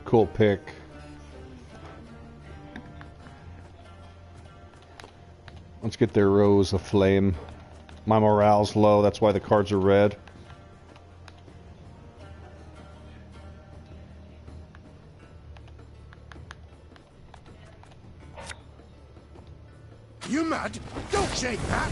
Cool pick. Let's get their rows aflame. My morale's low, that's why the cards are red. You mad? Don't shake that!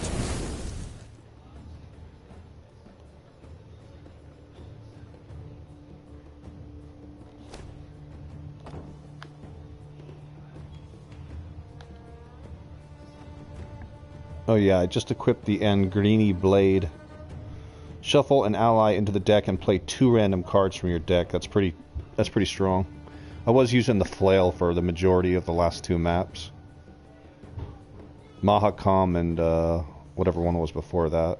Oh yeah, I just equipped the Angren blade. Shuffle an ally into the deck and play 2 random cards from your deck. That's pretty strong. I was using the flail for the majority of the last 2 maps. Mahakam and whatever one was before that.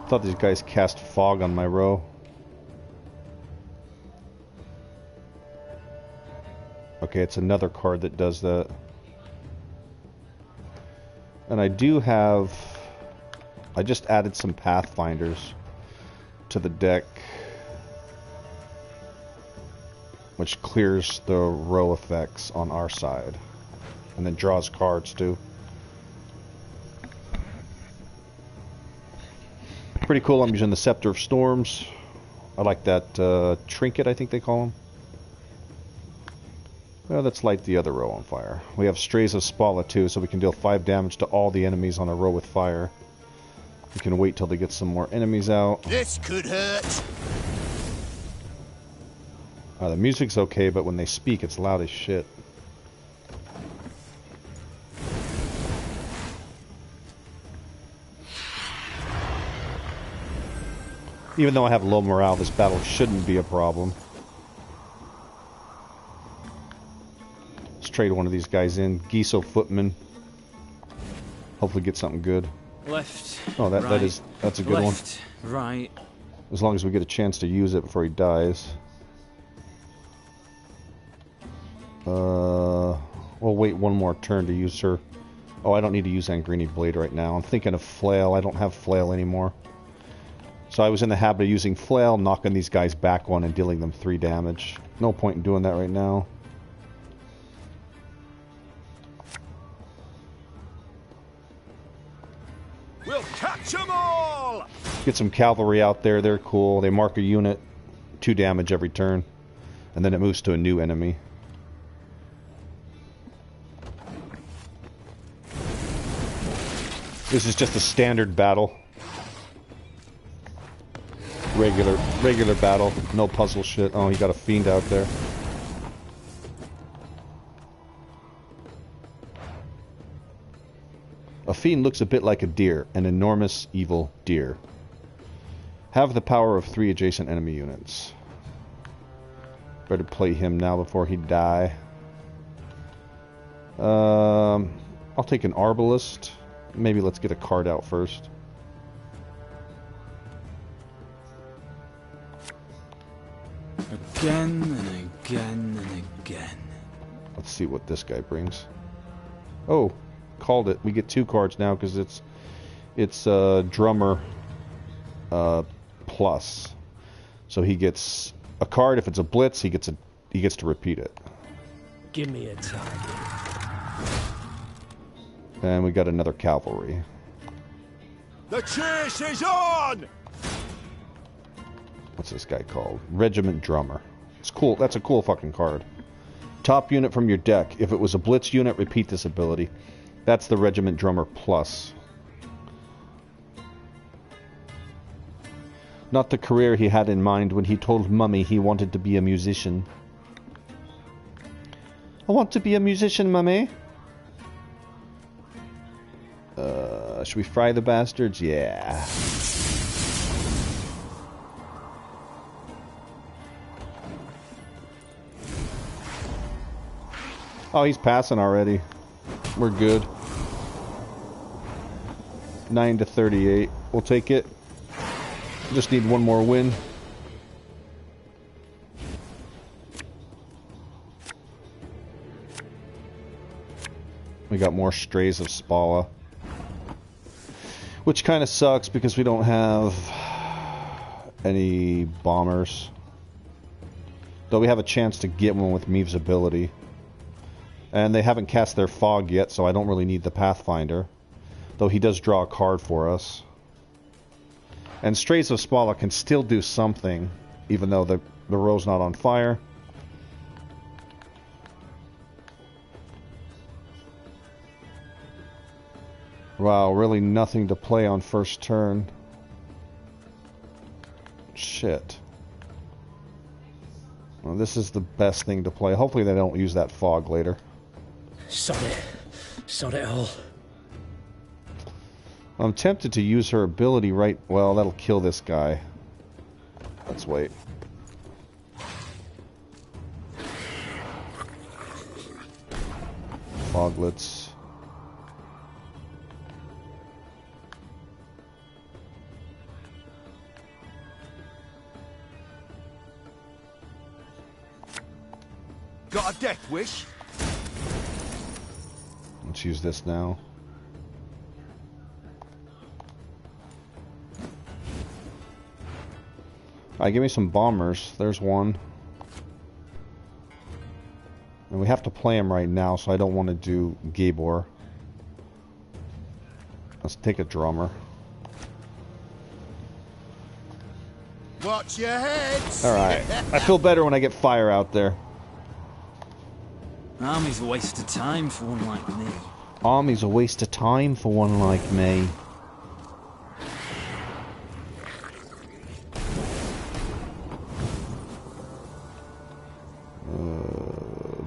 I thought these guys cast fog on my row. Okay, it's another card that does that. And I do have... I just added some Pathfinders to the deck, which clears the row effects on our side. And then draws cards too. Pretty cool. I'm using the Scepter of Storms. I like that trinket, I think they call them. Well, let's light the other row on fire. We have Strays of Spala too, so we can deal 5 damage to all the enemies on a row with fire. We can wait till they get some more enemies out. This could hurt. The music's okay, but when they speak, it's loud as shit. Even though I have low morale, this battle shouldn't be a problem. Let's trade one of these guys in. Giso Footman. Hopefully get something good. Left. Oh, right, that's a good left, one. Right. As long as we get a chance to use it before he dies. We'll wait one more turn to use her. Oh, I don't need to use Angren Blade right now. I'm thinking of Flail. I don't have Flail anymore. So I was in the habit of using Flail, knocking these guys back 1 and dealing them 3 damage. No point in doing that right now. We'll catch them all! Get some cavalry out there, they're cool. They mark a unit, 2 damage every turn. And then it moves to a new enemy. This is just a standard battle. Regular battle, no puzzle shit. Oh, you got a fiend out there. A fiend looks a bit like a deer, an enormous evil deer. Have the power of 3 adjacent enemy units. Better play him now before he die. I'll take an Arbalist. Maybe let's get a card out first. Again and again and again. Let's see what this guy brings. Oh, called it. We get 2 cards now because it's Drummer plus. So he gets a card. If it's a blitz, he gets to repeat it. Give me a target. And we got another cavalry. The chase is on! What's this guy called? Regiment Drummer. It's cool. That's a cool fucking card. Top unit from your deck. If it was a blitz unit, repeat this ability. That's the Regiment Drummer plus. Not the career he had in mind when he told Mummy he wanted to be a musician. I want to be a musician, Mummy. Should we fry the bastards? Yeah. Oh, he's passing already. We're good. 9-38. We'll take it. Just need one more win. We got more strays of Spala. Which kind of sucks because we don't have any bombers. Though we have a chance to get one with Meave's ability. And they haven't cast their fog yet, so I don't really need the Pathfinder. Though he does draw a card for us. And Strays of Spala can still do something, even though the row's not on fire. Wow, really nothing to play on first turn. Shit. Well, this is the best thing to play. Hopefully they don't use that fog later. Sod it. Sod it all. I'm tempted to use her ability right... Well, that'll kill this guy. Let's wait. Foglets. Got a death wish? Let's use this now. Alright, give me some bombers. There's one. And we have to play him right now, so I don't want to do Gabor. Let's take a drummer. Watch your heads! Alright. I feel better when I get fire out there. Army's a waste of time for one like me. Army's a waste of time for one like me.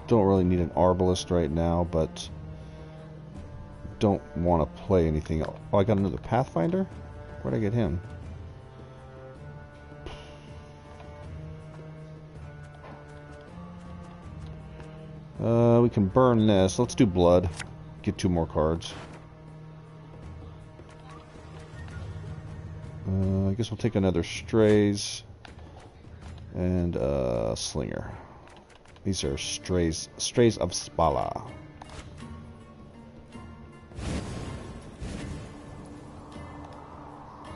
Don't really need an Arbalist right now, but don't want to play anything else. Oh, I got another Pathfinder? Where'd I get him? We can burn this. Let's do blood. Get 2 more cards. I guess we'll take another strays and slinger. These are strays of Spala.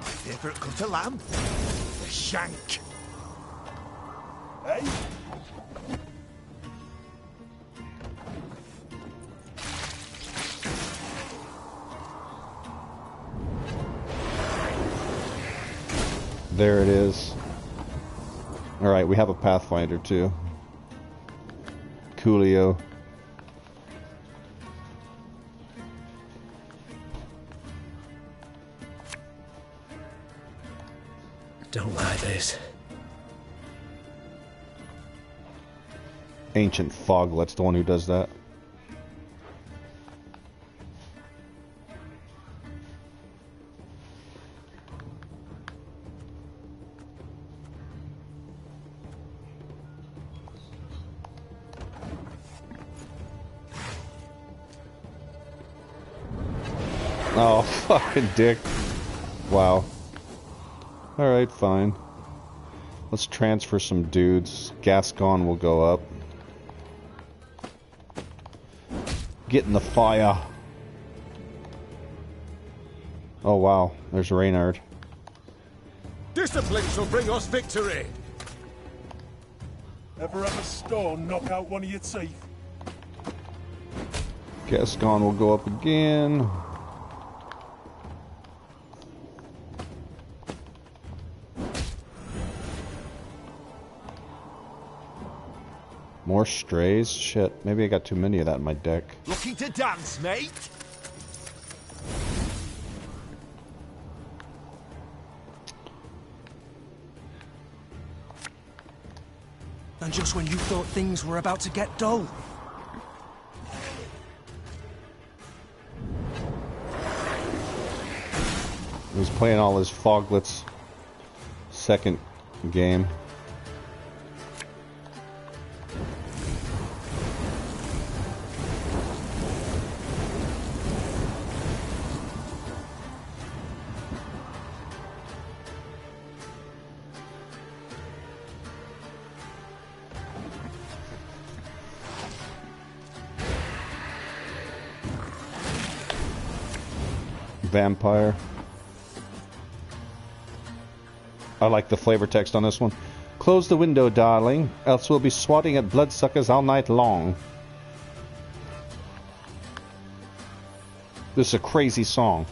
Favorite cut of lamb? The shank. Hey? There it is. Alright, we have a Pathfinder too. Coolio. Don't like this. Ancient Foglet's the one who does that. Oh, fucking dick. Wow. Alright, fine. Let's transfer some dudes. Gascon will go up. Get in the fire. Oh, wow. There's Reynard. Discipline shall bring us victory! Ever have a stone knock out one of your teeth? Gascon will go up again. More strays? Shit, maybe I got too many of that in my deck. Looking to dance, mate? And just when you thought things were about to get dull. He's playing all his Foglets second game. vampire. I like the flavor text on this one. Close the window, darling, else we'll be swatting at bloodsuckers all night long. This is a crazy song.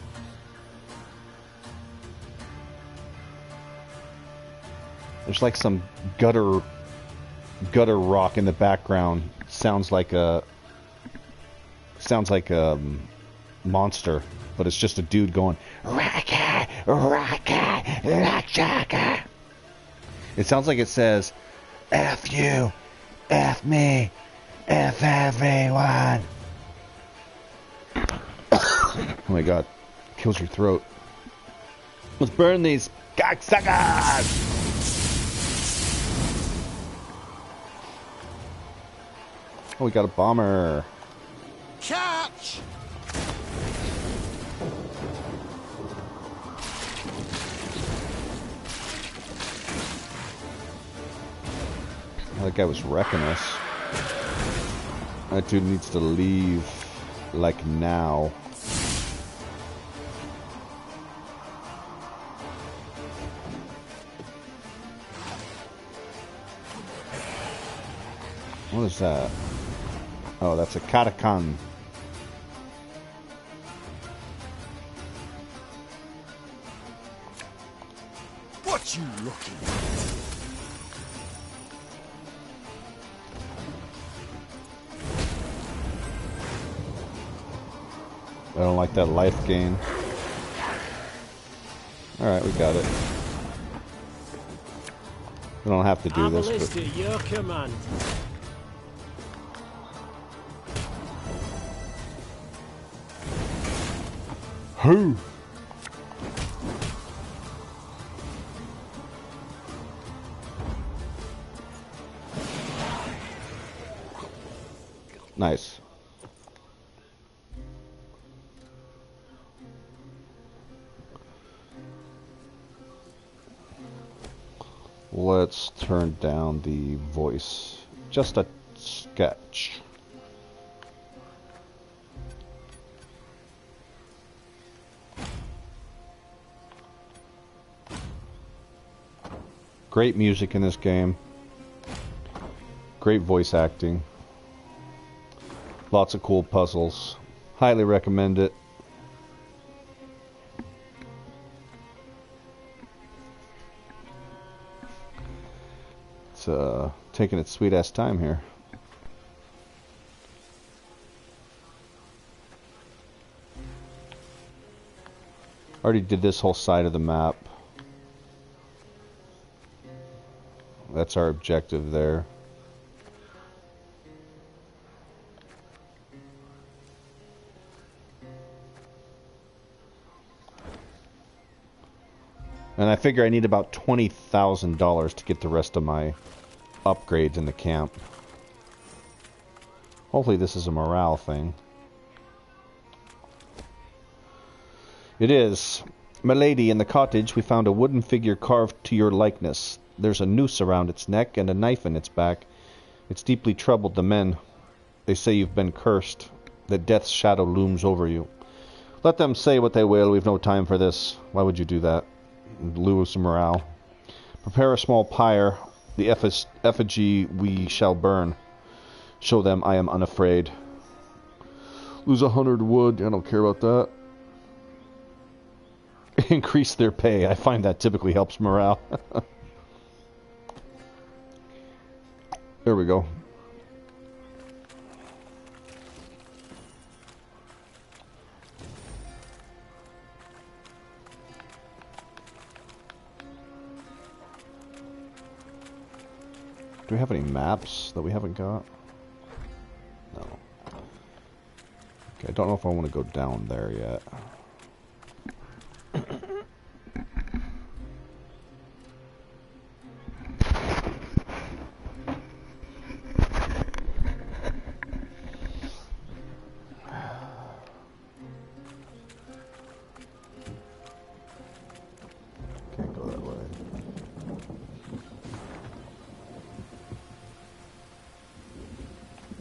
There's like some gutter rock in the background. Sounds like a monster, but it's just a dude going raka raka raka. It sounds like it says F you, F me, F everyone. Oh my god, kills your throat. Let's burn these cocksuckers! Oh, we got a bomber. Catch! Oh, that guy was wrecking us. That dude needs to leave, like, now. What is that? Oh, that's a katakan. What you looking at? I don't like that life gain. Alright, we got it. We don't have to do this, but... to your command. Who? Nice. Let's turn down the voice. Just a sketch. Great music in this game. Great voice acting. Lots of cool puzzles. Highly recommend it. It's taking its sweet ass time here. Already did this whole side of the map. That's our objective there. And I figure I need about $20,000 to get the rest of my upgrades in the camp. Hopefully this is a morale thing. It is. Milady, in the cottage we found a wooden figure carved to your likeness. There's a noose around its neck and a knife in its back. It's deeply troubled the men. They say you've been cursed, that death's shadow looms over you. Let them say what they will, we've no time for this. Why would you do that? Lose some morale. Prepare a small pyre, the effigy we shall burn. Show them I am unafraid. Lose 100 wood, I don't care about that. Increase their pay, I find that typically helps morale. There we go. Do we have any maps that we haven't got? No. Okay, I don't know if I want to go down there yet. Can't go that way.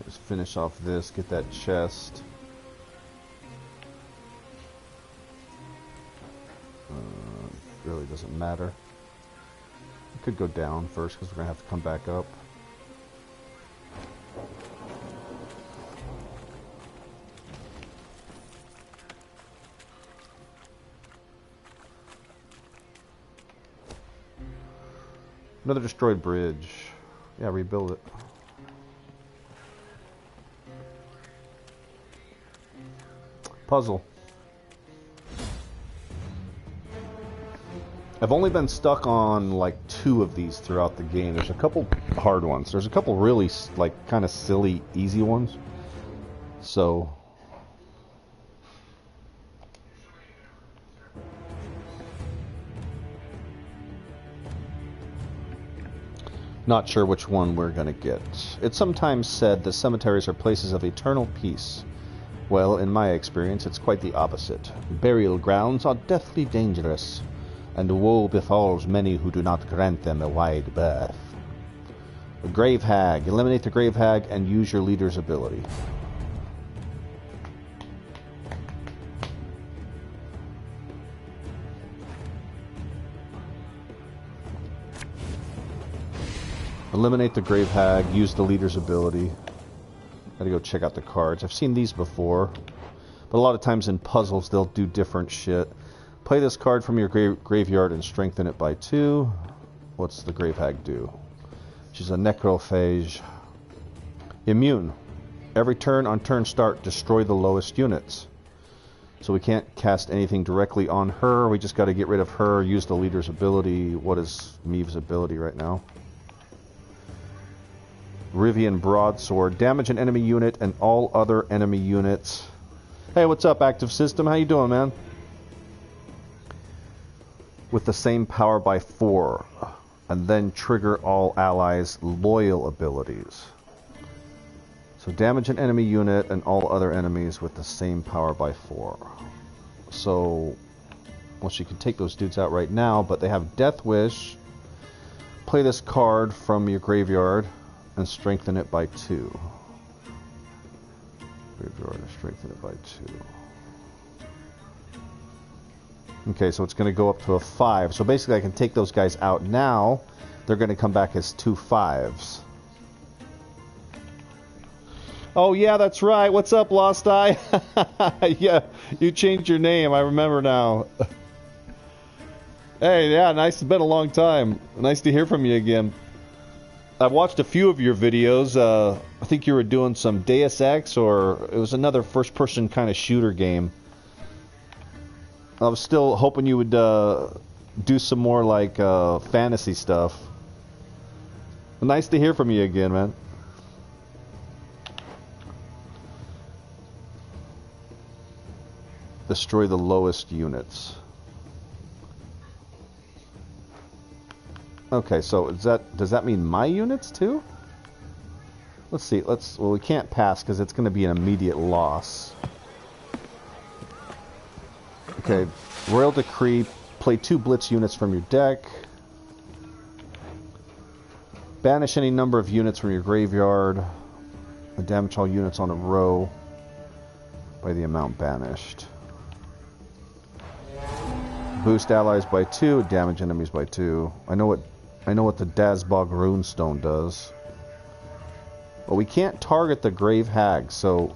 Let's finish off this, get that chest. really doesn't matter. We could go down first because we're going to have to come back up. Another destroyed bridge. Yeah, rebuild it. Puzzle. I've only been stuck on like 2 of these throughout the game. There's a couple hard ones. There's a couple really like kind of silly, easy ones. So not sure which one we're gonna get. It's sometimes said that cemeteries are places of eternal peace. Well, in my experience, it's quite the opposite. Burial grounds are deathly dangerous, and woe befalls many who do not grant them a wide berth. The Grave Hag. Eliminate the Grave Hag and use your leader's ability. Eliminate the Grave Hag, use the leader's ability. Gotta go check out the cards. I've seen these before, but a lot of times in puzzles they'll do different shit. Play this card from your graveyard and strengthen it by 2. What's the Grave Hag do? She's a necrophage. Immune. Every turn on turn start, destroy the lowest units. So we can't cast anything directly on her. We just got to get rid of her, use the leader's ability. What is Meeve's ability right now? Rivian Broadsword. Damage an enemy unit and all other enemy units. Hey, what's up, Active System? How you doing, man? With the same power by 4. And then trigger all allies' loyal abilities. So damage an enemy unit and all other enemies with the same power by 4. So, well, she can take those dudes out right now, but they have Death Wish. Play this card from your graveyard and strengthen it by 2. Graveyard and strengthen it by 2. Okay, so it's going to go up to a 5. So basically I can take those guys out now. They're going to come back as 2 5s. Oh yeah, that's right. What's up, Lost Eye? Yeah, you changed your name. I remember now. Hey, yeah, nice. It's been a long time. Nice to hear from you again. I've watched a few of your videos. I think you were doing some Deus Ex, or it was another first-person kind of shooter game. I was still hoping you would do some more like fantasy stuff. Nice to hear from you again, man. Destroy the lowest units. Okay, so does that mean my units too? Let's see. Well, we can't pass because it's going to be an immediate loss. Okay, Royal Decree. Play 2 Blitz units from your deck. Banish any number of units from your graveyard. And damage all units on a row by the amount banished. Boost allies by 2. Damage enemies by 2. I know what the Dazbog Runestone does. But we can't target the Grave Hag, so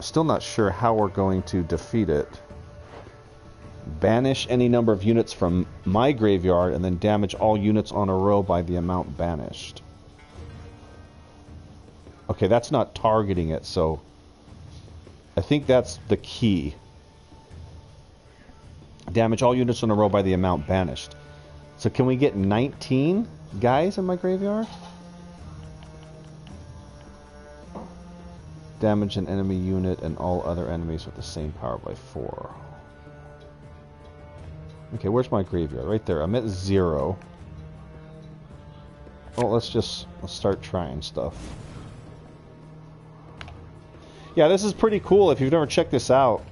still not sure how we're going to defeat it. Banish any number of units from my graveyard and then damage all units on a row by the amount banished. Okay, that's not targeting it, so I think that's the key. Damage all units on a row by the amount banished. So can we get 19 guys in my graveyard? Damage an enemy unit and all other enemies with the same power by 4. Okay, where's my graveyard? Right there. I'm at 0. Well, let's start trying stuff. Yeah, this is pretty cool. If you've never checked this out,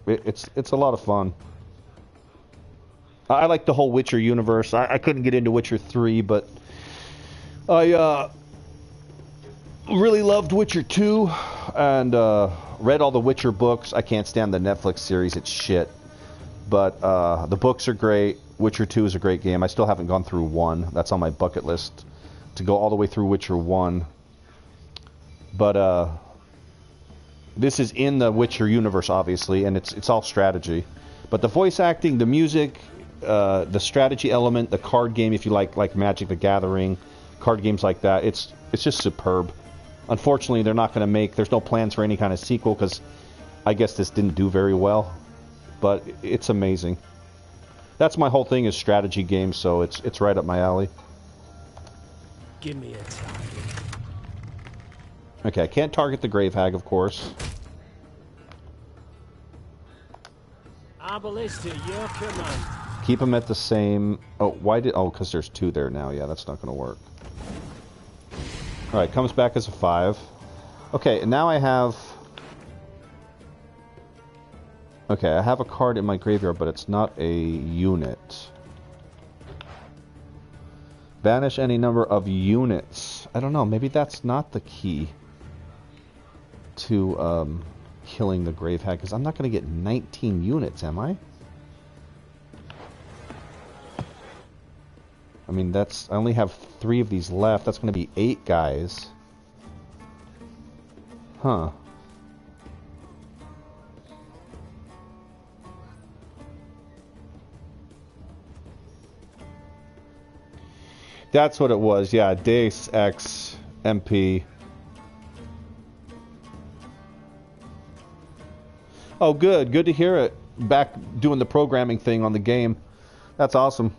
it's a lot of fun. I like the whole Witcher universe. I couldn't get into Witcher 3, but I really loved Witcher 2 and read all the Witcher books. I can't stand the Netflix series. It's shit. But the books are great. Witcher 2 is a great game. I still haven't gone through 1. That's on my bucket list, to go all the way through Witcher 1. But this is in the Witcher universe, obviously, and it's all strategy. But the voice acting, the music, the strategy element, the card game, if you like Magic the Gathering, card games like that, it's just superb. Unfortunately, they're not going to make... There's no plans for any kind of sequel, because I guess this didn't do very well. But it's amazing. That's my whole thing, is strategy games, so it's right up my alley. Give me a target. Okay, I can't target the Grave Hag, of course. Arbalist at your command. Keep them at the same... Oh, why did... Oh, because there's 2 there now. Yeah, that's not going to work. Alright, comes back as a 5. Okay, and now I have... Okay, I have a card in my graveyard, but it's not a unit. Banish any number of units. I don't know, maybe that's not the key to killing the Grave Hag, because I'm not going to get 19 units, am I? I mean, that's... I only have 3 of these left. That's going to be 8 guys. Huh. That's what it was, yeah. Deus Ex MP. Oh, good. Good to hear it. Back doing the programming thing on the game. That's awesome.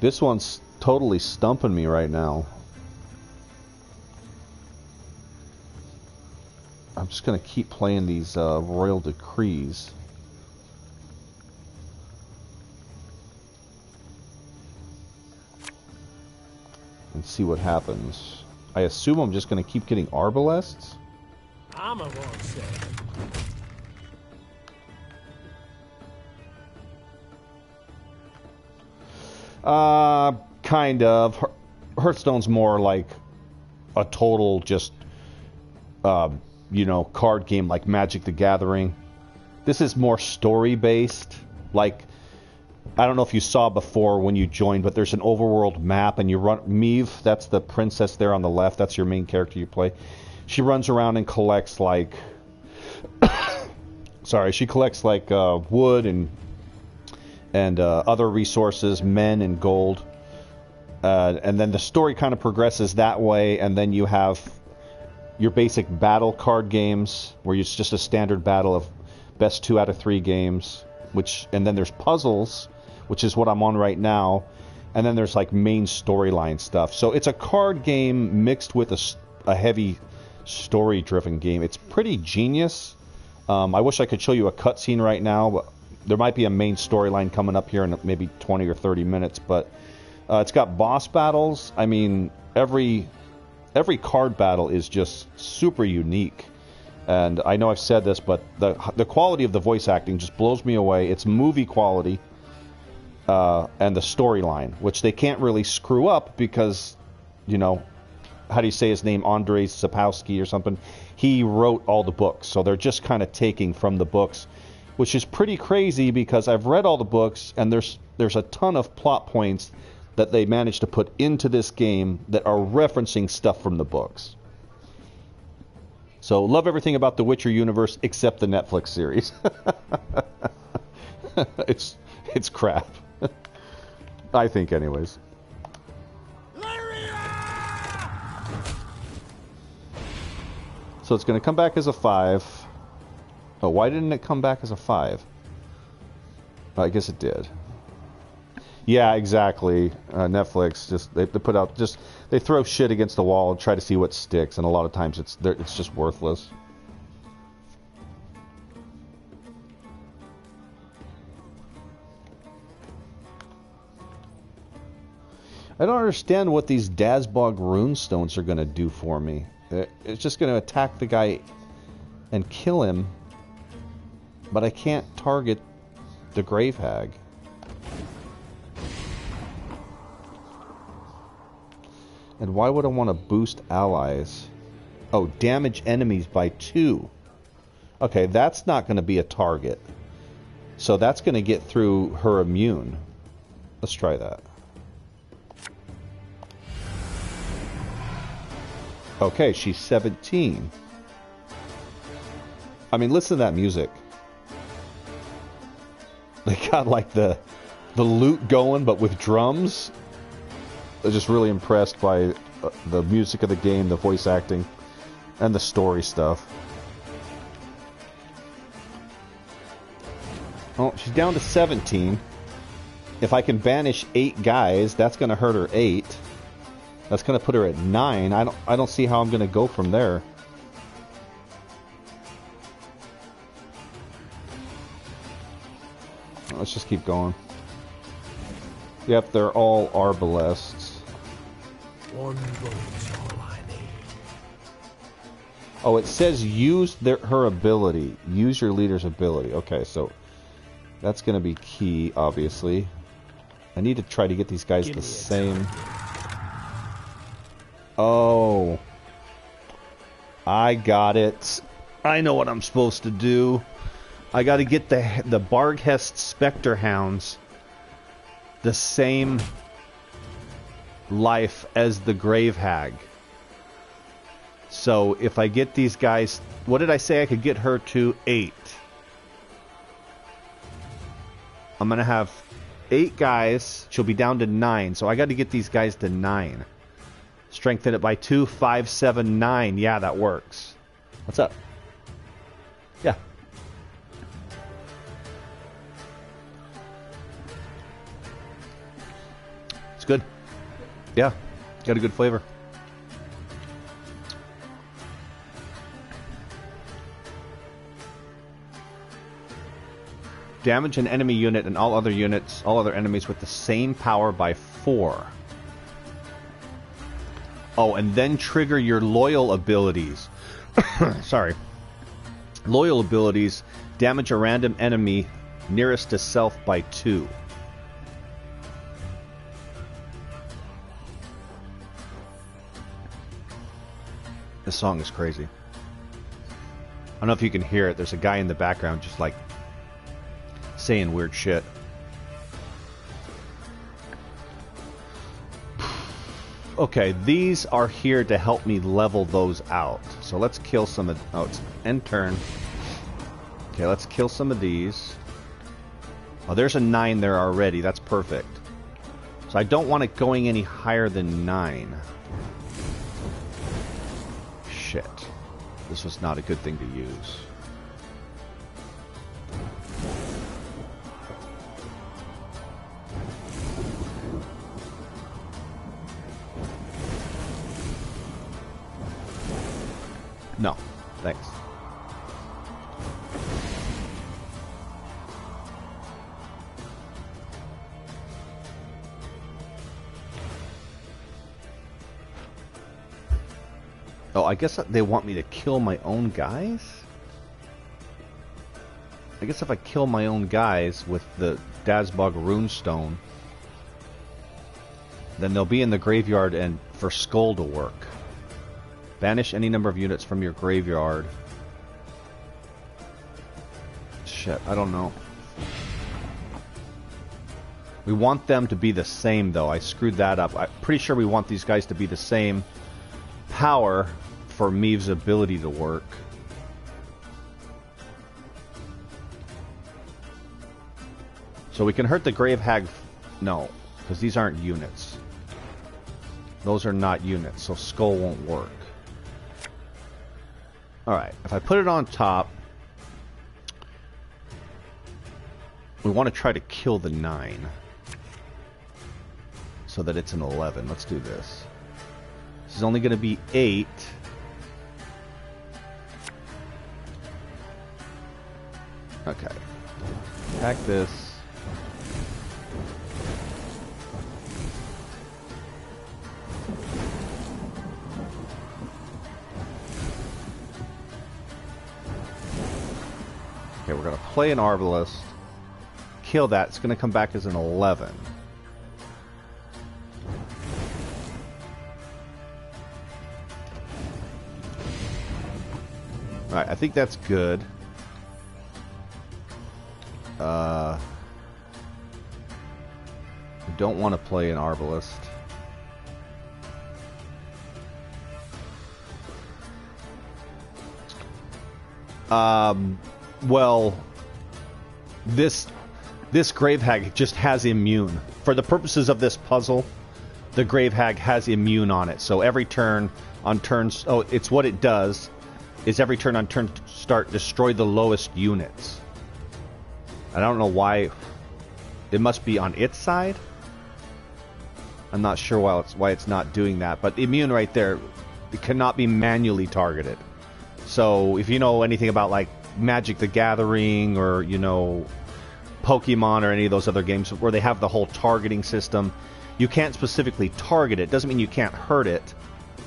This one's totally stumping me right now. I'm just going to keep playing these Royal Decrees. And see what happens. I assume I'm just going to keep getting Arbalests? Armor won't save. Kind of. Hearthstone's more like a total just, you know, card game like Magic the Gathering. This is more story-based. Like, I don't know if you saw before when you joined, but there's an overworld map, and you run... Meve, that's the princess there on the left. That's your main character you play. She runs around and collects, like... Sorry, she collects, like, wood and other resources, men and gold. And then the story kind of progresses that way, and then you have your basic battle card games, where it's just a standard battle of best 2 out of 3 games, and then there's puzzles, which is what I'm on right now, and then there's like main storyline stuff. So it's a card game mixed with a heavy story-driven game. It's pretty genius. I wish I could show you a cutscene right now, but there might be a main storyline coming up here in maybe 20 or 30 minutes, but it's got boss battles. I mean, every card battle is just super unique. And I know I've said this, but the quality of the voice acting just blows me away. It's movie quality, and the storyline, which they can't really screw up because, you know, how do you say his name? Andrzej Sapkowski or something. He wrote all the books, so they're just kind of taking from the books, which is pretty crazy because I've read all the books, and there's a ton of plot points that they managed to put into this game that are referencing stuff from the books. So, love everything about the Witcher universe except the Netflix series. It's crap. I think, anyways. So it's going to come back as a 5. Oh, why didn't it come back as a 5? Oh, I guess it did. Yeah, exactly. Netflix just they put out they throw shit against the wall and try to see what sticks, and a lot of times it's just worthless. I don't understand what these Dazbog runestones are going to do for me. It's just going to attack the guy and kill him, but I can't target the Grave Hag. And why would I want to boost allies? Oh, damage enemies by 2. Okay, that's not going to be a target. So that's going to get through her immune. Let's try that. Okay, she's 17. I mean, listen to that music. They got like the lute going, but with drums. I'm just really impressed by the music of the game, the voice acting, and the story stuff. Oh, she's down to 17. If I can banish 8 guys, that's going to hurt her 8. That's going to put her at 9. I don't see how I'm going to go from there. Let's just keep going. Yep, they're all arbalests. One vote's all I need. Oh, it says use her ability. Use your leader's ability. Okay, so that's going to be key, obviously. I need to try to get these guys the same. Oh. I got it. I know what I'm supposed to do. I got to get the Barghest Spectre Hounds the same life as the Grave Hag. So if I get these guys, what did I say I could get her to? 8. I'm going to have 8 guys. She'll be down to 9. So I got to get these guys to 9. Strengthen it by 2, 5, 7, 9. Yeah, that works. What's up? Yeah. It's good. Yeah. Got a good flavor. Damage an enemy unit and all other units, all other enemies with the same power by 4. Oh, and then trigger your loyal abilities. Sorry. Loyal abilities damage a random enemy nearest to self by 2. This song is crazy. I don't know if you can hear it. There's a guy in the background just like saying weird shit. Okay, these are here to help me level those out. So let's kill some of... Oh, it's end turn. Okay, let's kill some of these. Oh, there's a 9 there already. That's perfect. So I don't want it going any higher than 9. Shit. This was not a good thing to use. No, thanks. Oh, I guess they want me to kill my own guys? I guess if I kill my own guys with the Dazbog Runestone, then they'll be in the graveyard and for Skull to work. Banish any number of units from your graveyard. Shit, I don't know. We want them to be the same, though. I screwed that up. I'm pretty sure we want these guys to be the same power for Meave's ability to work. So we can hurt the Grave Hag... No, because these aren't units. Those are not units, so Skull won't work. Alright, if I put it on top, we want to try to kill the 9 so that it's an 11. Let's do this. This is only going to be 8. Okay. Attack this. Okay, we're going to play an Arbalest. Kill that. It's going to come back as an 11. Alright, I think that's good. I don't want to play an Arbalest. Well, this Grave Hag just has immune. For the purposes of this puzzle, the Grave Hag has immune on it. So every turn on turns... Oh, it's what it does, is every turn on turn start, destroy the lowest units. I don't know why... It must be on its side? I'm not sure why it's not doing that. But immune right there, it cannot be manually targeted. So if you know anything about like Magic the Gathering or, you know, Pokemon or any of those other games where they have the whole targeting system, you can't specifically target it. Doesn't mean you can't hurt it.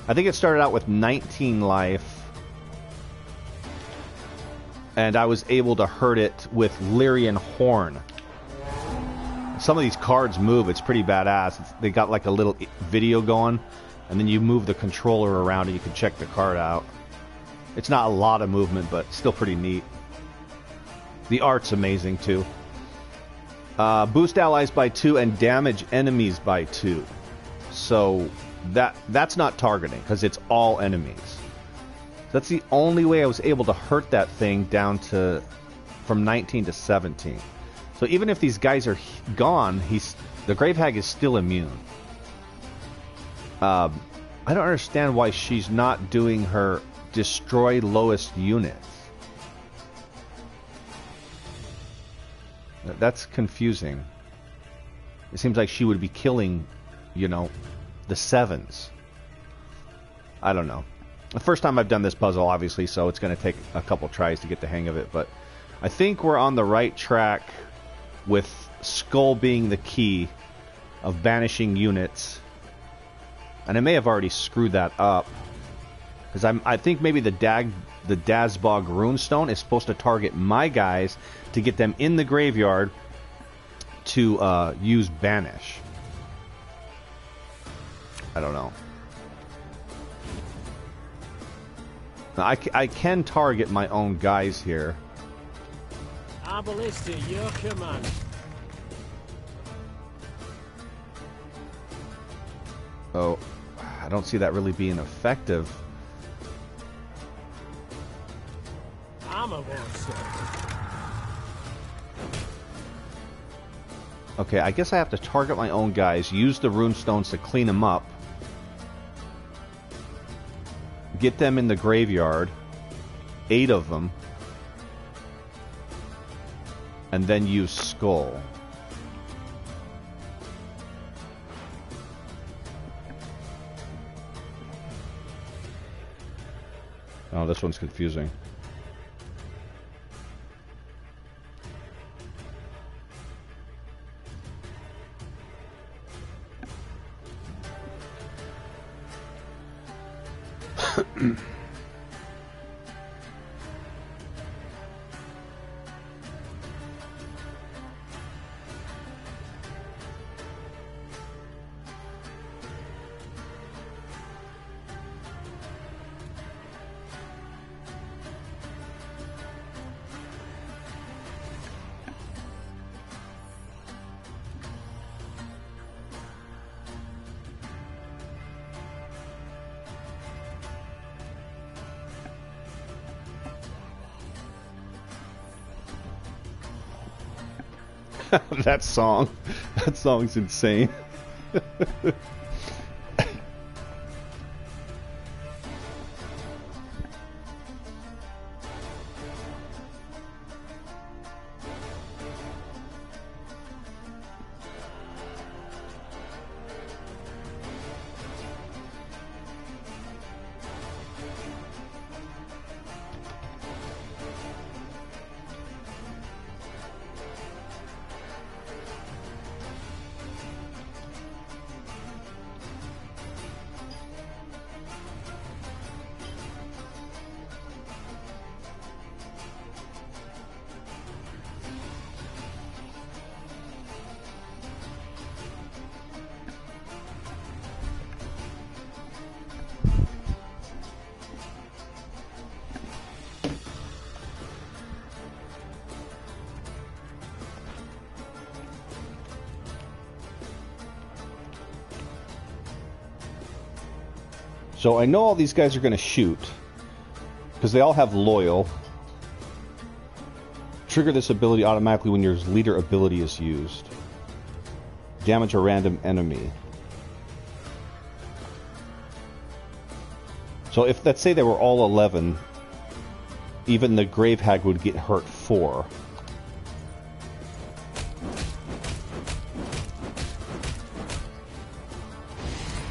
I think it started out with 19 life. And I was able to hurt it with Lyrian Horn. Some of these cards move. It's pretty badass. They got like a little video going. And then you move the controller around and you can check the card out. It's not a lot of movement, but still pretty neat. The art's amazing too. Boost allies by 2 and damage enemies by 2. So that's not targeting because it's all enemies. That's the only way I was able to hurt that thing down to from 19 to 17. So even if these guys are gone, the Grave Hag is still immune. I don't understand why she's not doing her destroy lowest units. That's confusing. It seems like she would be killing, you know, the 7s. I don't know. The first time I've done this puzzle, obviously, so it's going to take a couple tries to get the hang of it. But I think we're on the right track with Skull being the key of banishing units. And I may have already screwed that up. Because I think maybe the Dazbog Runestone is supposed to target my guys to get them in the graveyard to use Banish. I don't know. Now, I can target my own guys here. Arbalest at your command. Oh, I don't see that really being effective. Armor won't serve. Okay, I guess I have to target my own guys, use the runestones to clean them up, get them in the graveyard, 8 of them, and then use Skull. Oh, this one's confusing. That song's insane. So I know all these guys are going to shoot, because they all have loyal. Trigger this ability automatically when your leader ability is used. Damage a random enemy. So if, let's say they were all 11, even the Grave Hag would get hurt 4.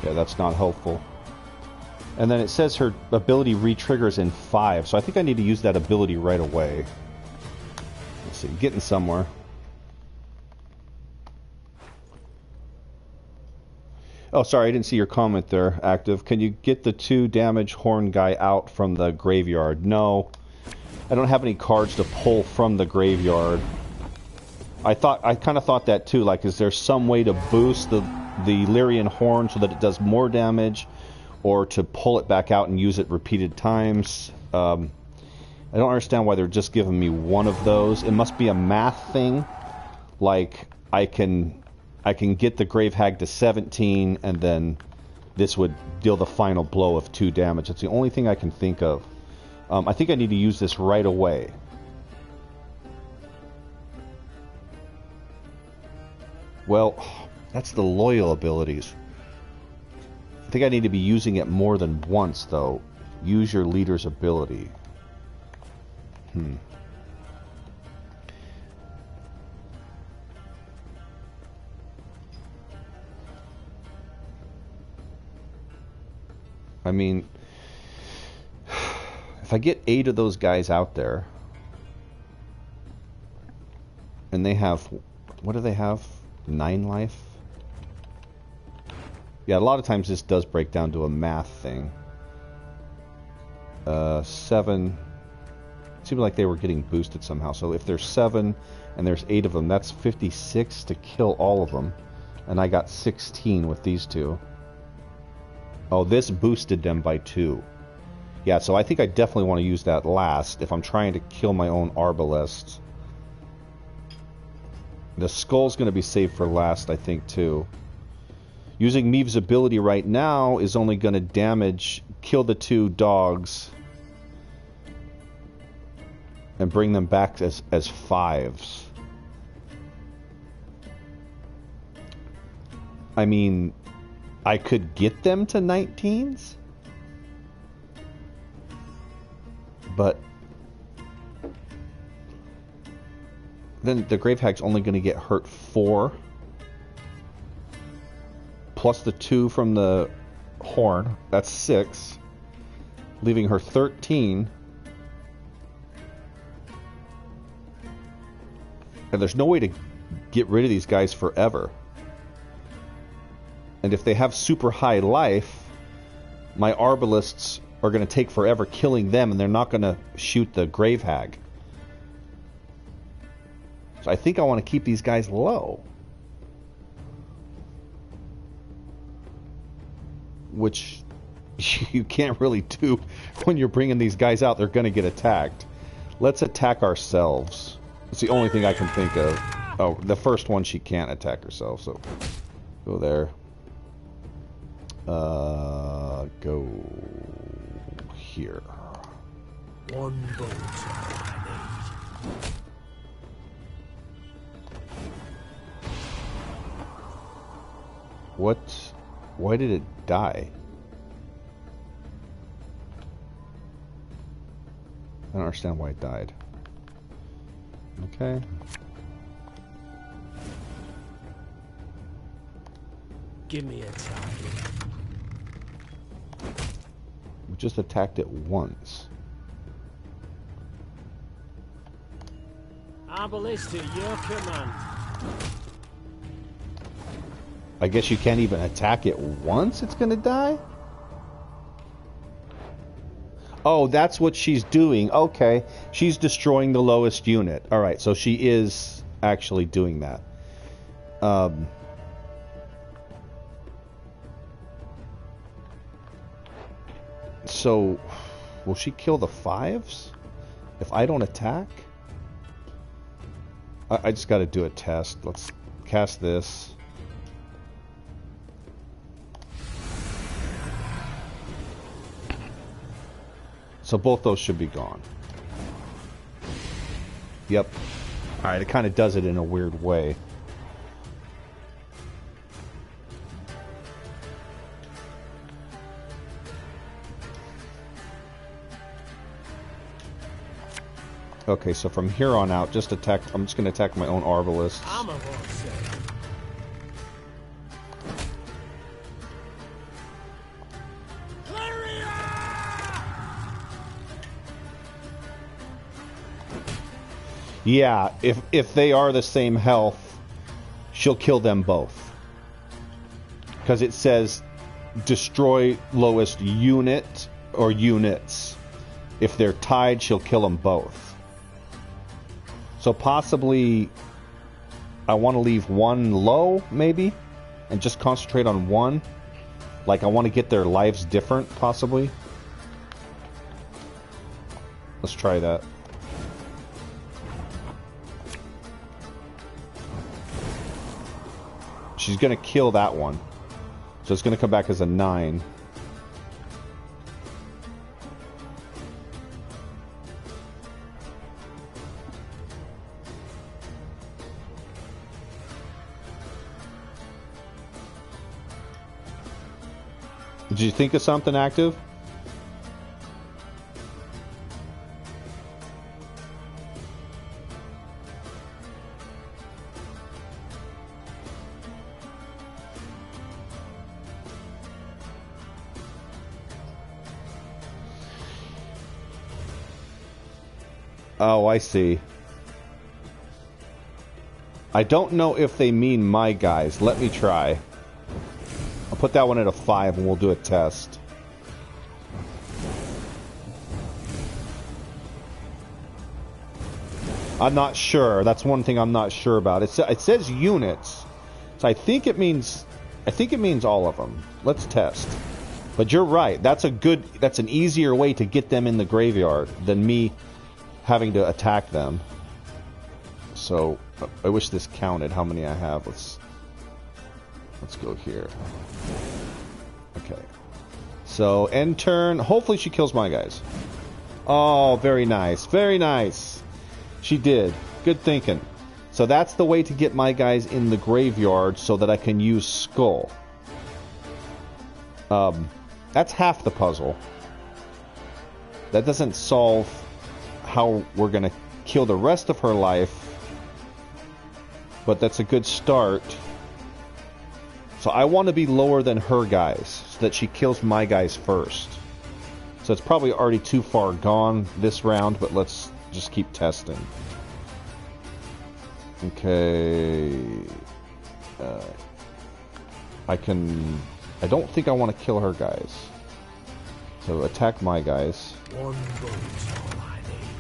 Yeah, that's not helpful. And then it says her ability re-triggers in 5, so I think I need to use that ability right away. Let's see, getting somewhere. Oh, sorry, I didn't see your comment there, Active. Can you get the 2 damage horn guy out from the graveyard? No. I don't have any cards to pull from the graveyard. I kind of thought that too, like, is there some way to boost the Lyrian horn so that it does more damage, or to pull it back out and use it repeated times? I don't understand why they're just giving me one of those. It must be a math thing, like I can get the Grave Hag to 17, and then this would deal the final blow of 2 damage. It's the only thing I can think of. I think I need to use this right away. Well, that's the loyal abilities. I think I need to be using it more than once, though. Use your leader's ability. I mean, if I get 8 of those guys out there, and they have, what do they have? 9 life? Yeah, a lot of times this does break down to a math thing. 7. It seemed like they were getting boosted somehow. So if there's 7 and there's 8 of them, that's 56 to kill all of them. And I got 16 with these 2. Oh, this boosted them by 2. Yeah, so I think I definitely want to use that last if I'm trying to kill my own Arbalists. The skull's going to be saved for last, I think, too. Using Meve's ability right now is only going to kill the 2 dogs, and bring them back as 5s. I mean, I could get them to 19s, but then the Grave Hag's only going to get hurt 4, plus the 2 from the horn. That's 6, leaving her 13. And there's no way to get rid of these guys forever. And if they have super high life, my Arbalists are going to take forever killing them, and they're not going to shoot the Grave Hag. So I think I want to keep these guys low. Which you can't really do when you're bringing these guys out. They're going to get attacked. Let's attack ourselves. It's the only thing I can think of. Oh, the first one she can't attack herself, so go there. Go here. One bolt I need. What? Why did it die? I don't understand why it died. Okay. Give me a target. We just attacked it once. Arbalist at your command. I guess you can't even attack it once, it's gonna die? Oh, that's what she's doing. Okay. She's destroying the lowest unit. Alright, so she is actually doing that. So, will she kill the 5s if I don't attack? I just gotta do a test. Let's cast this. So both those should be gone. Yep. Alright, it kind of does it in a weird way. Okay, so from here on out, just attack. I'm just going to attack my own Arbalists. I'm a horse. Yeah, if they are the same health, she'll kill them both. Because it says destroy lowest unit or units. If they're tied, she'll kill them both. So possibly I want to leave one low, maybe, and just concentrate on one. Like I want to get their lives different, possibly. Let's try that. She's going to kill that one. So it's going to come back as a 9. Did you think of something, Active? Oh, I see. I don't know if they mean my guys. Let me try. I'll put that one at a 5 and we'll do a test. I'm not sure. That's one thing I'm not sure about. It says units. So I think it means all of them. Let's test. But you're right. That's an easier way to get them in the graveyard than me having to attack them. So I wish this counted how many I have. Let's go here. Okay. So end turn. Hopefully she kills my guys. Oh, very nice. Very nice. She did. Good thinking. So that's the way to get my guys in the graveyard so that I can use Skull. That's half the puzzle. That doesn't solve how we're going to kill the rest of her life. But that's a good start. So I want to be lower than her guys so that she kills my guys first. So it's probably already too far gone this round, but let's just keep testing. Okay. I don't think I want to kill her guys. So attack my guys. One boat's all I need.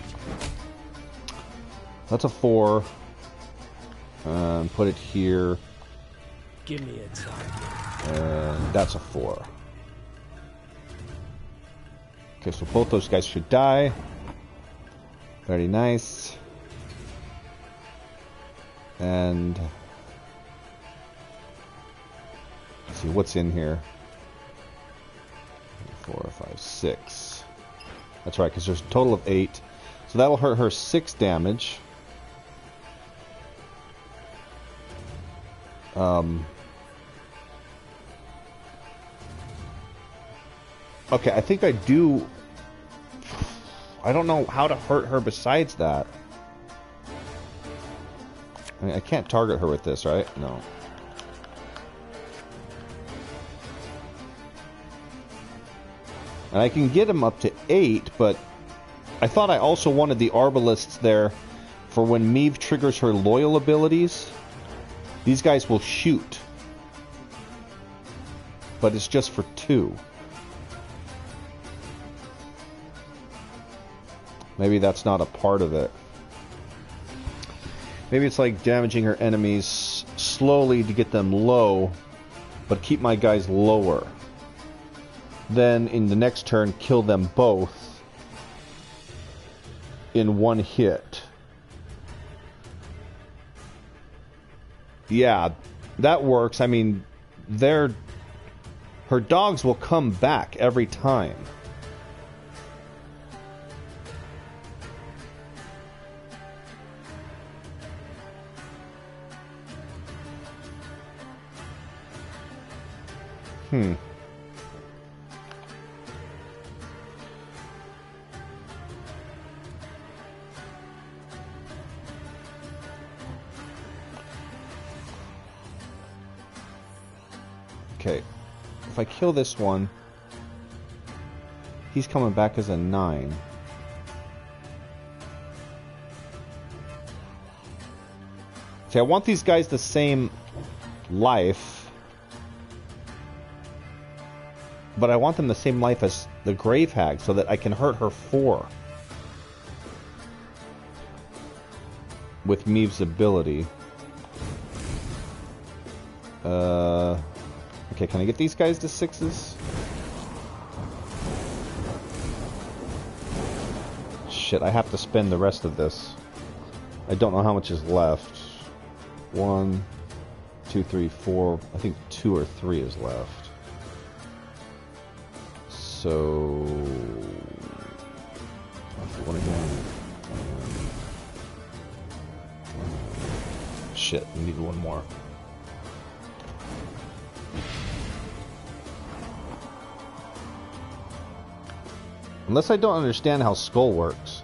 That's a 4. Put it here. Give me a target. And that's a 4. Okay, so both those guys should die. Very nice. And let's see what's in here. 4, 5, 6. That's right, because there's a total of 8. So that will hurt her 6 damage. Okay, I think I do. I don't know how to hurt her besides that. I mean, I can't target her with this, right? No. And I can get him up to 8, but I thought I also wanted the Arbalists there for when Meve triggers her loyal abilities. These guys will shoot. But it's just for 2. Maybe that's not a part of it. Maybe it's like damaging her enemies slowly to get them low, but keep my guys lower. Then in the next turn, kill them both in one hit. Yeah, that works. I mean, her dogs will come back every time. Hmm. Okay. If I kill this one, he's coming back as a 9. See, I want these guys the same life, but I want them the same life as the Grave Hag so that I can hurt her 4 with Meave's ability. Okay, can I get these guys to 6s? Shit, I have to spend the rest of this. I don't know how much is left. 1, 2, 3, 4. I think 2 or 3 is left. So, one again. Shit, we need one more. Unless I don't understand how Skull works.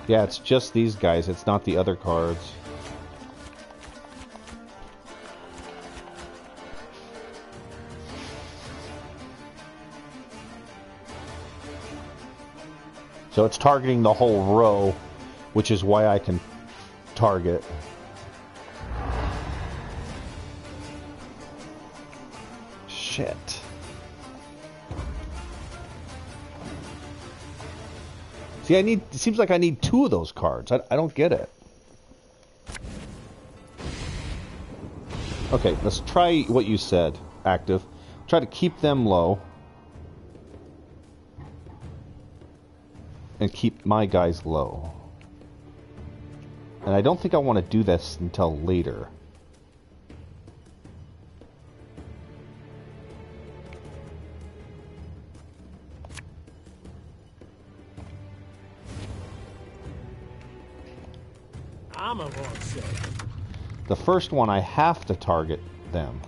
Yeah, it's just these guys. It's not the other cards. So it's targeting the whole row, which is why I can target. Shit. See, it seems like I need 2 of those cards. I don't get it. Okay, let's try what you said, active. Try to keep them low. And keep my guys low. And I don't think I want to do this until later. The first one, I have to target them.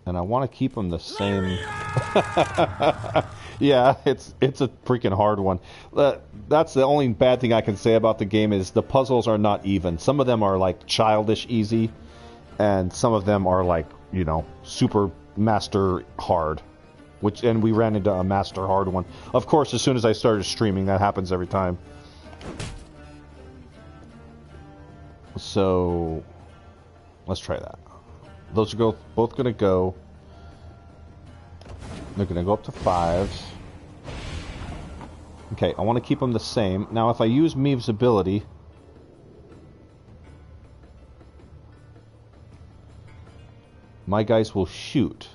And I want to keep them the same. Yeah, it's a freaking hard one. That's the only bad thing I can say about the game is the puzzles are not even. Some of them are like childish easy, and some of them are like, you know, super master hard. And we ran into a master hard one. Of course, as soon as I started streaming, that happens every time. So, let's try that. Those are both going to go. They're going to go up to 5s. Okay, I want to keep them the same. Now, if I use Meave's ability, my guys will shoot.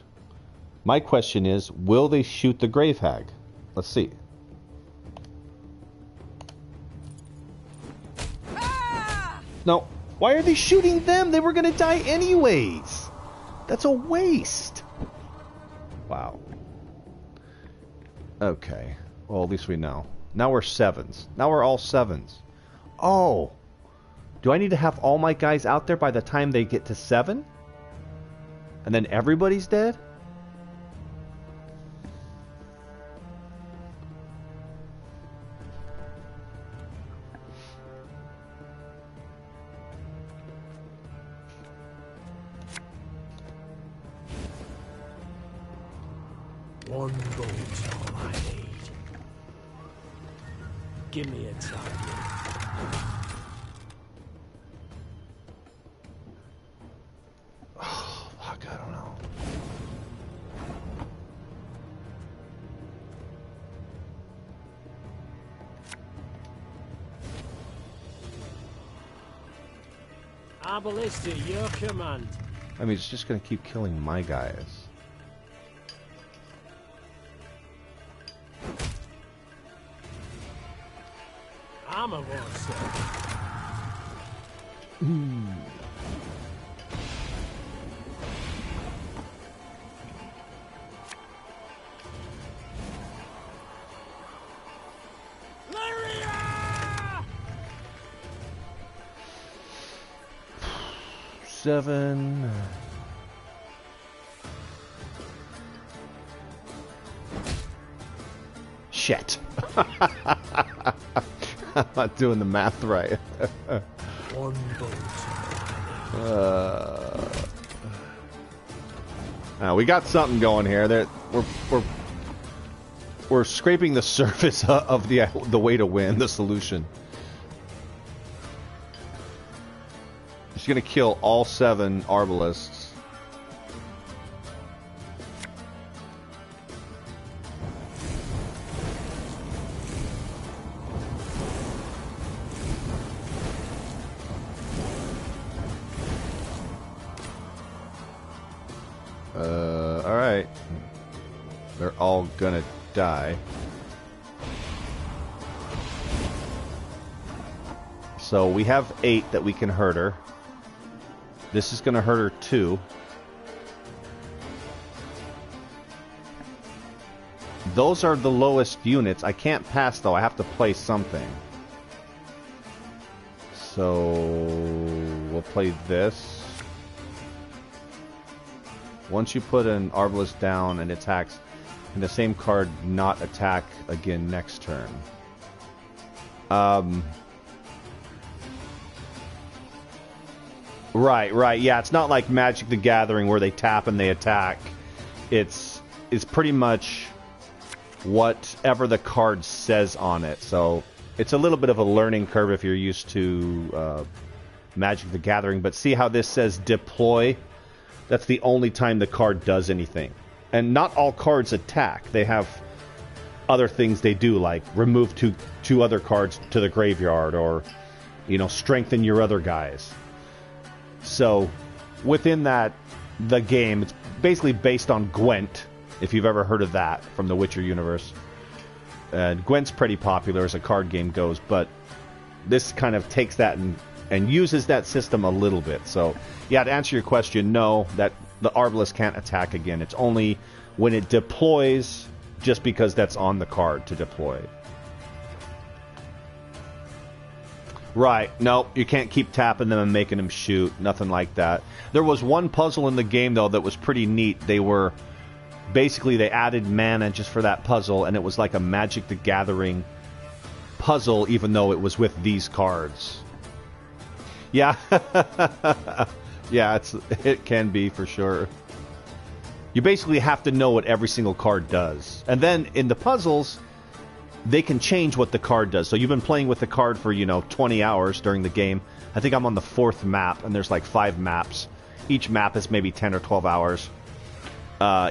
My question is, will they shoot the Grave Hag? Let's see. No. Why are they shooting them? They were going to die anyways. That's a waste. Wow. Okay. Well, at least we know. Now we're 7s. Now we're all 7s. Oh. Do I need to have all my guys out there by the time they get to 7? And then everybody's dead? One bullet's all I need. Give me a target. Oh, fuck, I don't know. Our ballista, your command. I mean, it's just going to keep killing my guys. Armor won't serve. 7. Shit. I'm not doing the math right. One boat. We got something going here. We're scraping the surface of the way to win, the solution. She's gonna kill all 7 arbalists. Alright. They're all gonna die. So we have 8 that we can hurt her. This is gonna hurt her too. Those are the lowest units. I can't pass though. I have to play something. So we'll play this. Once you put an Arbalest down and attacks, can the same card not attack again next turn? Right. Yeah, it's not like Magic the Gathering where they tap and they attack. It's pretty much whatever the card says on it. So it's a little bit of a learning curve if you're used to Magic the Gathering. But see how this says deploy? That's the only time the card does anything. And not all cards attack. They have other things they do, like remove two other cards to the graveyard, or, strengthen your other guys. So, within that, the game, it's basically based on Gwent, if you've ever heard of that from the Witcher universe. And Gwent's pretty popular as a card game goes, but this kind of takes that and uses that system a little bit. So, yeah, to answer your question, no, that the Arbalest can't attack again. It's only when it deploys, just because that's on the card to deploy. Right, nope, you can't keep tapping them and making them shoot. Nothing like that. There was one puzzle in the game, though, that was pretty neat. They added mana just for that puzzle, and it was like a Magic the Gathering puzzle, even though it was with these cards. Yeah. Yeah, it can be for sure. You basically have to know what every single card does. And then in the puzzles, they can change what the card does. So you've been playing with the card for, 20 hours during the game. I think I'm on the 4th map, and there's like 5 maps. Each map is maybe 10 or 12 hours.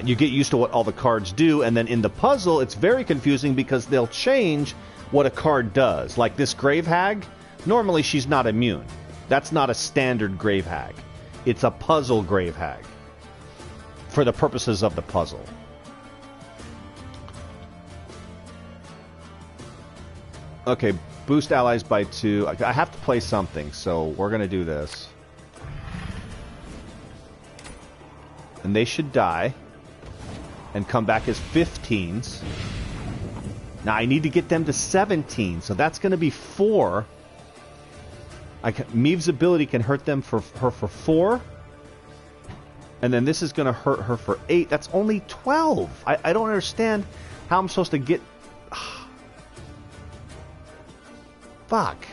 You get used to what all the cards do, and then in the puzzle, it's very confusing because they'll change what a card does. Like this Grave Hag, normally she's not immune. That's not a standard Grave Hag. It's a puzzle Grave Hag for the purposes of the puzzle. Okay, boost allies by 2. I have to play something, so we're going to do this. And they should die and come back as 15s. Now I need to get them to 17, so that's going to be 4. Meave's ability can hurt them for 4. And then this is going to hurt her for 8. That's only 12. I don't understand how I'm supposed to get... Fuck.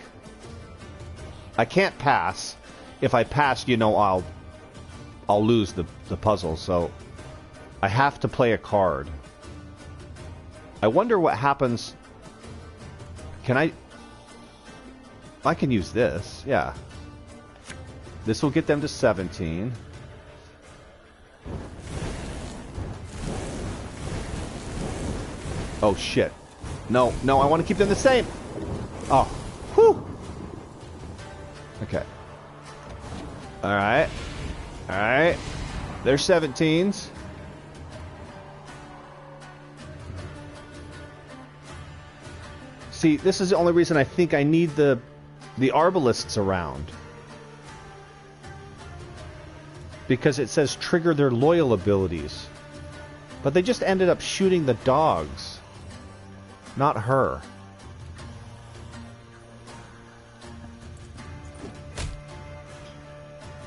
I can't pass. If I pass, I'll lose the puzzle. So I have to play a card. I wonder what happens. Can I can use this, yeah. This will get them to 17. Oh, shit. No, I want to keep them the same. Oh, whew. Okay. Alright. They're 17s. See, this is the only reason I think I need the Arbalists around. Because it says trigger their loyal abilities. But they just ended up shooting the dogs. Not her.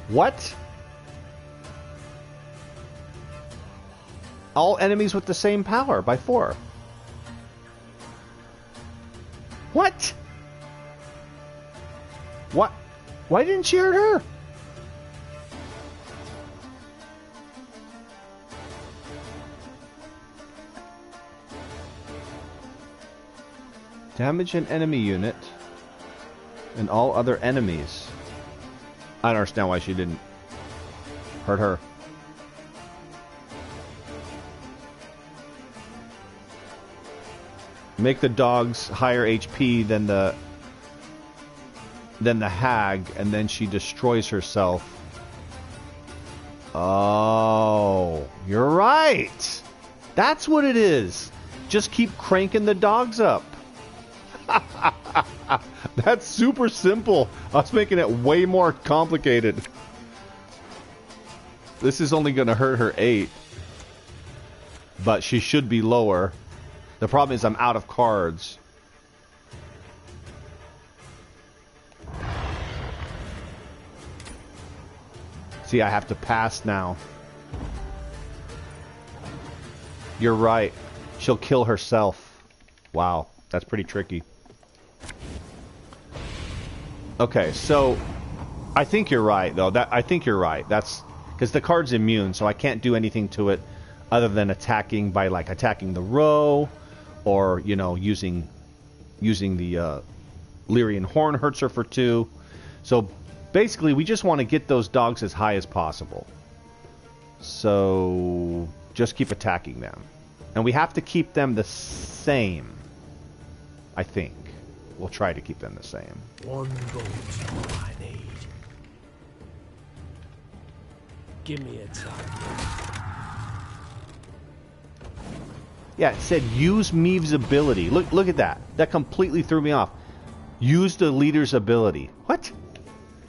What? all enemies with the same power by 4. What? What? Why didn't she hurt her? Damage an enemy unit and all other enemies. I don't understand why she didn't hurt her. Make the dogs higher HP than the hag, and then she destroys herself. Oh, you're right. That's what it is. Just keep cranking the dogs up. That's super simple. I was making it way more complicated. This is only going to hurt her 8. But she should be lower. The problem is I'm out of cards. See, I have to pass now. You're right. She'll kill herself. Wow, that's pretty tricky. Okay, so I think you're right, though. I think you're right. That's because the card's immune, so I can't do anything to it other than attacking by like attacking the row, or you know, using the Lyrian Horn hurts her for 2. So basically, we just want to get those dogs as high as possible. So just keep attacking them, and we have to keep them the same. I think we'll try to keep them the same. 1 vote's all I need. Give me a target. Yeah, it said use Meave's ability. Look at that. That completely threw me off. Use the leader's ability. What?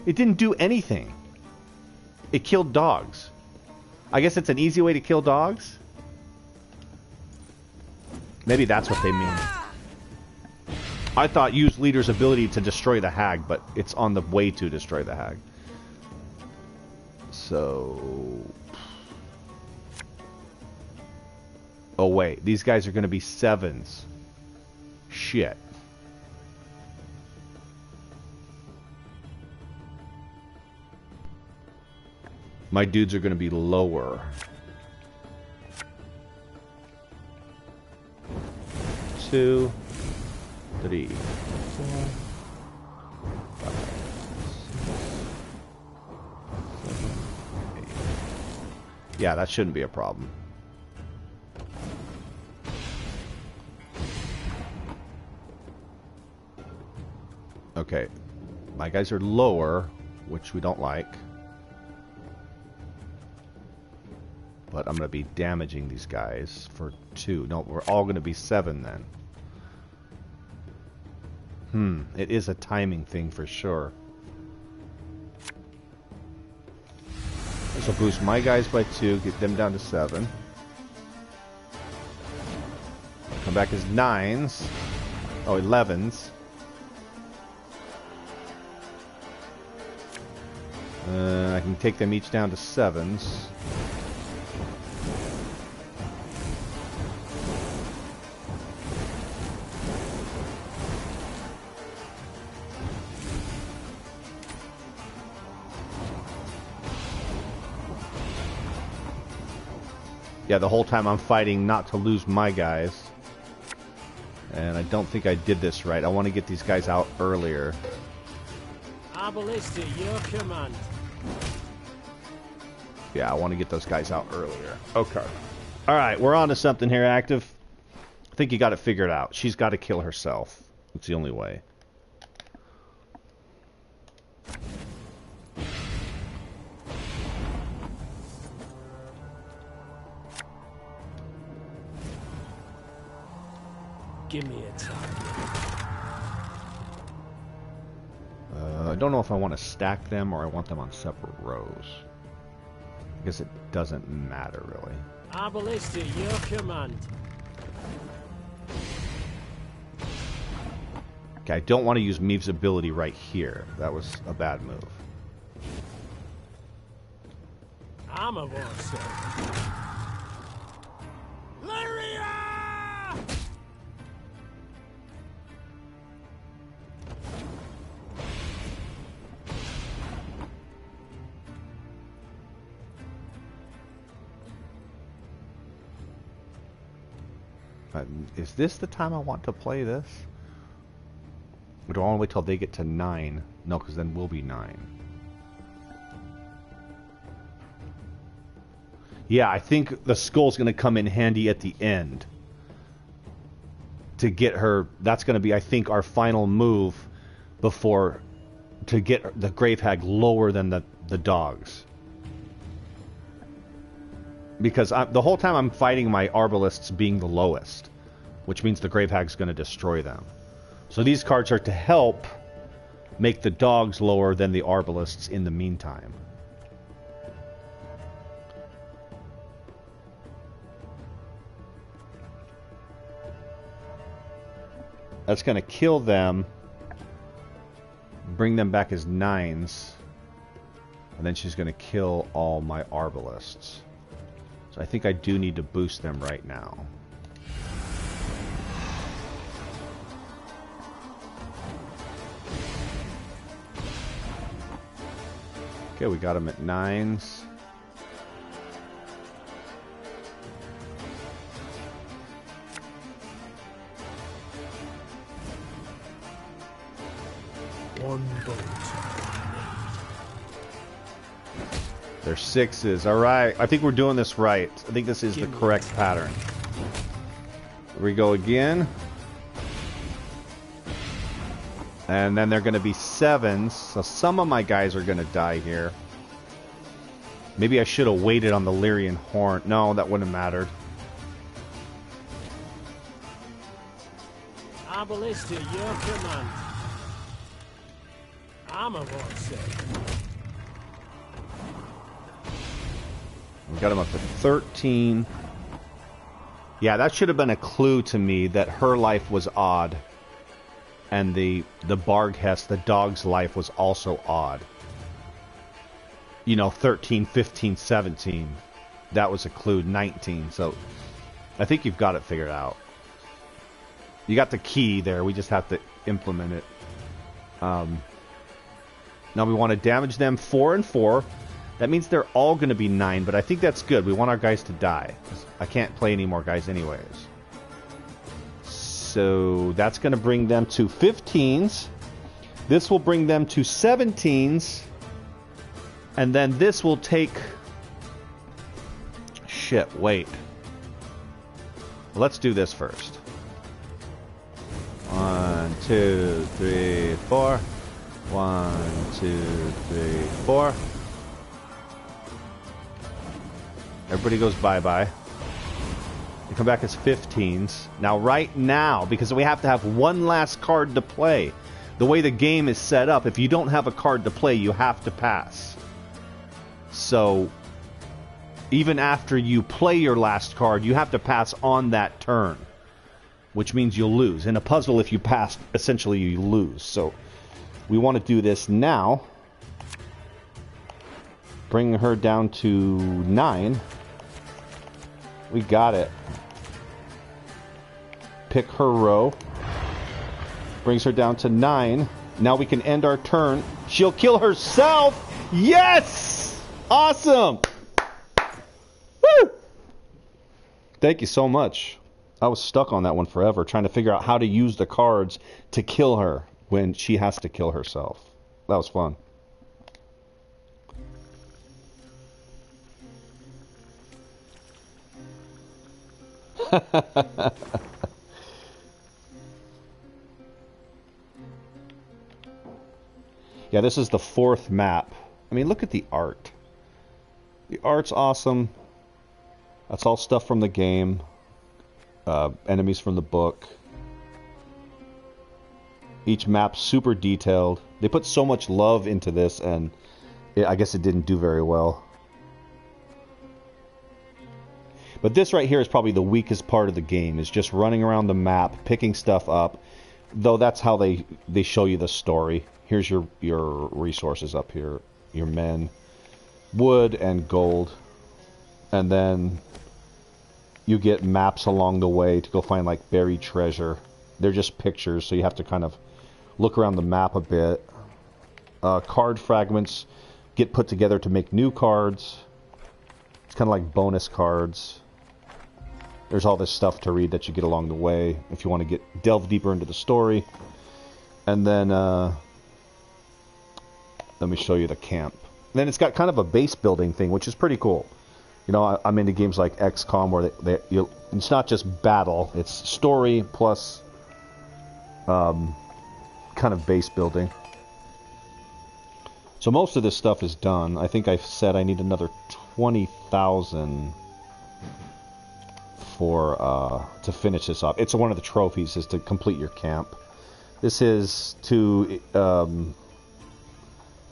It didn't do anything. It killed dogs. I guess it's an easy way to kill dogs? Maybe that's what they mean. I thought use leader's ability to destroy the hag, but it's on the way to destroy the hag. So... Oh wait, these guys are going to be 7s. Shit. My dudes are going to be lower. 2, 3, 4, 5, 6, 7, 8. Yeah, that shouldn't be a problem. Okay, my guys are lower, which we don't like. But I'm going to be damaging these guys for 2. No, we're all going to be 7 then. It is a timing thing for sure. This will boost my guys by 2, get them down to 7. Come back as 9s. Oh, 11s. I can take them each down to 7s. Yeah, the whole time I'm fighting not to lose my guys. And I don't think I did this right. I want to get these guys out earlier. Ballista, your command. Yeah, I want to get those guys out earlier. Okay. Alright, we're on to something here, Active. I think you got it figured out. She's got to kill herself. It's the only way. Give me a target. I don't know if I want to stack them or I want them on separate rows. I guess it doesn't matter, really. Ballista, your command. Okay, I don't want to use Meave's ability right here. That was a bad move. I'm a monster. Is this the time I want to play this? Or do I want to wait till they get to 9? No, because then we'll be 9. Yeah, I think the skull's going to come in handy at the end. To get her... That's going to be, I think, our final move before... To get the Grave Hag lower than the dogs. Because the whole time I'm fighting my Arbalists being the lowest. Which means the Grave Hag's going to destroy them. So these cards are to help make the dogs lower than the Arbalists in the meantime. That's going to kill them. Bring them back as 9s. And then she's going to kill all my Arbalists. So I think I do need to boost them right now. Okay, we got them at 9s. One boat. They're 6s. Alright, I think we're doing this right. I think this is the correct pattern. Here we go again. And then they're going to be 7s. So some of my guys are going to die here. Maybe I should have waited on the Lyrian Horn. No, that wouldn't have mattered. Arbalist to your command. Armor voice. We got him up to 13. Yeah, that should have been a clue to me that her life was odd. And the Barghest, the dog's life, was also odd. You know, 13, 15, 17. That was a clue. 19. So, I think you've got it figured out. You got the key there. We just have to implement it. Now we want to damage them 4 and 4. That means they're all going to be 9, but I think that's good. We want our guys to die. I can't play any more guys anyways. So that's going to bring them to 15s. This will bring them to 17s. And then this will take... Shit, wait. Let's do this first. 1, 2, 3, 4. 1, 2, 3, 4. Everybody goes bye-bye. They come back as 15s. Now, right now, because we have to have one last card to play, the way the game is set up, if you don't have a card to play, you have to pass. So, even after you play your last card, you have to pass on that turn, which means you'll lose. In a puzzle, if you pass, essentially you lose. So, we want to do this now. Bring her down to 9. We got it. Pick her row. Brings her down to 9. Now we can end our turn. She'll kill herself! Yes! Awesome! Woo! Thank you so much. I was stuck on that one forever, trying to figure out how to use the cards to kill her when she has to kill herself. That was fun. Yeah, this is the 4th map. I mean, look at the art. The art's awesome. That's all stuff from the game. Enemies from the book. Each map's super detailed. They put so much love into this, and I guess it didn't do very well. But this right here is probably the weakest part of the game, is just running around the map, picking stuff up. Though that's how they show you the story. Here's your resources up here. Your men. Wood and gold. And then you get maps along the way to go find like buried treasure. They're just pictures, so you have to kind of look around the map a bit. Card fragments get put together to make new cards. It's kind of like bonus cards. There's all this stuff to read that you get along the way if you want to delve deeper into the story. And then let me show you the camp. And then it's got kind of a base building thing, which is pretty cool. You know, I'm into games like XCOM where it's not just battle, it's story plus kind of base building. So most of this stuff is done. I think I said I need another 20,000 to finish this up. It's one of the trophies is to complete your camp. This is to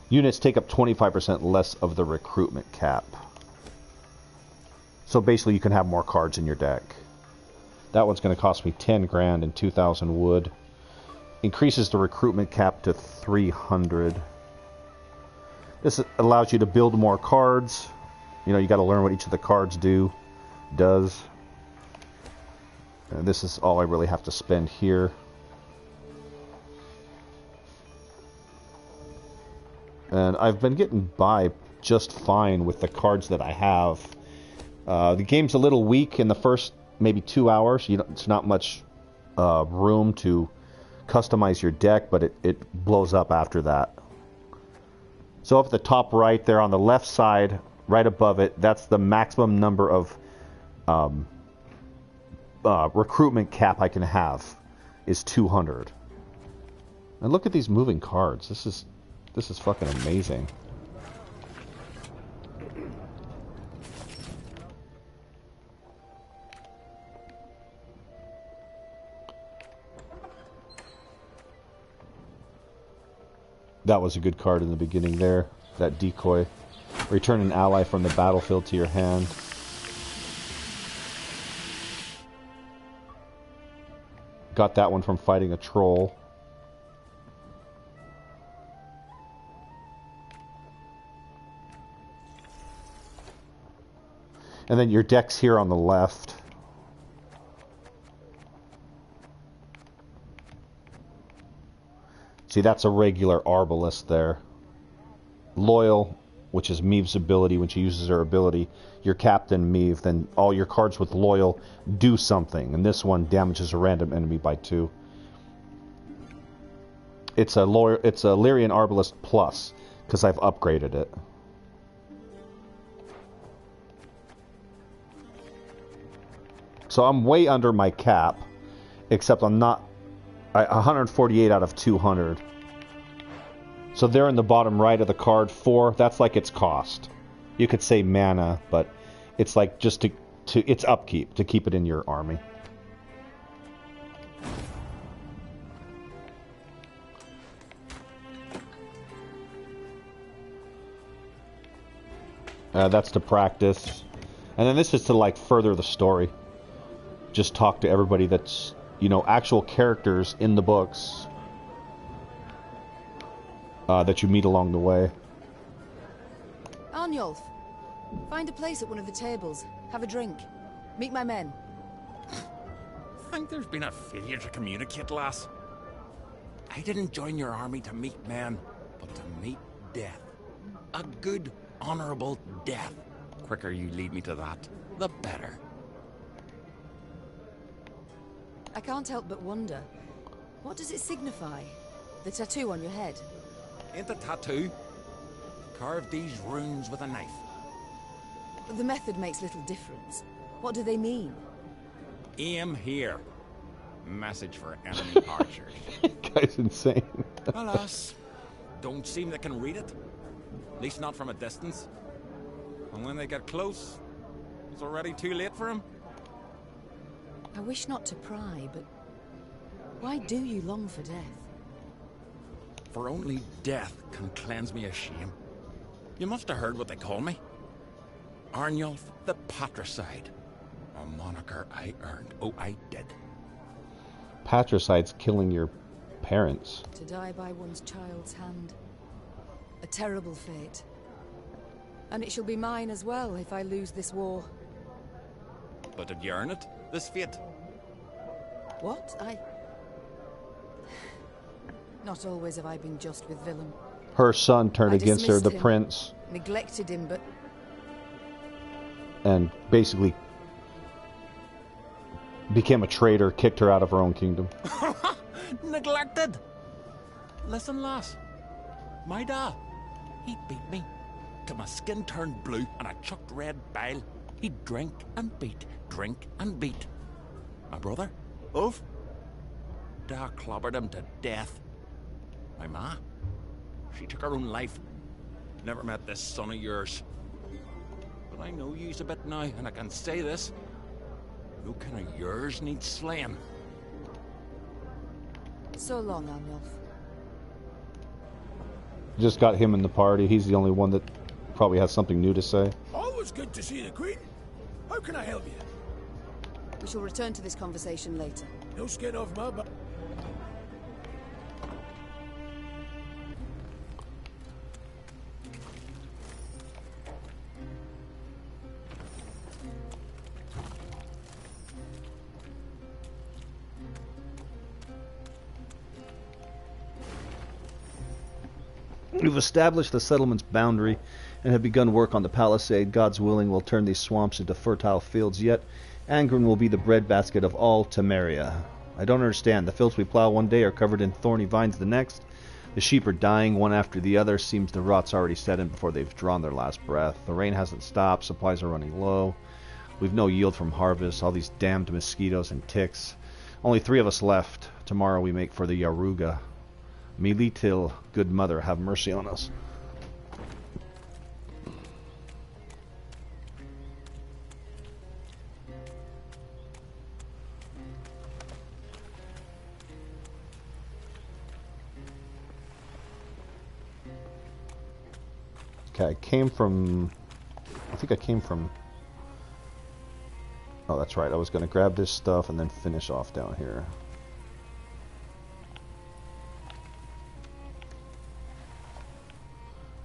units take up 25% less of the recruitment cap. So basically you can have more cards in your deck. That one's going to cost me 10 grand and 2,000 wood. Increases the recruitment cap to 300. This allows you to build more cards. You know, you got to learn what each of the cards does. And this is all I really have to spend here. And I've been getting by just fine with the cards that I have. The game's a little weak in the first maybe 2 hours. It's not much room to customize your deck, but it blows up after that. So up at the top right there on the left side, right above it, that's the maximum number of recruitment cap I can have is 200. And look at these moving cards. This is fucking amazing. That was a good card in the beginning there. That decoy. Return an ally from the battlefield to your hand. Got that one from fighting a troll. And then your deck's here on the left. See, that's a regular Arbalest there. Loyal, which is Meave's ability. When she uses her ability, your Captain Meave, then all your cards with Loyal do something. And this one damages a random enemy by 2. It's a Lyrian Arbalest Plus, because I've upgraded it. So I'm way under my cap, except I'm not 148 out of 200. So there in the bottom right of the card, 4, that's like its cost. You could say mana, but it's like just to it's upkeep, to keep it in your army. That's to practice. And then this is to like further the story. Just talk to everybody that's, you know, actual characters in the books that you meet along the way. Arnulf, find a place at one of the tables. Have a drink. Meet my men. Think there's been a failure to communicate, lass? I didn't join your army to meet men, but to meet death. A good, honorable death. Quicker you lead me to that, the better. I can't help but wonder, what does it signify? The tattoo on your head? Ain't a tattoo. Carve these runes with a knife. The method makes little difference. What do they mean? Aim here. Message for enemy archers. Guy's insane. Alas, don't seem they can read it. At least not from a distance. And when they get close, it's already too late for them. I wish not to pry, but why do you long for death? For only death can cleanse me of shame. You must have heard what they call me. Arnulf the Patricide. A moniker I earned. Oh, I did. Patricide's killing your parents. To die by one's child's hand. A terrible fate. And it shall be mine as well if I lose this war. But did you earn it? This fate? What? Not always have I been just with Willem. Her son turned against her, the him, prince. Neglected him, but... And basically Became a traitor, kicked her out of her own kingdom. Neglected. Listen, lass. My dad, he beat me till my skin turned blue and I chucked red bile. He'd drink and beat, drink and beat. My brother, Ove, Da clobbered him to death. My ma, she took her own life. Never met this son of yours. But I know you's a bit now, and I can say this. No kin of yours needs slaying. So long, Amulf. Just got him in the party. He's the only one that probably has something new to say. Always good to see the Queen. How can I help you? We shall return to this conversation later. No skin off my back. We've established the settlement's boundary and have begun work on the palisade. God's willing, we'll turn these swamps into fertile fields. Yet, Angren will be the breadbasket of all Temeria. I don't understand. The fields we plow one day are covered in thorny vines the next. The sheep are dying one after the other. Seems the rot's already set in before they've drawn their last breath. The rain hasn't stopped. Supplies are running low. We've no yield from harvest. All these damned mosquitoes and ticks. Only 3 of us left. Tomorrow we make for the Yaruga. Militil, good mother, have mercy on us. Okay, I think I came from... Oh, that's right. I was going to grab this stuff and then finish off down here.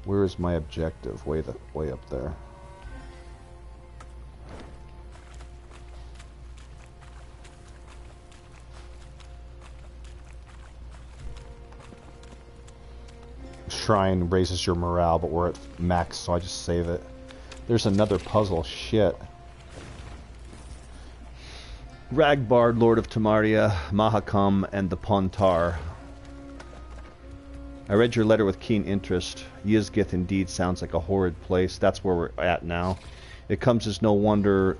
Where is my objective? Way up there. Shrine raises your morale, but we're at max, so I just save it. There's another puzzle. Shit. Ragbard, Lord of Temeria, Mahakam, and the Pontar. I read your letter with keen interest. Yizgith indeed sounds like a horrid place. That's where we're at now. It comes as no wonder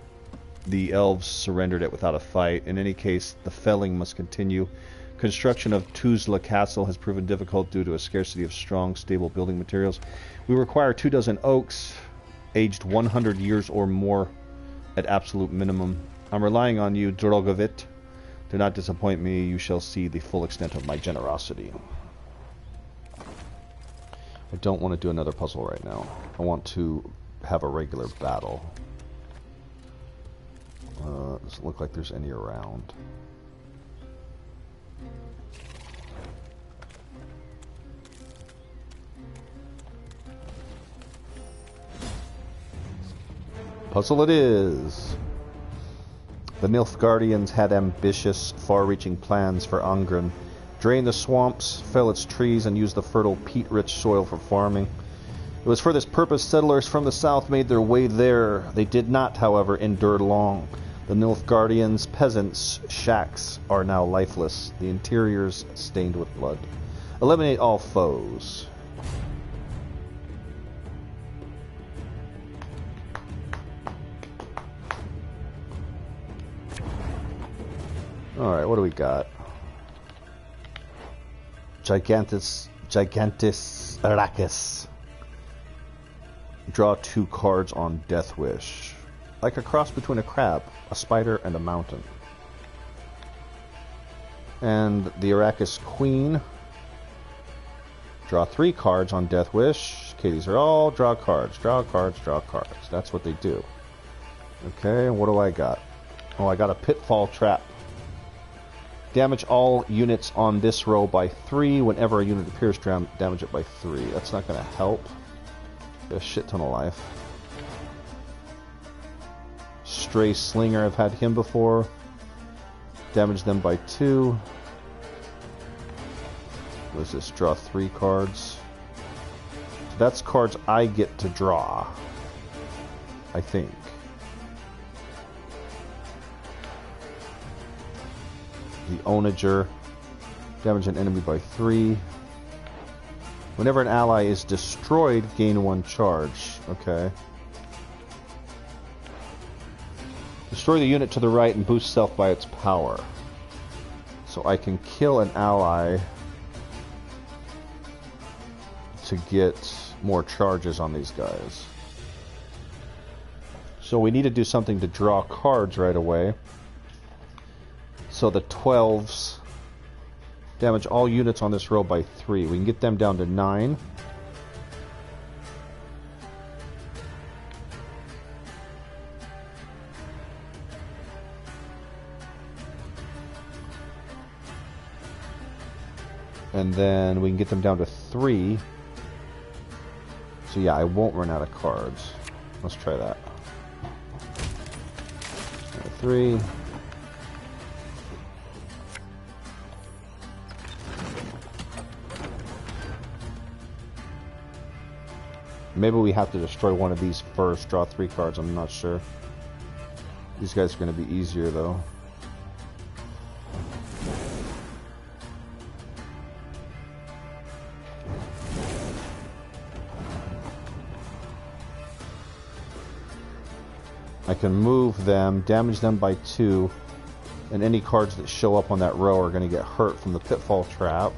the elves surrendered it without a fight. In any case, the felling must continue. Construction of Tuzla Castle has proven difficult due to a scarcity of strong, stable building materials. We require 24 oaks, aged 100 years or more at absolute minimum. I'm relying on you, Drogovit. Do not disappoint me. You shall see the full extent of my generosity. I don't want to do another puzzle right now. I want to have a regular battle. Doesn't look like there's any around. Puzzle it is! The Nilfgaardians had ambitious, far-reaching plans for Angren. Drain the swamps, fell its trees, and use the fertile peat-rich soil for farming. It was for this purpose settlers from the south made their way there. They did not, however, endure long. The Nilfgaardians' peasants' shacks are now lifeless, the interiors stained with blood. Eliminate all foes. Alright, what do we got? Gigantus Arrakis. Draw 2 cards on Death Wish. Like a cross between a crab, a spider, and a mountain. And the Arrakis Queen. Draw 3 cards on Death Wish. Okay, these are all draw cards. Draw cards, draw cards. That's what they do. Okay, what do I got? Oh, I got a Pitfall Trap. Damage all units on this row by 3. Whenever a unit appears, damage it by 3. That's not going to help. A shit ton of life. Stray Slinger, I've had him before. Damage them by 2. What is this? Draw 3 cards. So that's cards I get to draw. I think. the Onager. Damage an enemy by 3. Whenever an ally is destroyed, gain 1 charge. Okay. Destroy the unit to the right and boost self by its power. So I can kill an ally to get more charges on these guys. So we need to do something to draw cards right away. So the 12s damage all units on this row by 3. We can get them down to 9. And then we can get them down to 3. So yeah, I won't run out of cards. Let's try that. 3. Maybe we have to destroy one of these first, draw 3 cards, I'm not sure. These guys are going to be easier though. I can move them, damage them by 2, and any cards that show up on that row are going to get hurt from the Pitfall Trap.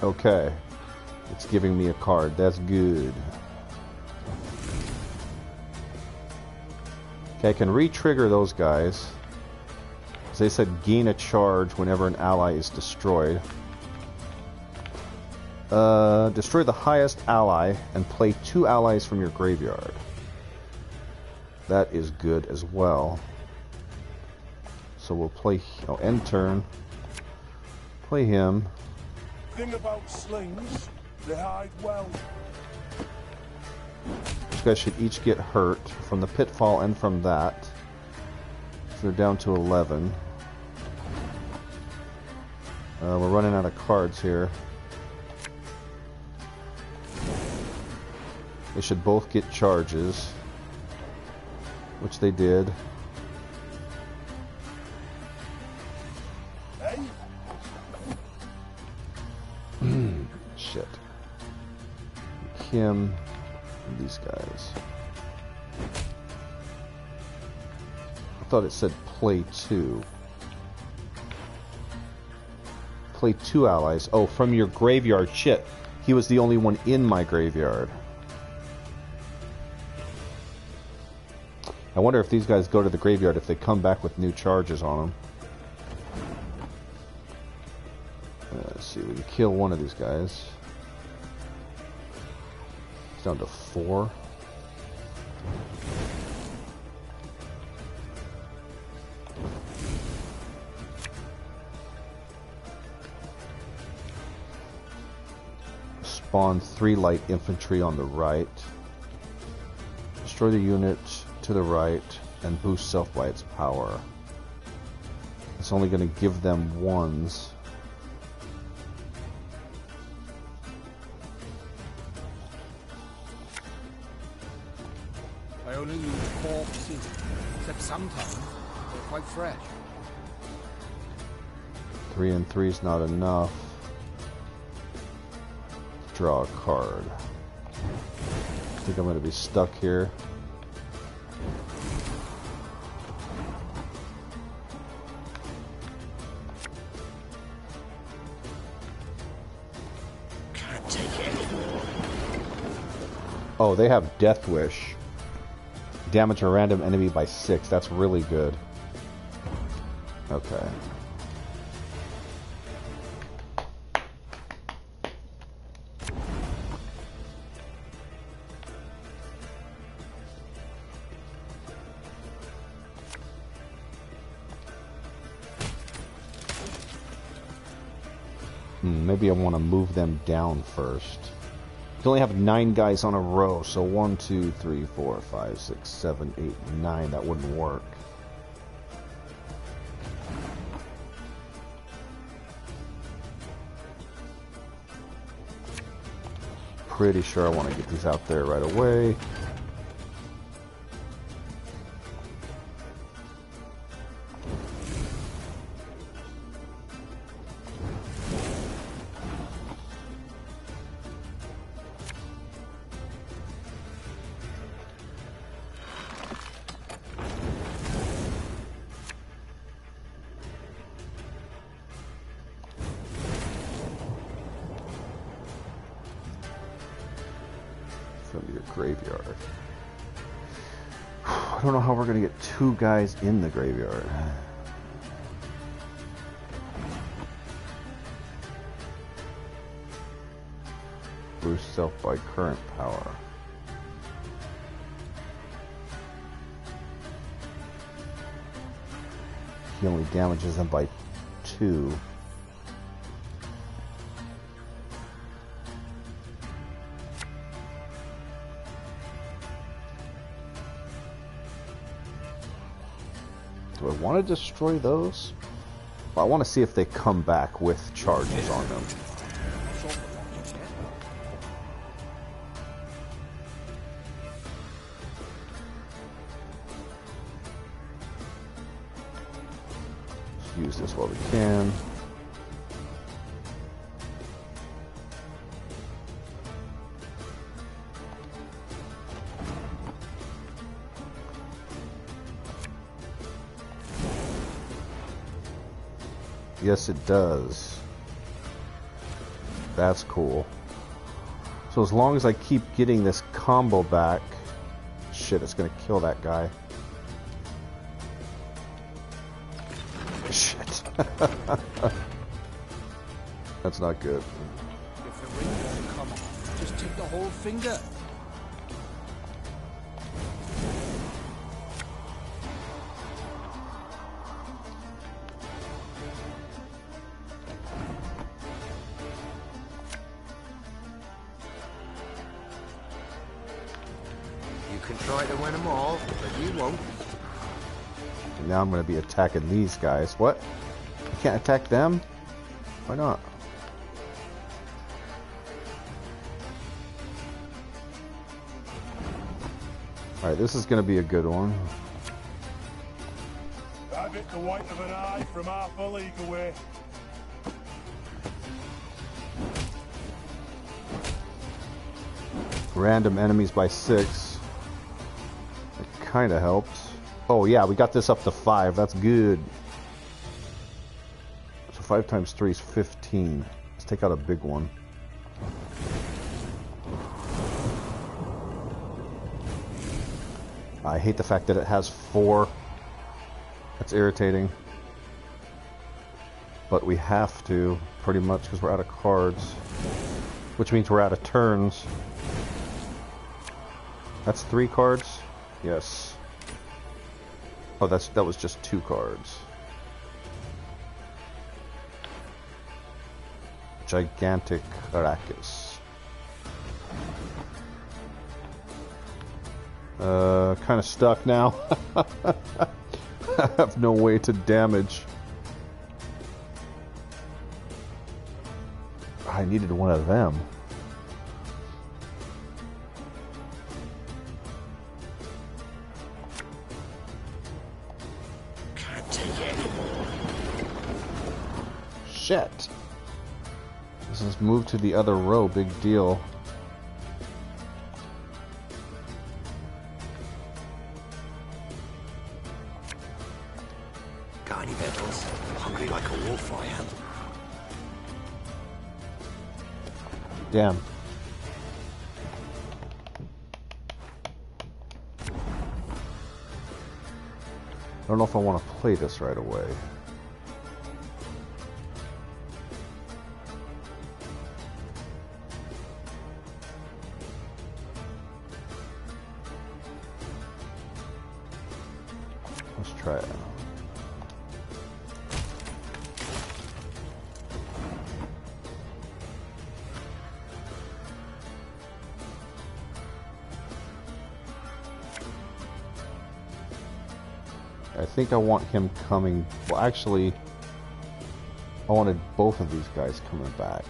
Okay, it's giving me a card. That's good. Okay, I can re-trigger those guys. As they said, gain a charge whenever an ally is destroyed. Destroy the highest ally and play 2 allies from your graveyard. That is good as well. So we'll play, end turn. Play him. Thing about slings, they hide well. These guys should each get hurt from the Pitfall and from that. So they're down to 11. We're running out of cards here. They should both get charges, which they did. Shit. Him and these guys. I thought it said play 2. Play 2 allies. Oh, from your graveyard. Shit. He was the only one in my graveyard. I wonder if these guys go to the graveyard, if they come back with new charges on them. Let's see, we can kill one of these guys. It's down to 4. Spawn 3 light infantry on the right. Destroy the unit to the right and boost self by its power. It's only going to give them 1s. I only use corpses, except sometimes they're quite fresh. 3 and 3 is not enough. Draw a card. I think I'm going to be stuck here. Can't take it anymore. Oh, they have Death Wish. Damage a random enemy by 6. That's really good. Okay. Maybe I want to move them down first. You only have 9 guys on a row, so 1, 2, 3, 4, 5, 6, 7, 8, 9. That wouldn't work. pretty sure I want to get these out there right away. Graveyard. I don't know how we're gonna get two guys in the graveyard. Boost self by current power. He only damages them by 2. Do I want to destroy those? Well, I want to see if they come back with charges on them. Let's use this while we can. Yes, it does. That's cool. So as long as I keep getting this combo back... Shit, it's gonna kill that guy. Shit. That's not good. If the ring doesn't come off, just take the whole finger. Try to win them all, but you won't. And now I'm going to be attacking these guys. What? I can't attack them? Why not? Alright, this is going to be a good one. I bit the white of an eye from half a league away. Random enemies by 6. Kind of helped. Oh yeah, we got this up to 5. That's good. So 5 times 3 is 15. Let's take out a big one. I hate the fact that it has 4. That's irritating. But we have to, pretty much, because we're out of cards. Which means we're out of turns. That's 3 cards? Yes. Oh, that was just 2 cards. Gigantic Arrakis. Kind of stuck now. I have no way to damage. I needed one of them. Shit. This is moved to the other row, big deal. Got any medals? Hungry like a wolf I am. Damn. I don't know if I want to play this right away. Let's try it. I think I want him coming... Well, actually, I wanted both of these guys coming back.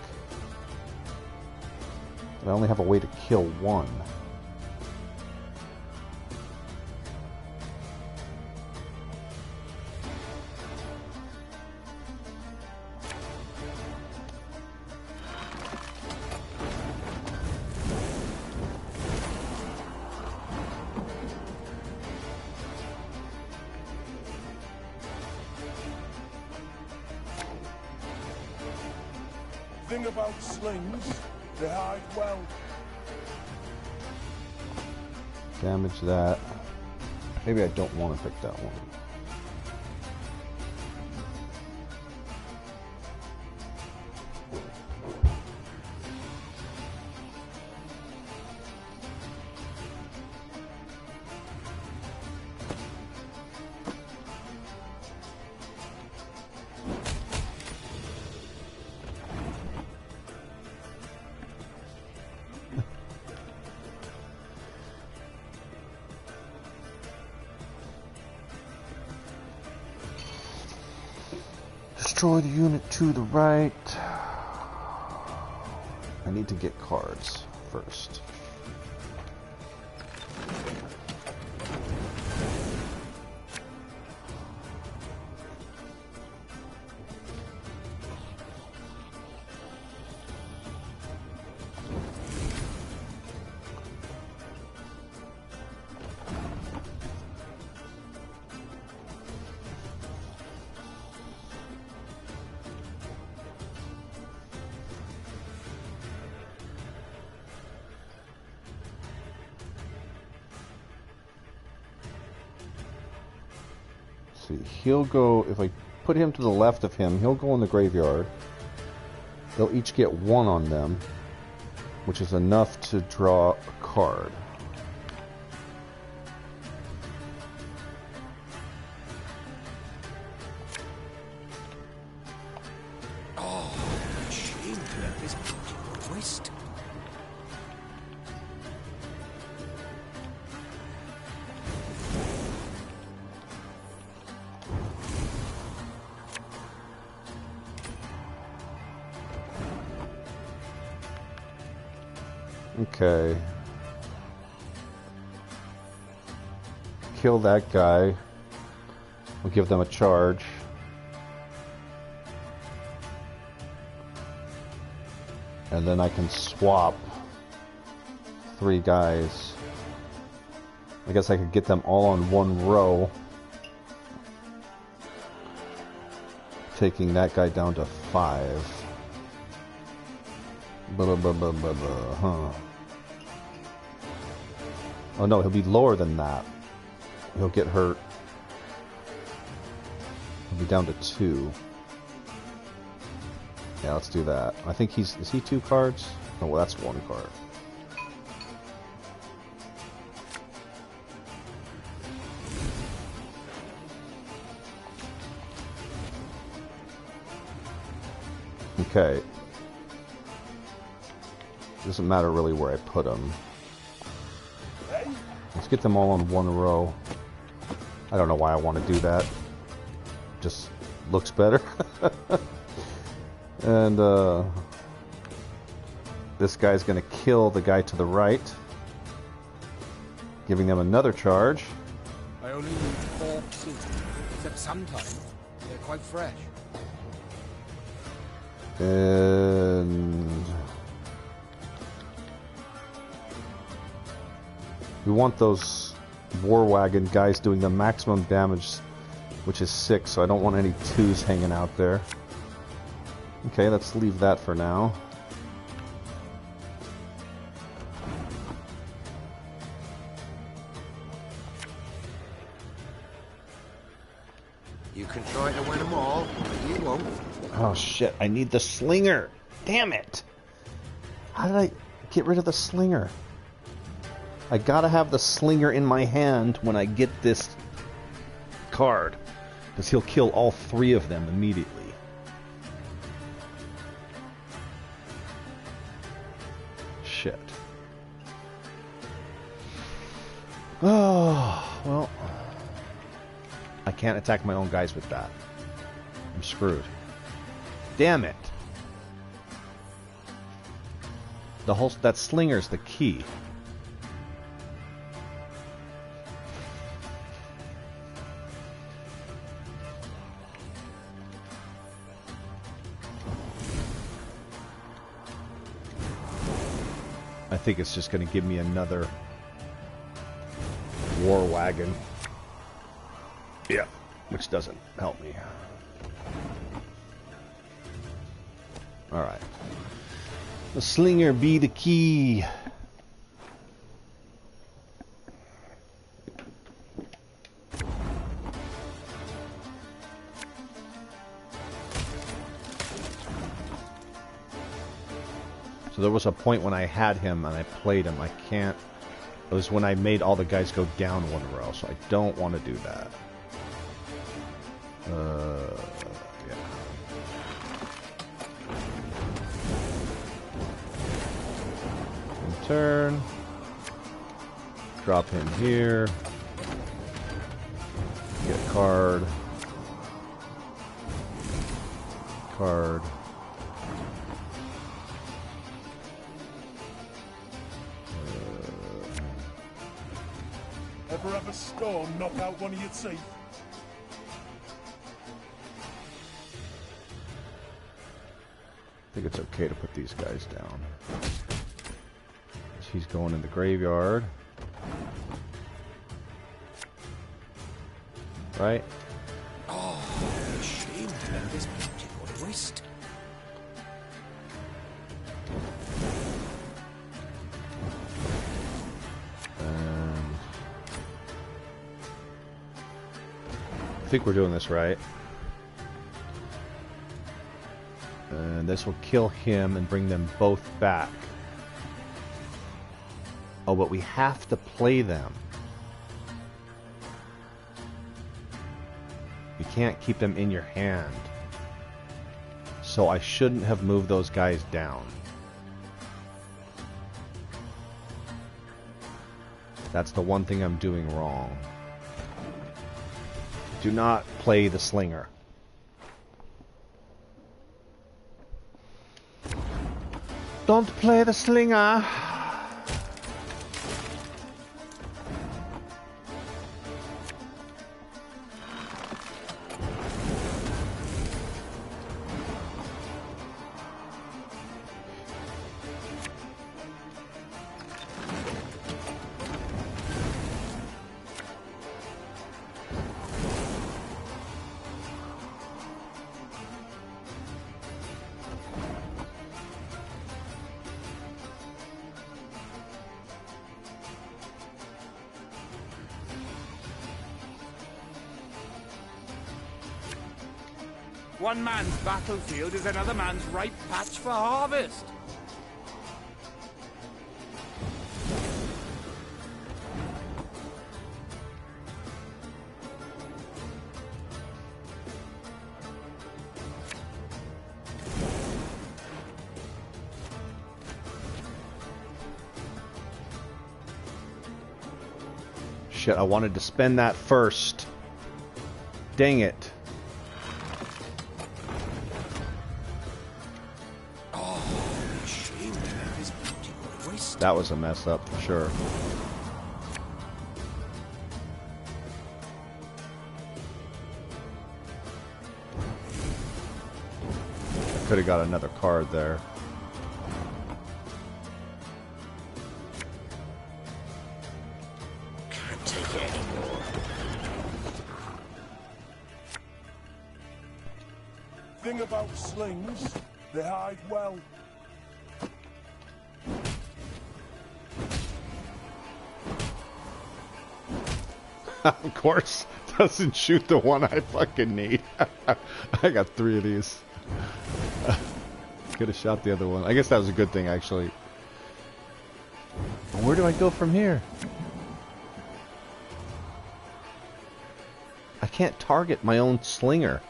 But I only have a way to kill one. Thing about slings, they hide well. Damage that. Maybe I don't want to pick that one. Destroy the unit to the right. I need to get cards first. He'll go, if I put him to the left of him, he'll go in the graveyard. They'll each get one on them, which is enough to draw a card. Oh, shame to let this go waste. Okay. Kill that guy. We'll give them a charge. And then I can swap 3 guys. I guess I could get them all on one row. Taking that guy down to 5. Blah, blah, blah, blah, blah, huh. Oh no, he'll be lower than that. He'll get hurt. He'll be down to 2. Yeah, let's do that. I think is he 2 cards? Oh, well, that's 1 card. Okay. Doesn't matter really where I put them. Let's get them all on one row. I don't know why I want to do that. Just looks better. And this guy's going to kill the guy to the right, giving them another charge. I only need 4 seeds, except sometimes they're quite fresh. And we want those war wagon guys doing the maximum damage, which is 6, so I don't want any 2s hanging out there. Okay, let's leave that for now. You can try to win them all, but you won't. Oh shit, I need the slinger! Damn it! How did I get rid of the slinger? I gotta have the slinger in my hand when I get this card, because he'll kill all 3 of them immediately. Shit. Oh, well. I can't attack my own guys with that. I'm screwed. Damn it. that slinger's the key. I think it's just going to give me another war wagon. Yeah, which doesn't help me. Alright. The slinger be the key. So there was a point when I had him and I played him. I can't. It was when I made all the guys go down one row, so I don't want to do that. Yeah. Turn. Drop him here. Get a card. Card. Ever have a storm knock out one of your teeth? I think it's okay to put these guys down. He's going in the graveyard. Right? Oh, shame to let this beauty go to waste. And I think we're doing this right. And this will kill him and bring them both back. Oh, but we have to play them. You can't keep them in your hand. So I shouldn't have moved those guys down. That's the one thing I'm doing wrong. Do not play the slinger. Don't play the slinger. One man's battlefield is another man's ripe patch for harvest. Shit, I wanted to spend that first. Dang it. That was a mess up for sure. I could have got another card there. Can't take it anymore. Thing about slings, they hide well. Of course, doesn't shoot the one I fucking need. I got 3 of these. Could have shot the other one. I guess that was a good thing, actually. Where do I go from here? I can't target my own slinger.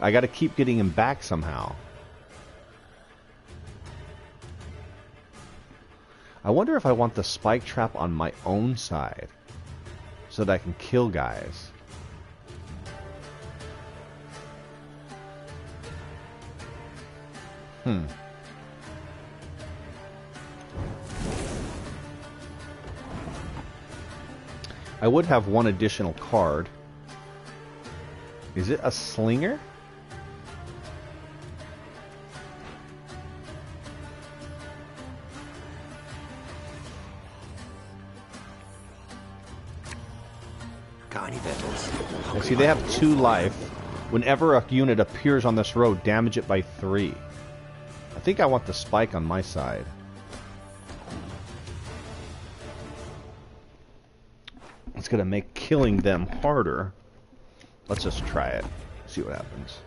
I gotta keep getting him back somehow. I wonder if I want the spike trap on my own side, so that I can kill guys. I would have one additional card. Is it a slinger? Got any victuals? And see, they have 2 life. Whenever a unit appears on this road, damage it by 3. I think I want the spike on my side. It's going to make killing them harder. Let's just try it. See what happens.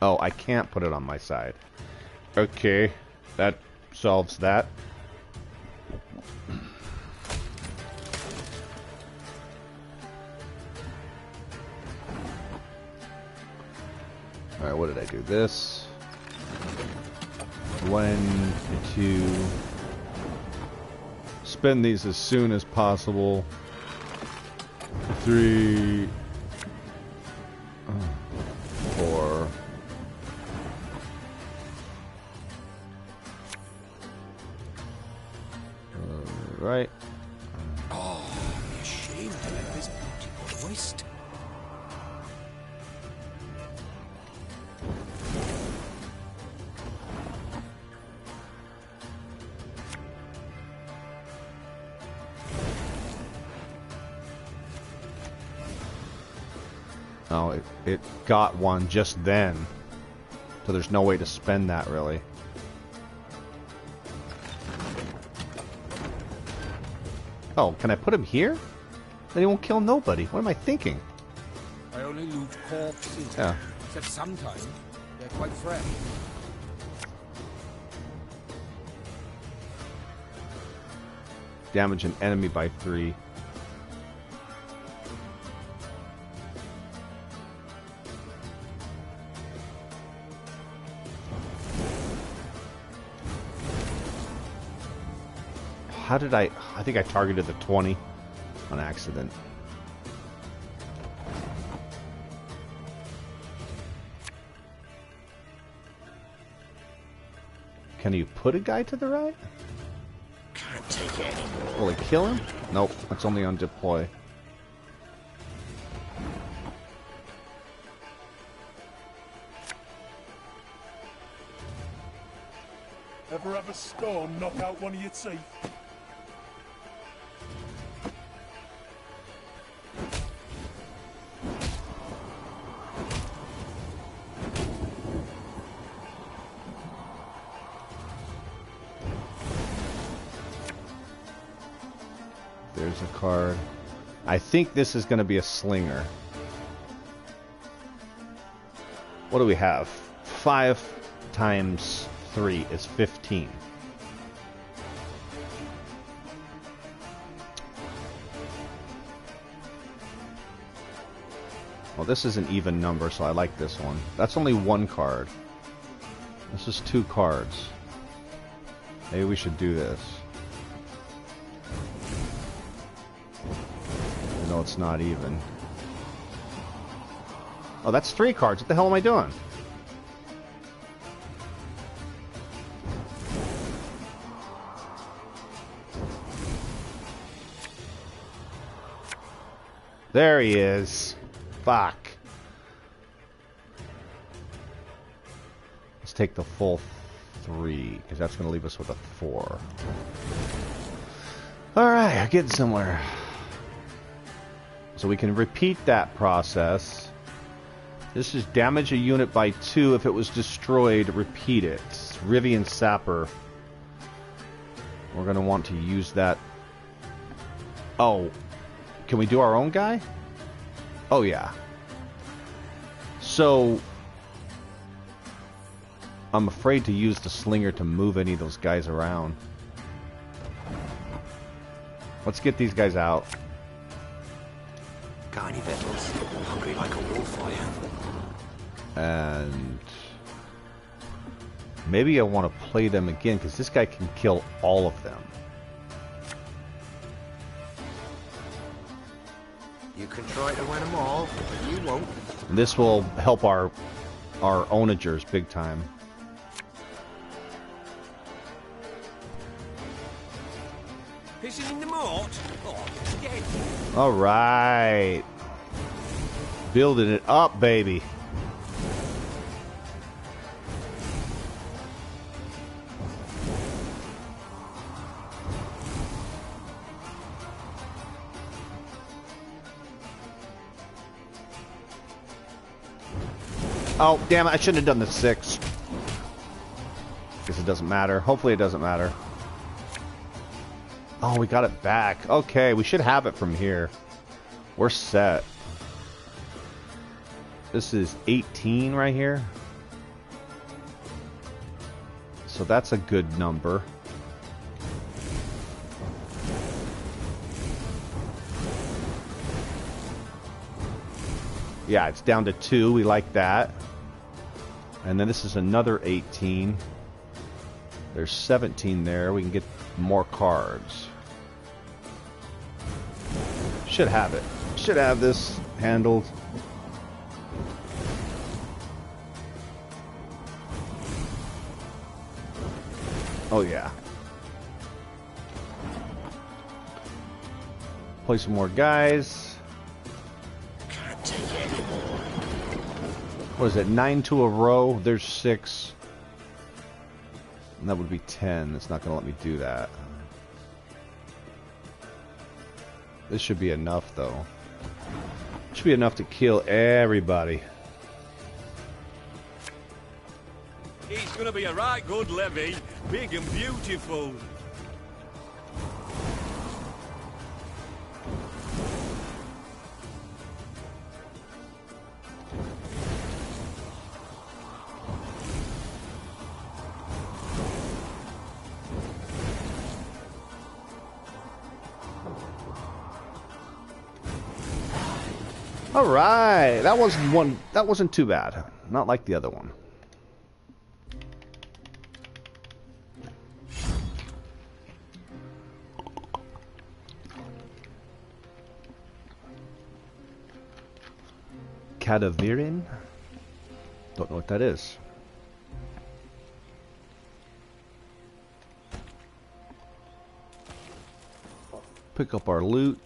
Oh, I can't put it on my side. Okay, that solves that. Alright, what did I do? This. 1, 2. Spend these as soon as possible. 3. 4. Right. Oh, I'm ashamed to let this beauty go to waste. Oh, it got one just then. So there's no way to spend that, really. Oh, can I put him here? Then he won't kill nobody. What am I thinking? I only loot corpses. Yeah. Except sometimes they're quite fresh. Damage an enemy by 3. How did I think I targeted the 20 on accident. Can you put a guy to the right? Can't take it anymore. Will it kill him? Nope, it's only on deploy. Ever have a storm knock out one of your teeth? There's a card. I think this is going to be a slinger. What do we have? 5 times 3 is 15. Well, this is an even number, so I like this one. That's only 1 card. This is 2 cards. Maybe we should do this. No, it's not even. Oh, that's 3 cards. What the hell am I doing? There he is. Fuck. Let's take the full 3, because that's going to leave us with a 4. Alright, I'm getting somewhere. So we can repeat that process. This is damage a unit by 2 if it was destroyed. Repeat it. Rivian Sapper. We're going to want to use that. Oh. Can we do our own guy? Oh, yeah. So I'm afraid to use the slinger to move any of those guys around. Let's get these guys out. Got any victuals? Hungry like a wolf, I am. And maybe I want to play them again, because this guy can kill all of them. You can try to win them all, but you won't. And this will help our onagers big time. Fishing in the moon. not. Oh, dead. All right. Building it up, baby. Oh, damn it. I shouldn't have done the 6. Guess it doesn't matter. Hopefully it doesn't matter. Oh, we got it back. Okay, we should have it from here. We're set. This is 18 right here. So that's a good number. Yeah, it's down to 2. We like that. And then this is another 18. There's 17 there. We can get more cards. Should have it. Should have this handled. Oh yeah. Play some more guys. Can't take it anymore. What is it? 9 to a row. There's 6. And that would be 10. It's not going to let me do that. This should be enough, though. Should be enough to kill everybody. It's gonna be a right good levy. Big and beautiful. All right, that wasn't too bad. Not like the other one. Cadaverin? Don't know what that is. Pick up our loot.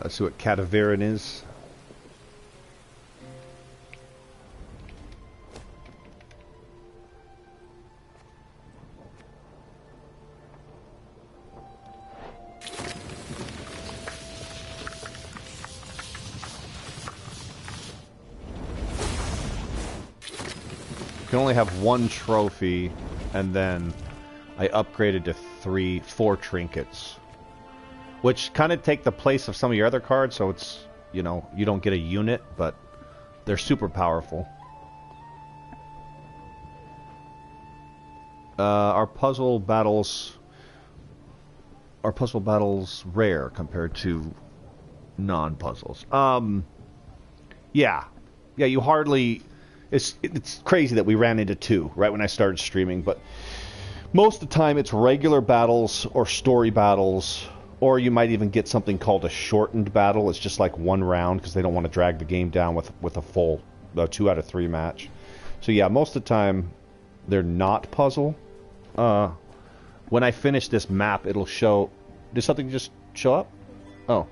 Let's see what Cadaverin is. You can only have 1 trophy, and then I upgraded to 4 trinkets. Which kind of take the place of some of your other cards, so it's, you know, you don't get a unit, but they're super powerful. Our puzzle battles rare compared to non-puzzles. Yeah, you hardly. It's crazy that we ran into 2 right when I started streaming, but most of the time it's regular battles or story battles. Or you might even get something called a shortened battle. It's just like 1 round because they don't want to drag the game down with a full 2 out of 3 match. So yeah, most of the time they're not puzzle. When I finish this map, it'll show... Did something just show up? Oh.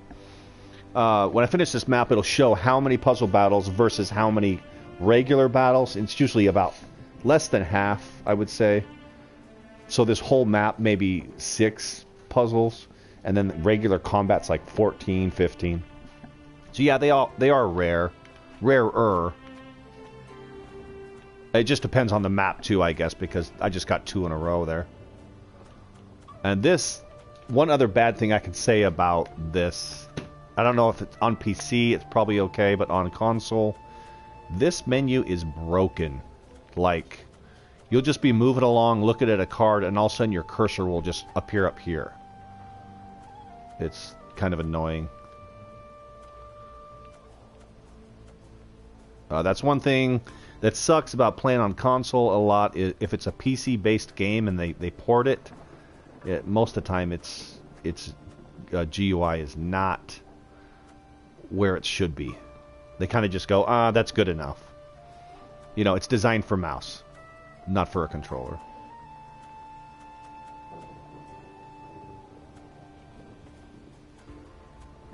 When I finish this map, it'll show how many puzzle battles versus how many regular battles. It's usually about less than half, I would say. So this whole map, maybe 6 puzzles. And then regular combat's like 14, 15. So yeah, they are rare. Rarer. It just depends on the map too, I guess, because I just got 2 in a row there. And this, one other bad thing I can say about this, I don't know if it's on PC, it's probably okay, but on console, this menu is broken. Like, you'll just be moving along, looking at a card, and all of a sudden your cursor will just appear up here. It's kind of annoying. That's one thing that sucks about playing on console a lot. If it's a PC-based game and they port it, most of the time its GUI is not where it should be. They kind of just go, that's good enough. You know, it's designed for mouse, not for a controller.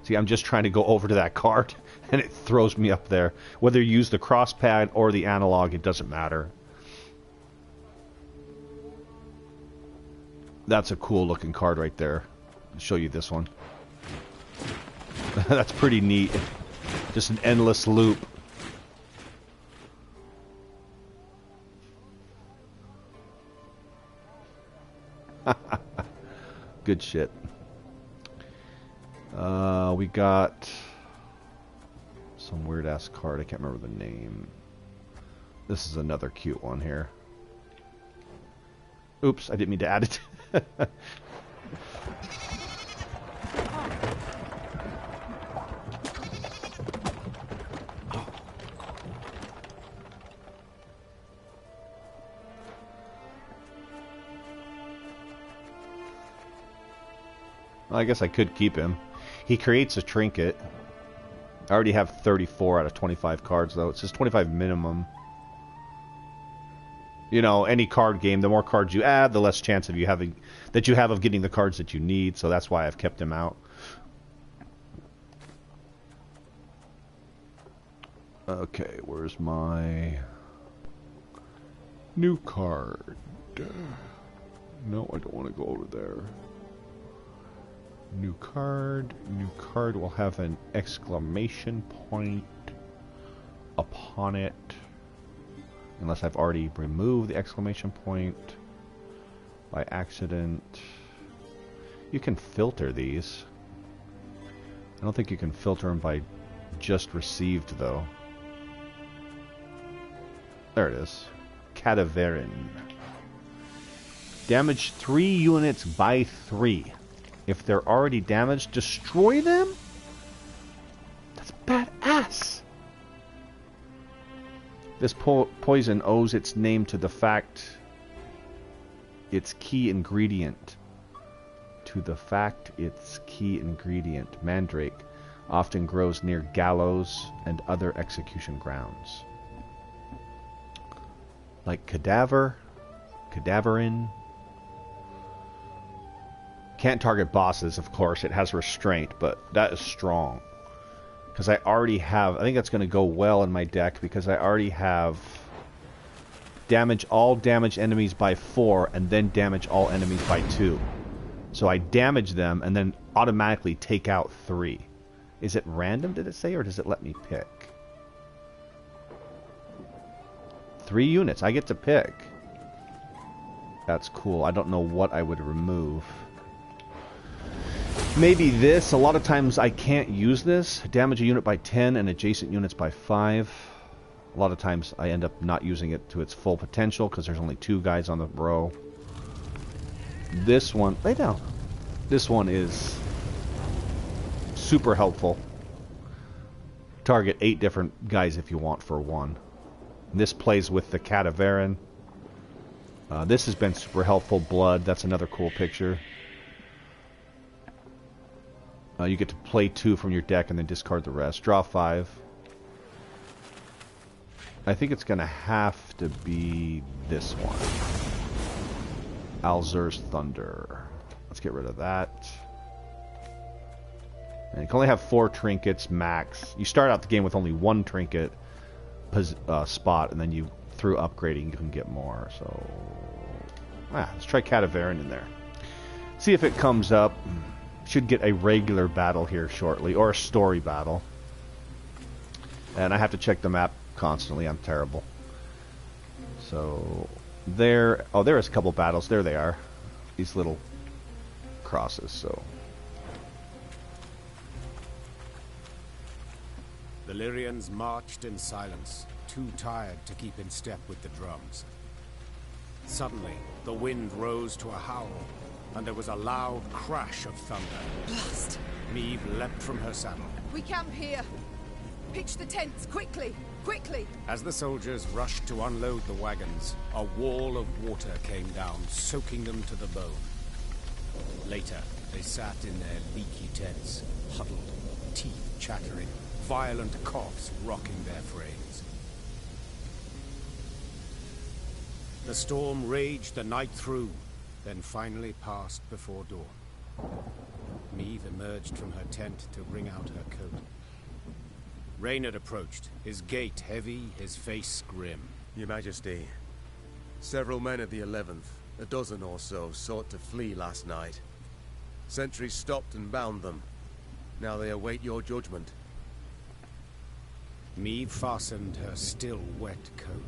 See, I'm just trying to go over to that card, and it throws me up there. Whether you use the cross pad or the analog, it doesn't matter. That's a cool looking card right there. I'll show you this one. That's pretty neat. Just an endless loop. Good shit. We got some weird ass card. I can't remember the name. This is another cute one here. Oops, I didn't mean to add it. I guess I could keep him. He creates a trinket. I already have 34 out of 25 cards, though. It says 25 minimum. You know, any card game, the more cards you add, the less chance of you having of getting the cards that you need. So that's why I've kept him out. Okay, where's my new card? No, I don't want to go over there. New card. New card will have an exclamation point upon it. Unless I've already removed the exclamation point by accident. You can filter these. I don't think you can filter them by just received, though. There it is. Cadaverin. Damage 3 units by 3. If they're already damaged, destroy them? That's badass. This poison owes its name to the fact its key ingredient. Mandrake, often grows near gallows and other execution grounds. Like Cadaverin. Can't target bosses, of course. It has restraint, but that is strong. Because I already have... I think that's going to go well in my deck, because I already have... damage all damaged enemies by 4, and then damage all enemies by 2. So I damage them, and then automatically take out 3. Is it random, did it say, or does it let me pick? 3 units. I get to pick. That's cool. I don't know what I would remove. Maybe this. A lot of times I can't use this. Damage a unit by 10 and adjacent units by 5. A lot of times I end up not using it to its full potential because there's only 2 guys on the row. This one... lay down. This one is super helpful. Target 8 different guys if you want for 1. This plays with the Cadaverin. This has been super helpful. Blood. That's another cool picture. You get to play 2 from your deck and then discard the rest. Draw 5. I think it's going to have to be this one. Alzur's Thunder. Let's get rid of that. And you can only have 4 trinkets max. You start out the game with only 1 trinket spot, and then you, through upgrading, you can get more. So, let's try Cadaverin in there. See if it comes up. Should get a regular battle here shortly, or a story battle. And I have to check the map constantly. I'm terrible. So there, oh, there is a couple battles. There they are. These little crosses. So the Lyrians marched in silence, too tired to keep in step with the drums. Suddenly, the wind rose to a howl, and there was a loud crash of thunder. Blast! Meve leapt from her saddle. We camp here. Pitch the tents, quickly. Quickly! As the soldiers rushed to unload the wagons, a wall of water came down, soaking them to the bone. Later, they sat in their leaky tents, huddled, teeth chattering, violent coughs rocking their frames. The storm raged the night through, then finally passed before dawn. Meve emerged from her tent to wring out her coat. Reynard approached, his gait heavy, his face grim. Your Majesty, several men of the 11th, a dozen or so, sought to flee last night. Sentries stopped and bound them. Now they await your judgment. Meve fastened her still wet coat.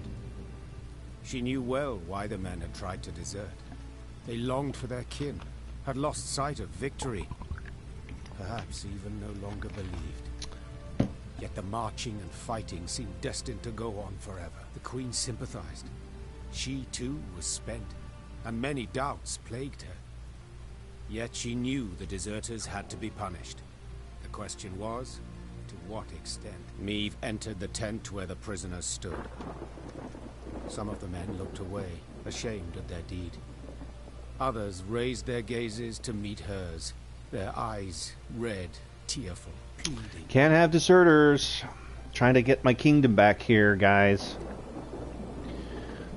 She knew well why the men had tried to desert. They longed for their kin, had lost sight of victory, perhaps even no longer believed. Yet the marching and fighting seemed destined to go on forever. The Queen sympathized. She too was spent, and many doubts plagued her. Yet she knew the deserters had to be punished. The question was, to what extent? Meve entered the tent where the prisoners stood. Some of the men looked away, ashamed of their deed. Others raised their gazes to meet hers, their eyes red, tearful, pleading. Can't have deserters. Trying to get my kingdom back here, guys.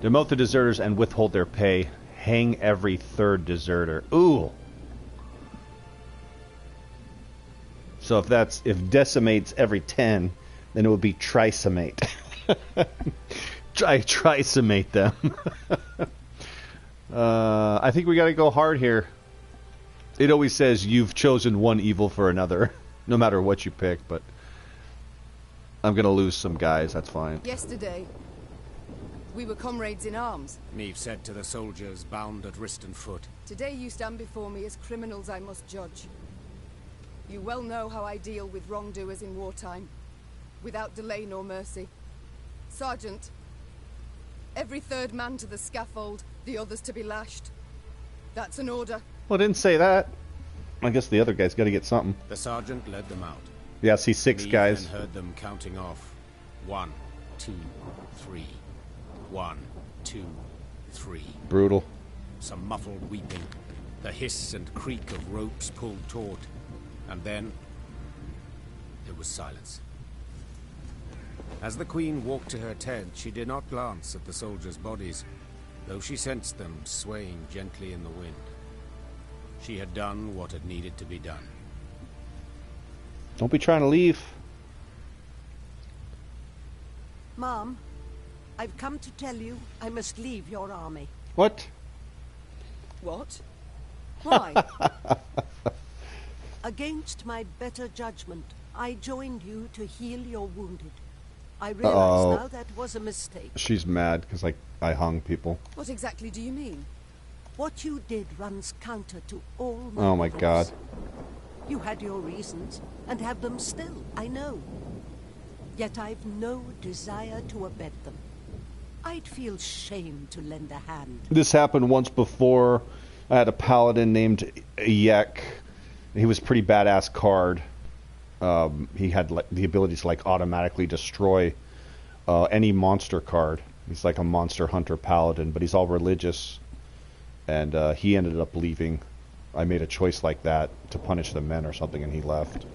Demote the deserters and withhold their pay. Hang every third deserter. Ooh. So if decimates every 10, then it would be trisomate. Trisomate them. I think we got to go hard here. It always says you've chosen one evil for another, no matter what you pick, but I'm going to lose some guys, that's fine. Yesterday, we were comrades in arms. Meve said to the soldiers bound at wrist and foot. Today you stand before me as criminals I must judge. You well know how I deal with wrongdoers in wartime, without delay nor mercy. Sergeant, every third man to the scaffold, the others to be lashed. That's an order. Well, I didn't say that. I guess the other guy's got to get something. The sergeant led them out. Yeah, I see 6 guys. Then heard them counting off. 1, 2, 3. 1, 2, 3. Brutal. Some muffled weeping, the hiss and creak of ropes pulled taut, and then there was silence. As the Queen walked to her tent, she did not glance at the soldiers' bodies, though she sensed them swaying gently in the wind. She had done what had needed to be done. Don't be trying to leave. Mom, I've come to tell you I must leave your army. What? What? Why? Against my better judgment, I joined you to heal your wounded. I realize now that was a mistake. She's mad because I hung people. What exactly do you mean? What you did runs counter to all my Oh my rules. God. You had your reasons, and have them still, I know. Yet I've no desire to abet them. I'd feel shame to lend a hand. This happened once before. I had a paladin named Yek. He was a pretty badass card. He had the ability to automatically destroy any monster card. He's like a monster hunter paladin, but he's all religious. And he ended up leaving. I made a choice like that to punish the men or something, and he left.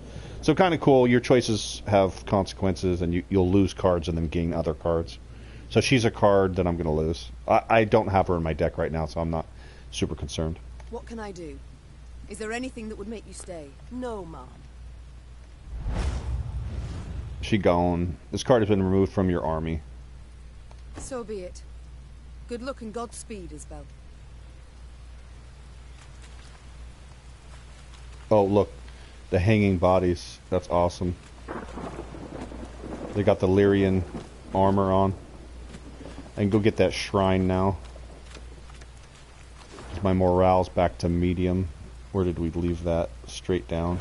So kind of cool. Your choices have consequences, and you'll lose cards and then gain other cards. So she's a card that I'm going to lose. I don't have her in my deck right now, so I'm not super concerned. What can I do? Is there anything that would make you stay? No, Mom. She gone. This card has been removed from your army. So be it. Good luck and Godspeed, Isbel. Oh, look. The hanging bodies. That's awesome. They got the Lyrian armor on. I can go get that shrine now. My morale's back to medium. Where did we leave that? Straight down.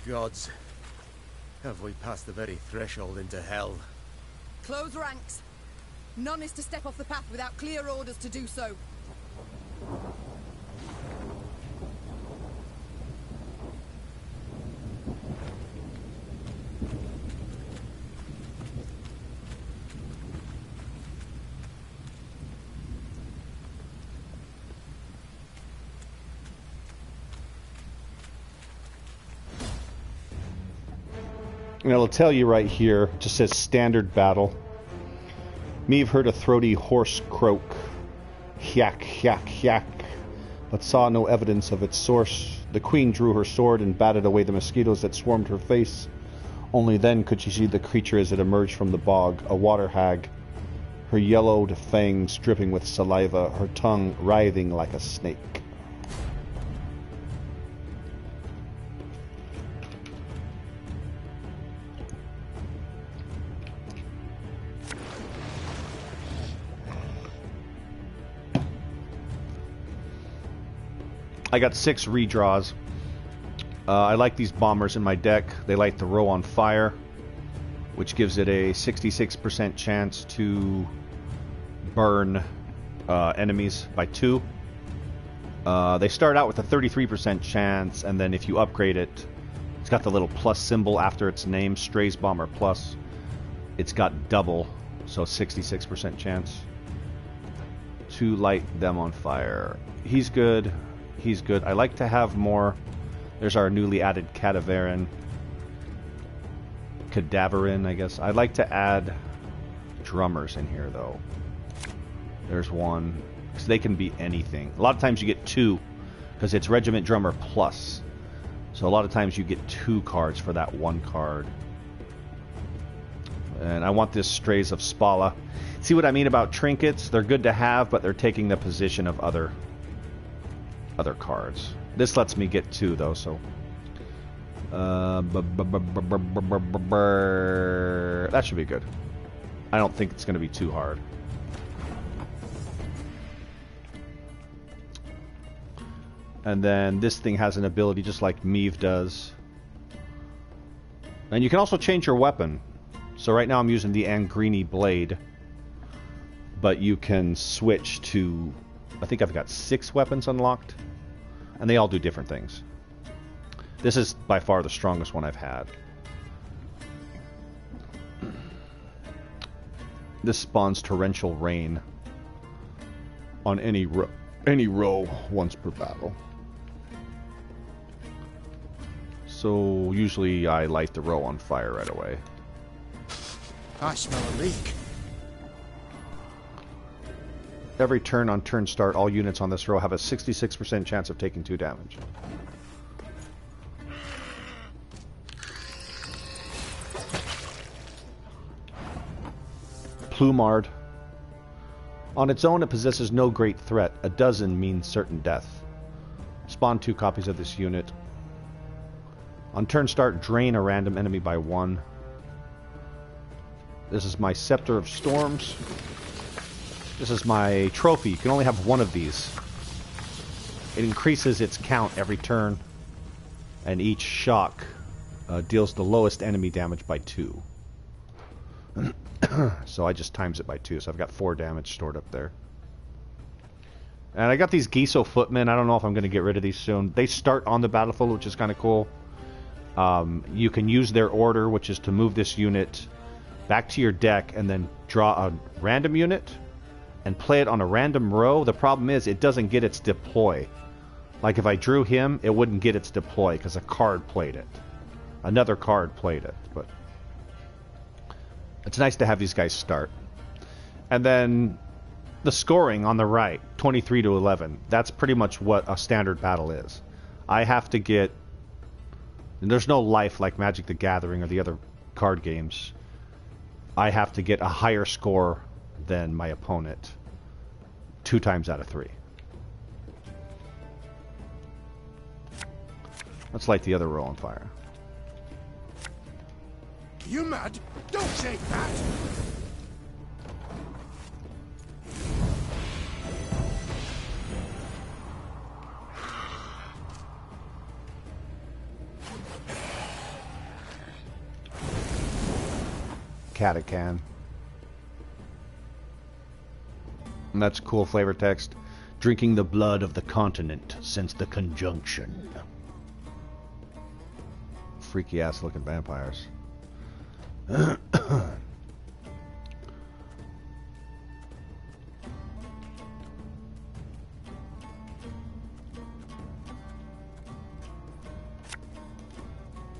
gods. Have we passed the very threshold into hell? Close ranks. None is to step off the path without clear orders to do so. And it'll tell you right here, it just says standard battle. Meave heard a throaty hoarse croak, hyak, hyak, hyak, but saw no evidence of its source. The queen drew her sword and batted away the mosquitoes that swarmed her face. Only then could she see the creature as it emerged from the bog, a water hag, her yellowed fangs dripping with saliva, her tongue writhing like a snake. I got 6 redraws. I like these bombers in my deck. They light the row on fire, which gives it a 66% chance to burn enemies by 2. They start out with a 33% chance, and then if you upgrade it, it's got the little plus symbol after its name, Strays Bomber Plus. It's got double, so 66% chance to light them on fire. He's good. He's good. I like to have more. There's our newly added Cadaverin, I guess. I'd like to add drummers in here, though. There's one. So they can be anything. A lot of times you get 2, because it's Regiment Drummer Plus. So a lot of times you get 2 cards for that 1 card. And I want this Strays of Spala. See what I mean about trinkets? They're good to have, but they're taking the position of other cards. This lets me get 2 though, so that should be good. I don't think it's going to be too hard. And then this thing has an ability just like Meave does. And you can also change your weapon. So right now I'm using the Angren blade, but you can switch to, I think I've got 6 weapons unlocked. And they all do different things. This is by far the strongest one I've had. This spawns torrential rain on any row once per battle. So usually I light the row on fire right away. I smell a leak. Every turn on turn start, all units on this row have a 66% chance of taking 2 damage. Plumard. On its own, it possesses no great threat. A dozen means certain death. Spawn 2 copies of this unit. On turn start, drain a random enemy by 1. This is my Scepter of Storms. This is my trophy. You can only have 1 of these. It increases its count every turn, and each shock deals the lowest enemy damage by 2. So I just times it by 2, so I've got 4 damage stored up there. And I got these Giso Footmen. I don't know if I'm going to get rid of these soon. They start on the battlefield, which is kind of cool. You can use their order, which is to move this unit back to your deck and then draw a random unit and play it on a random row. The problem is it doesn't get its deploy. Like if I drew him, it wouldn't get its deploy because a card played it. Another card played it. But it's nice to have these guys start. And then the scoring on the right, 23 to 11. That's pretty much what a standard battle is. I have to get... And there's no life like Magic the Gathering or the other card games. I have to get a higher score than my opponent 2 times out of 3. Let's light the other row on fire. You mad? Don't say that! Catachan. And that's cool flavor text. Drinking the blood of the continent since the conjunction. Freaky ass looking vampires.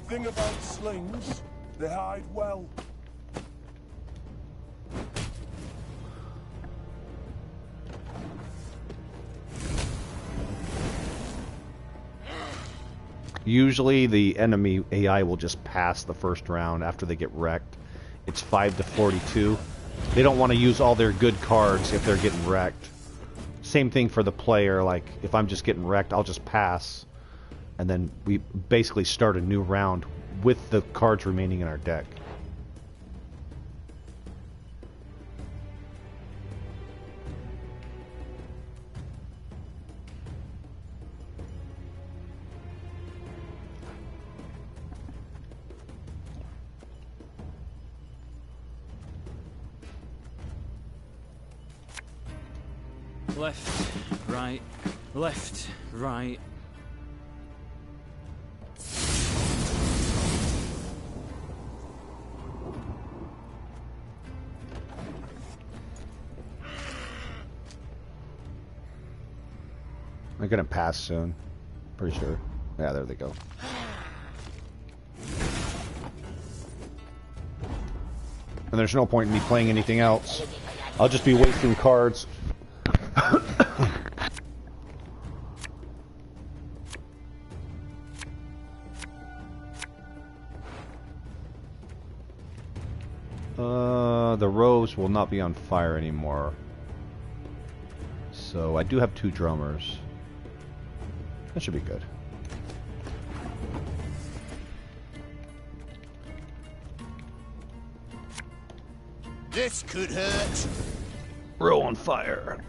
Thing about slings, they hide well. Usually the enemy AI will just pass the first round after they get wrecked. It's 5 to 42. They don't want to use all their good cards if they're getting wrecked. Same thing for the player, like if I'm just getting wrecked, I'll just pass. And then we basically start a new round with the cards remaining in our deck. Left, right, left, right. They're gonna pass soon. Pretty sure. Yeah, there they go. And there's no point in me playing anything else. I'll just be wasting cards. The rows will not be on fire anymore. So I do have 2 drummers. That should be good. This could hurt. Row on fire.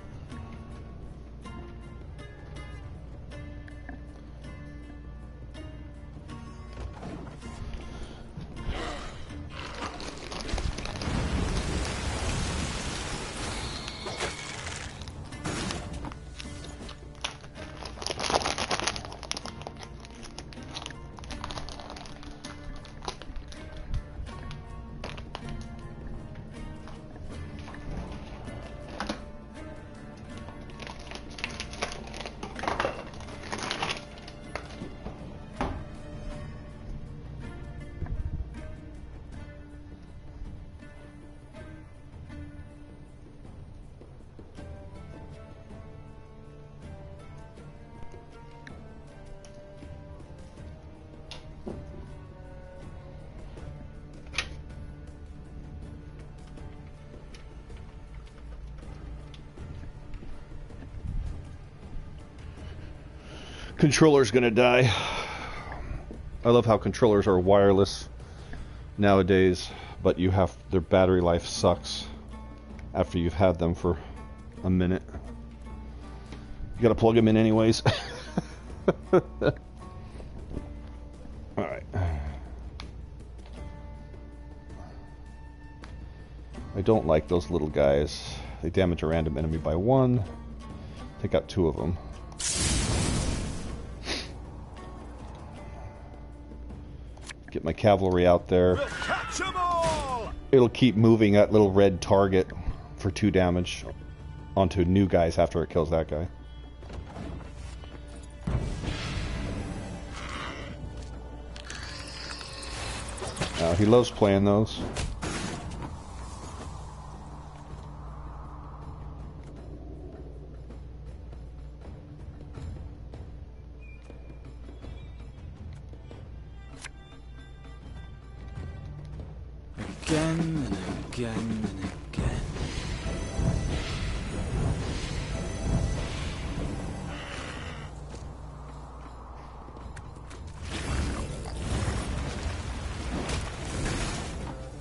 Controller's gonna die. I love how controllers are wireless nowadays, but you have their battery life sucks after you've had them for a minute. You gotta plug them in anyways. Alright. I don't like those little guys. They damage a random enemy by 1. Take out 2 of them. Get my cavalry out there. We'll catch 'em all! It'll keep moving that little red target for 2 damage onto new guys after it kills that guy. He loves playing those. Again and again and again.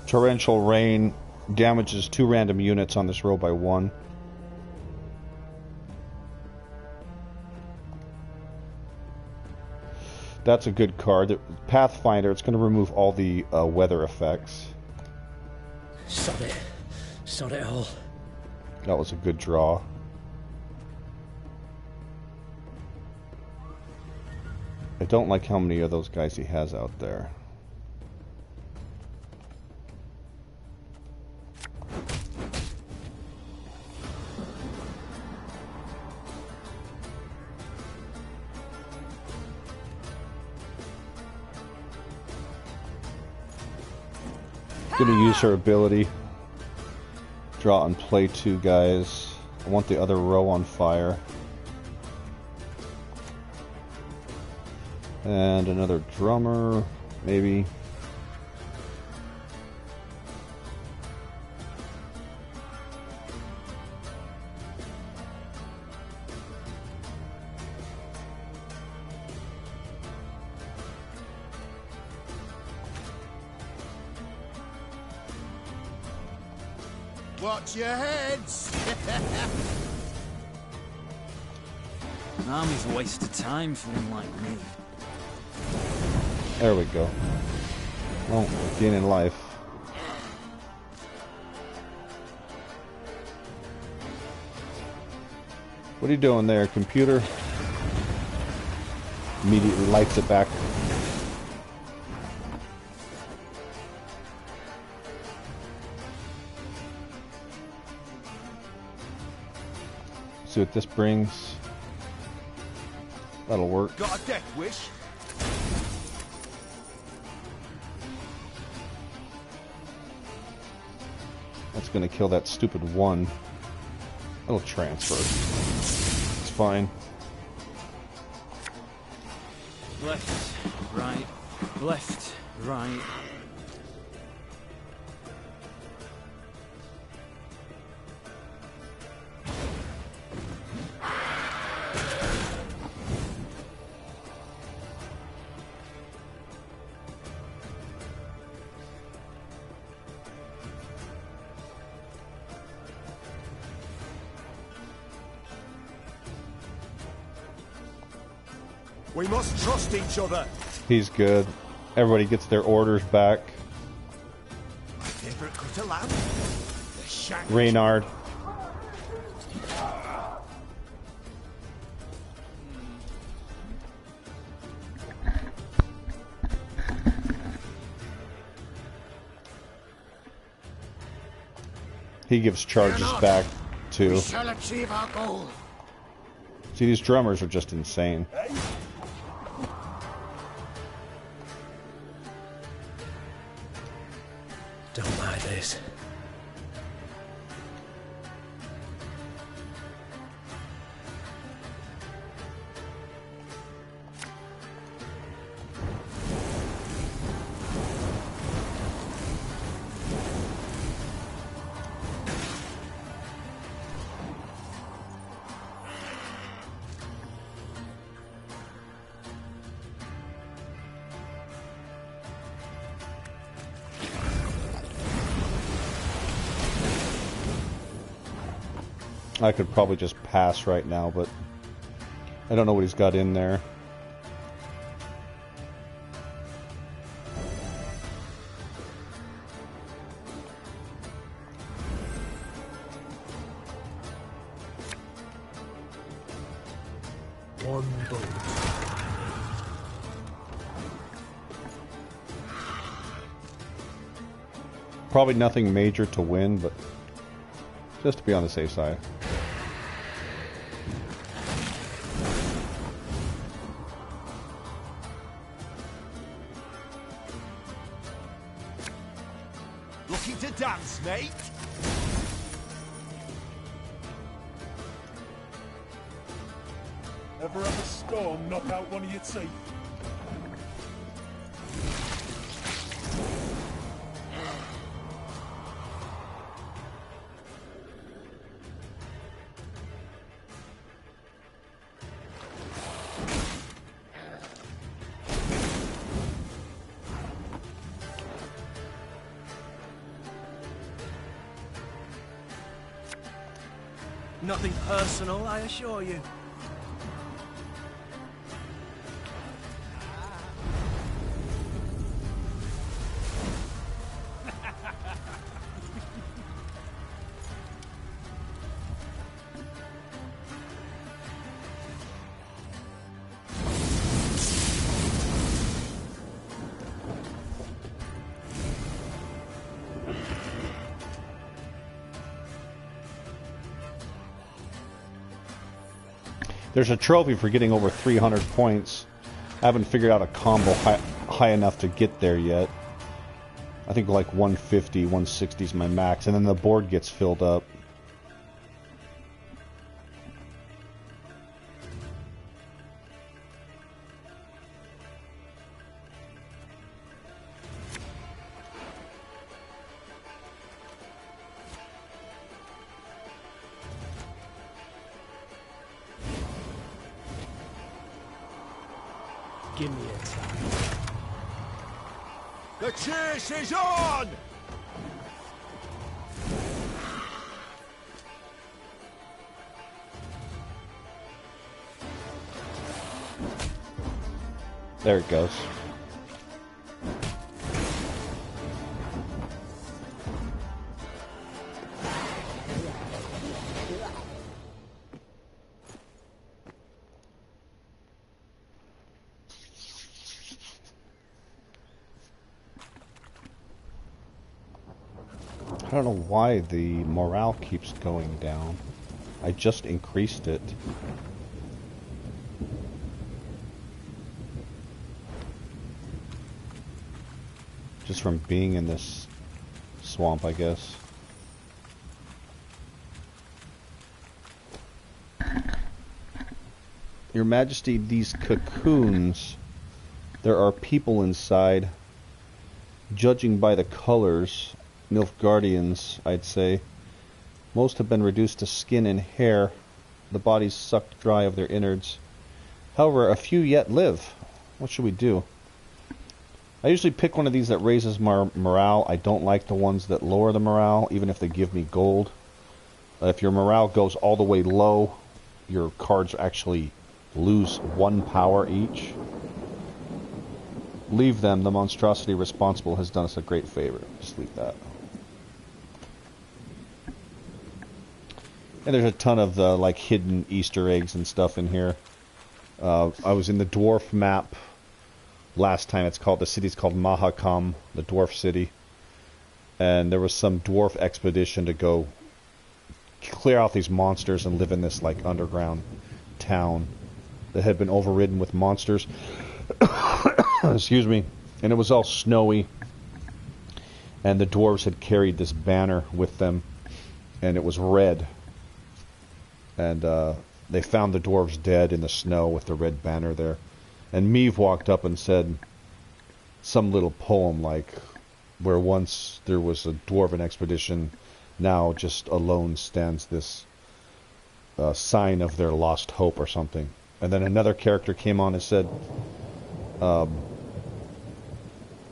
Torrential rain damages 2 random units on this row by 1. That's a good card. Pathfinder, it's going to remove all the weather effects. Sod it. Sod it all. That was a good draw. I don't like how many of those guys he has out there. Gonna use her ability. Draw and play 2 guys. I want the other row on fire. And another drummer, maybe. Watch your heads! An army's a waste of time for one like me. There we go. Oh, gaining life. What are you doing there, computer? Immediately lights it back. See what this brings. That'll work. Got a death wish? That's gonna kill that stupid one. It'll transfer. It's fine. Left, right, left, right. We must trust each other. He's good. Everybody gets their orders back. My favorite cut of lamb. The shank. Reynard. He gives charges back too. We shall achieve our goal. See, these drummers are just insane. Don't mind this. I could probably just pass right now, but I don't know what he's got in there. One bullet. Probably nothing major to win, but just to be on the safe side. Looking to dance, mate? Ever have a storm knock out one of your teeth? Nothing personal, I assure you. There's a trophy for getting over 300 points. I haven't figured out a combo high enough to get there yet. I think like 150, 160 is my max, and then the board gets filled up. Give me a time. The chase is on! There it goes. I don't know why the morale keeps going down. I just increased it. Just from being in this swamp, I guess. Your Majesty, these cocoons, there are people inside. Judging by the colors, Nilfgaardians, I'd say. Most have been reduced to skin and hair, the bodies sucked dry of their innards. However, a few yet live. What should we do? I usually pick one of these that raises morale. I don't like the ones that lower the morale, even if they give me gold. If your morale goes all the way low, your cards actually lose 1 power each. Leave them. The monstrosity responsible has done us a great favor. Just leave that. And there's a ton of like hidden Easter eggs and stuff in here. I was in the dwarf map last time. The city's called Mahakam, the dwarf city. And there was some dwarf expedition to go clear out these monsters and live in this like underground town that had been overridden with monsters. Excuse me. And it was all snowy. And the dwarves had carried this banner with them. And it was red. And they found the dwarves dead in the snow with the red banner there. And Meve walked up and said some little poem like, where once there was a dwarven expedition, now just alone stands this sign of their lost hope or something. And then another character came on and said,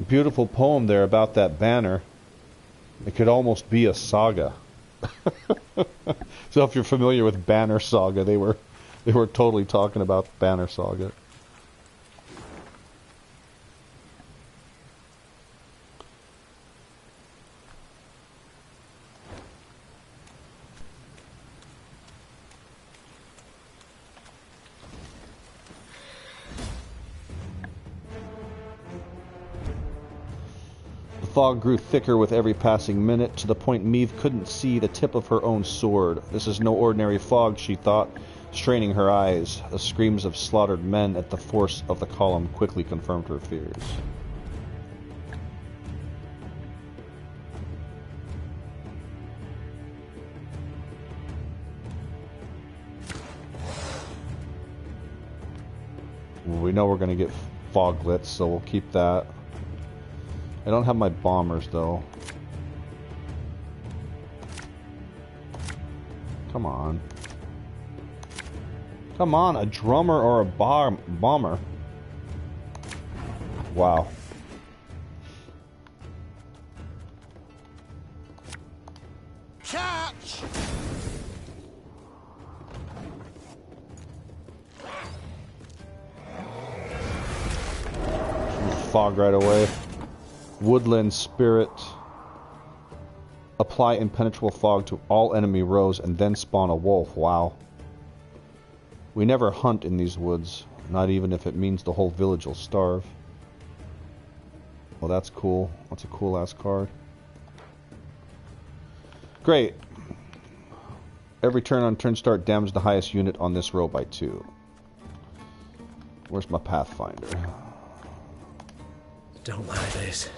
beautiful poem there about that banner. It could almost be a saga. So if you're familiar with Banner Saga, they were totally talking about Banner Saga. The fog grew thicker with every passing minute, to the point Meve couldn't see the tip of her own sword. This is no ordinary fog, she thought, straining her eyes. The screams of slaughtered men at the force of the column quickly confirmed her fears. We know we're going to get foglets, so we'll keep that. I don't have my bombers, though. Come on. Come on, a drummer or a bomber. Wow. Catch! Fog right away. Woodland Spirit. Apply impenetrable fog to all enemy rows and then spawn a wolf. Wow. We never hunt in these woods, not even if it means the whole village will starve. Well, that's cool. That's a cool ass card. Great. Every turn on turn start, damage the highest unit on this row by 2. Where's my Pathfinder? Don't like this.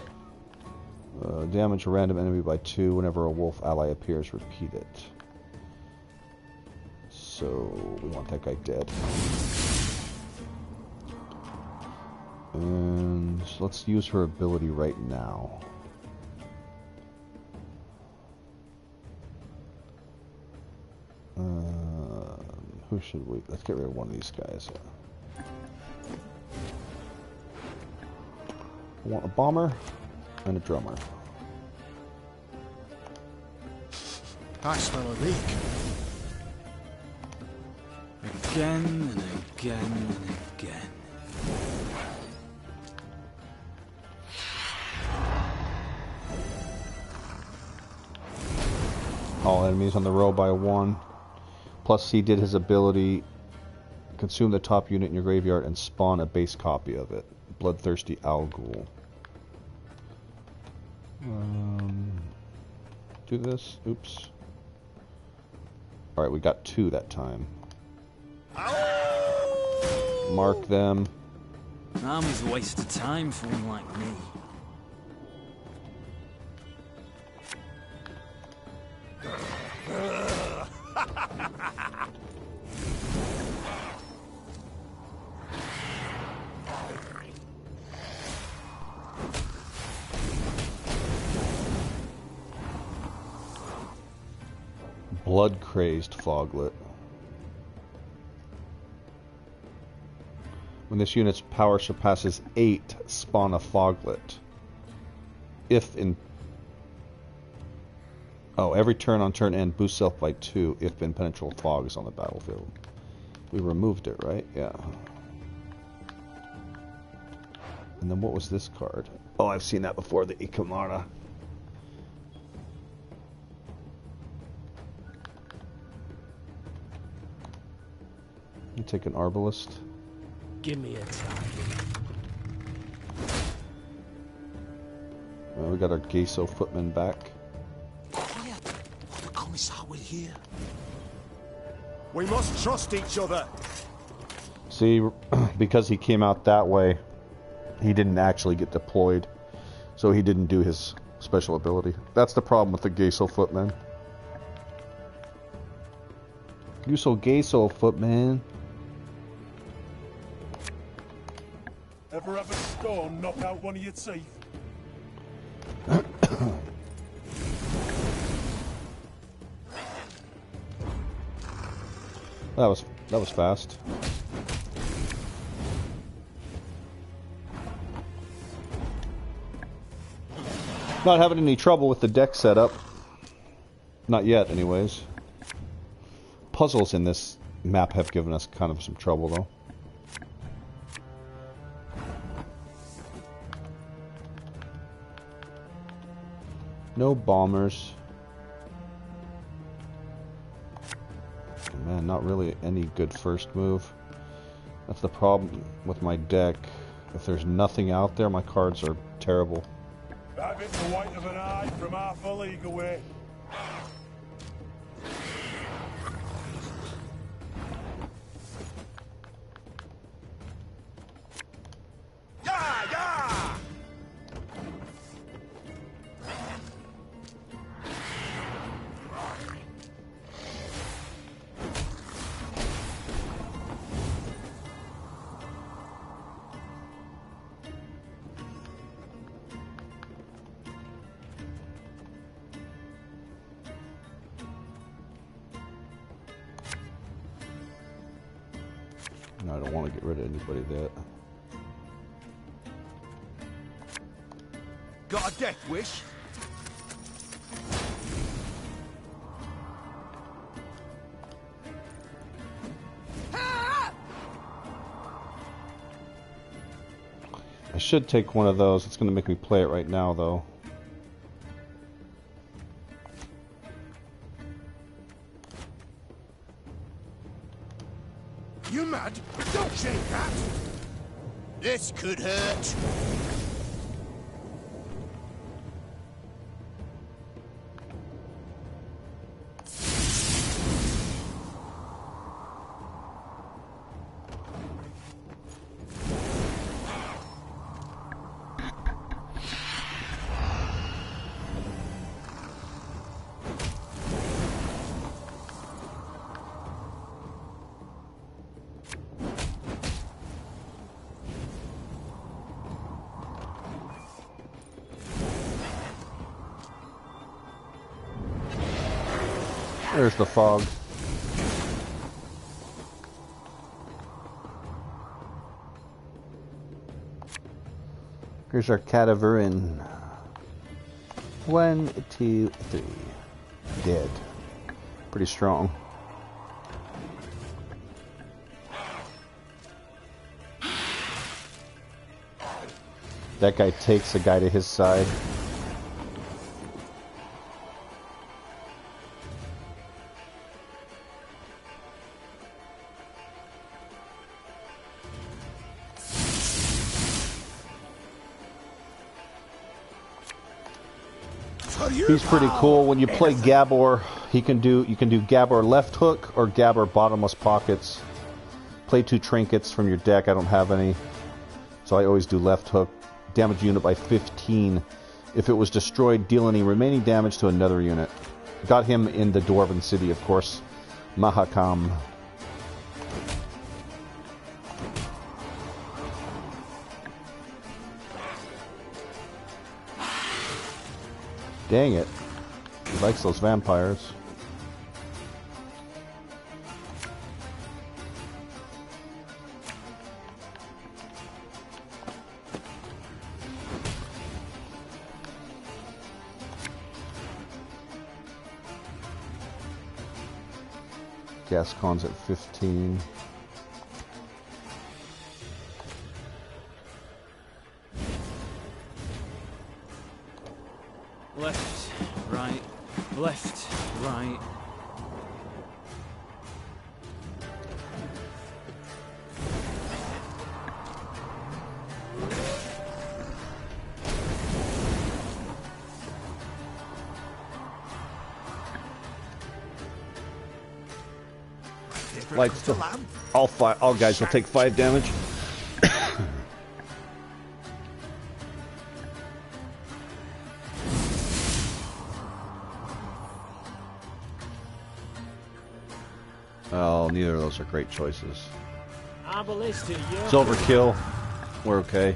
Damage a random enemy by 2 whenever a wolf ally appears. Repeat it. So we want that guy dead. And let's use her ability right now. Who should we? Let's get rid of one of these guys. I want a bomber and a drummer. I smell a leak. Again and again and again. All enemies on the row by 1. Plus he did his ability, consume the top unit in your graveyard and spawn a base copy of it. Bloodthirsty Owl Ghoul. Do this. Oops. Alright, we got 2 that time. Mark them. An army's a waste of time for one like me. Blood-crazed Foglet. When this unit's power surpasses 8, spawn a Foglet. If in... Oh, every turn on turn end, boost self by 2 if impenetrable fog is on the battlefield. We removed it, right? Yeah. And then what was this card? Oh, I've seen that before, the Ikamara. You take an Arbalist. Give me a target. We got our Geso footman back. Quiet, or the Commissar will hear. We must trust each other. See, because he came out that way, he didn't actually get deployed, so he didn't do his special ability. That's the problem with the Geso footman. You so Geso footman. Ever have a stone knock out one of your teeth? That was fast. Not having any trouble with the deck setup. Not yet, anyways. Puzzles in this map have given us kind of some trouble, though. No bombers. Man, not really any good first move. That's the problem with my deck. If there's nothing out there, my cards are terrible. That bit's the white of an eye from half a league away. No, I don't want to get rid of anybody that. Got a death wish? I should take one of those. It's going to make me play it right now, though. You mad? Don't shake that! This could hurt. There's the fog. Here's our cadaverin. 1, 2, 3. Dead. Pretty strong. That guy takes the guy to his side. He's pretty cool. When you play Gabor, you can do Gabor left hook or Gabor bottomless pockets. Play 2 trinkets from your deck. I don't have any, so I always do left hook. Damage unit by 15. If it was destroyed, deal any remaining damage to another unit. Got him in the Dwarven City, of course. Mahakam. Dang it. He likes those vampires. Gascon's at 15. Left, right, left, right. Like all guys will take 5 damage. Oh, neither of those are great choices. It's overkill. We're okay.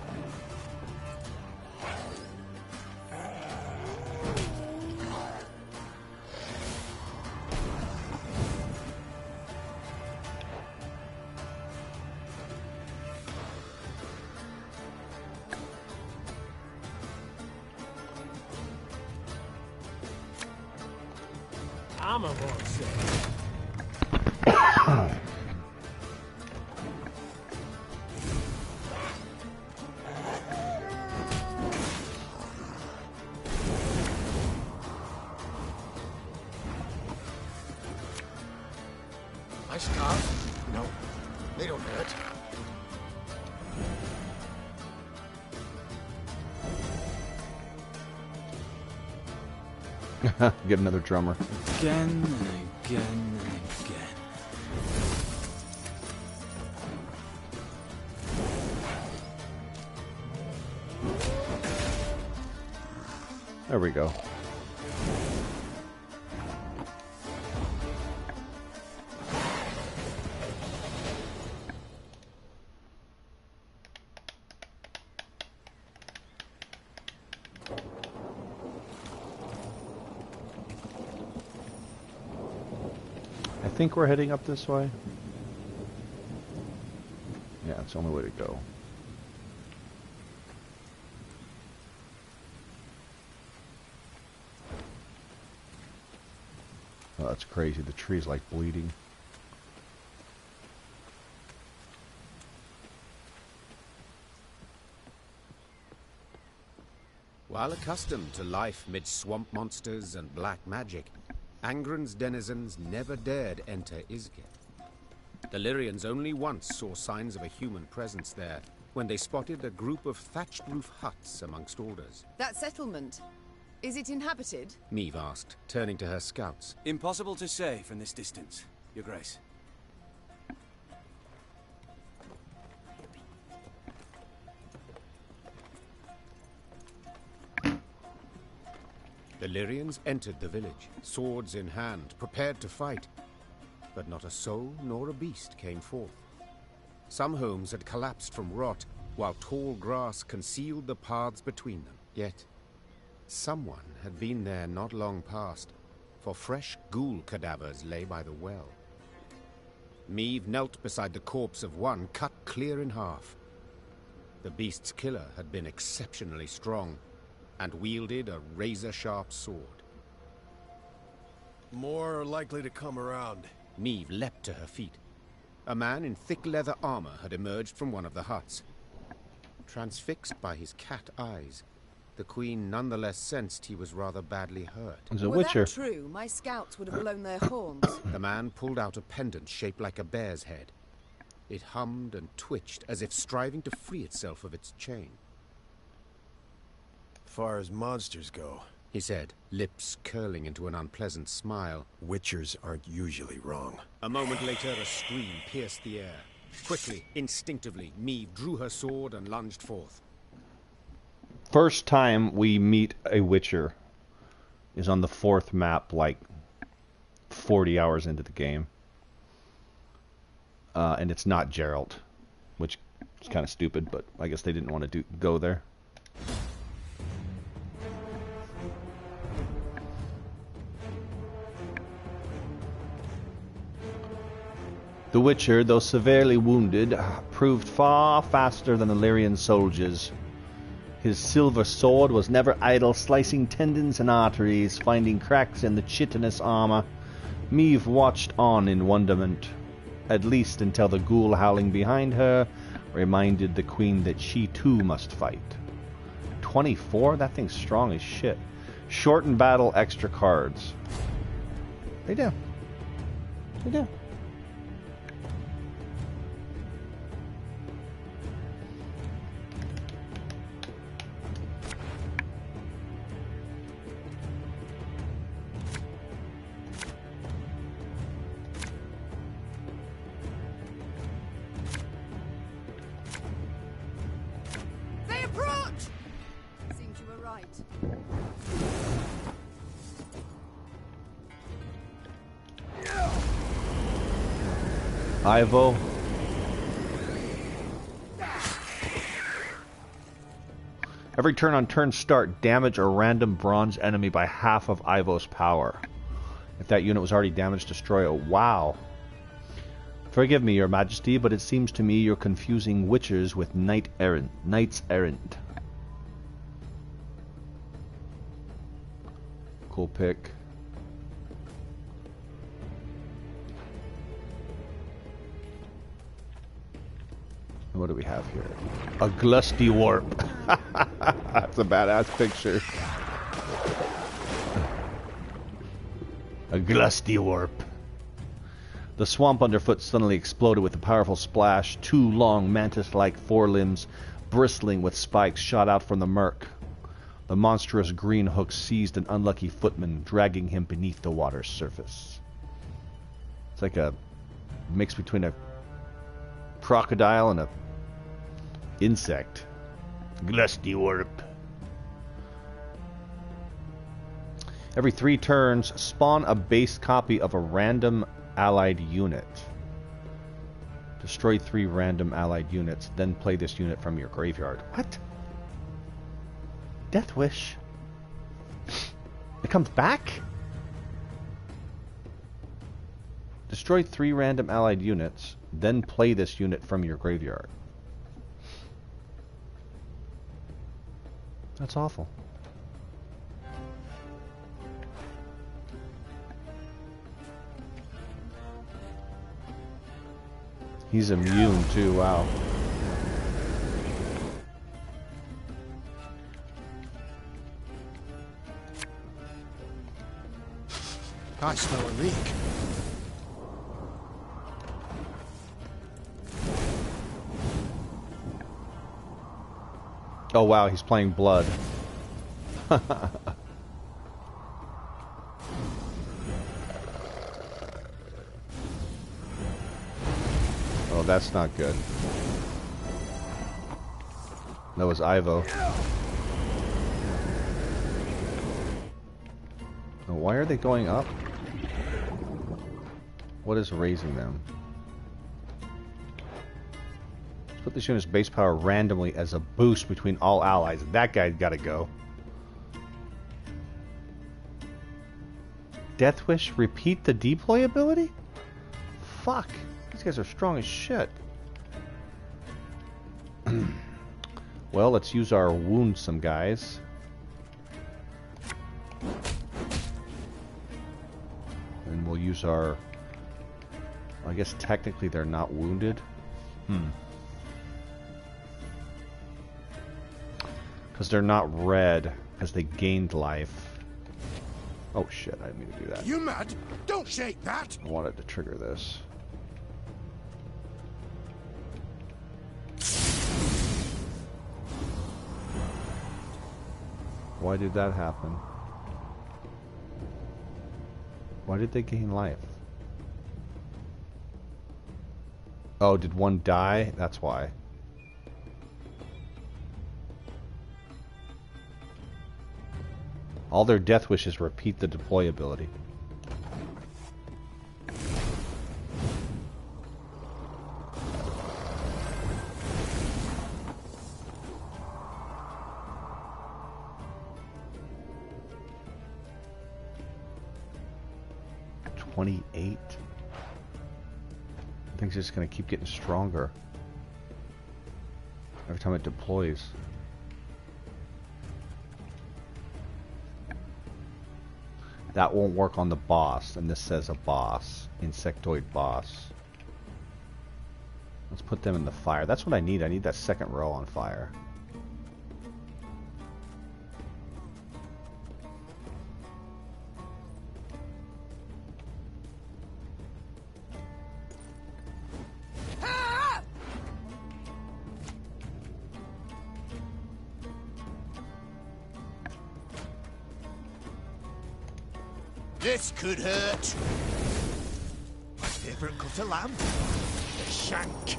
I'm a monster. I starve? No, they don't hurt. Get another drummer. Again and again and again. There we go. I think we're heading up this way. Yeah, it's the only way to go. Oh, that's crazy. The tree's like bleeding. While accustomed to life mid swamp monsters and black magic, Angren's denizens never dared enter Izgir. The Lyrians only once saw signs of a human presence there, when they spotted a group of thatched roof huts amongst alders. That settlement, is it inhabited? Neve asked, turning to her scouts. Impossible to say from this distance, Your Grace. The Lyrians entered the village, swords in hand, prepared to fight. But not a soul nor a beast came forth. Some homes had collapsed from rot, while tall grass concealed the paths between them. Yet, someone had been there not long past, for fresh ghoul cadavers lay by the well. Meave knelt beside the corpse of one cut clear in half. The beast's killer had been exceptionally strong and wielded a razor-sharp sword. More are likely to come around. Meave leapt to her feet. A man in thick leather armor had emerged from one of the huts. Transfixed by his cat eyes, the Queen nonetheless sensed he was rather badly hurt. He's a Were witcher. that true, my scouts would have blown their horns. The man pulled out a pendant shaped like a bear's head. It hummed and twitched as if striving to free itself of its chain. Far as monsters go, He said, lips curling into an unpleasant smile. Witchers aren't usually wrong. A moment later, a scream pierced the air. Quickly, instinctively, Meave drew her sword and lunged forth. First time we meet a Witcher is on the 4th map, like 40 hours into the game. And it's not Geralt, which is kind of stupid, but I guess they didn't want to go there. The Witcher, though severely wounded, proved far faster than the Lyrian soldiers. His silver sword was never idle, slicing tendons and arteries, finding cracks in the chitinous armor. Meave watched on in wonderment, at least until the ghoul howling behind her reminded the Queen that she too must fight. 24? That thing's strong as shit. Shorten battle, extra cards. They do. They do. Ivo. Every turn on turn start, damage a random bronze enemy by half of Ivo's power. If that unit was already damaged, destroy it. Wow. Forgive me, Your Majesty, but it seems to me you're confusing witchers with knights errant. Cool pick. What do we have here? A glusty warp. That's a badass picture. A glusty warp. The swamp underfoot suddenly exploded with a powerful splash. Two long mantis-like forelimbs, bristling with spikes, shot out from the murk. The monstrous green hook seized an unlucky footman, dragging him beneath the water's surface. It's like a mix between a crocodile and a insect. Glusty warp. Every 3 turns, spawn a base copy of a random allied unit. Destroy 3 random allied units, then play this unit from your graveyard. What? Death Wish? It comes back? Destroy 3 random allied units, then play this unit from your graveyard. That's awful. He's immune too, wow. I smell a leak. Oh wow, he's playing blood. Oh, that's not good. That was Ivo. Oh, why are they going up? What is raising them? Put this unit's base power randomly as a boost between all allies. That guy's gotta go. Death Wish, repeat the deploy ability? Fuck. These guys are strong as shit. Well, let's use our wound some guys. And we'll use our... I guess technically they're not wounded. Because they're not red, because they gained life. Oh shit, I didn't mean to do that. You mad? Don't shake that! I wanted to trigger this. Why did that happen? Why did they gain life? Oh, did one die? That's why. All their death wishes repeat the deploy ability. Thing's just gonna keep getting stronger every time it deploys. That won't work on the boss, and this says a boss. Insectoid boss. Let's put them in the fire. That's what I need. I need that second row on fire. This could hurt. My favorite cut of lamb, the shank.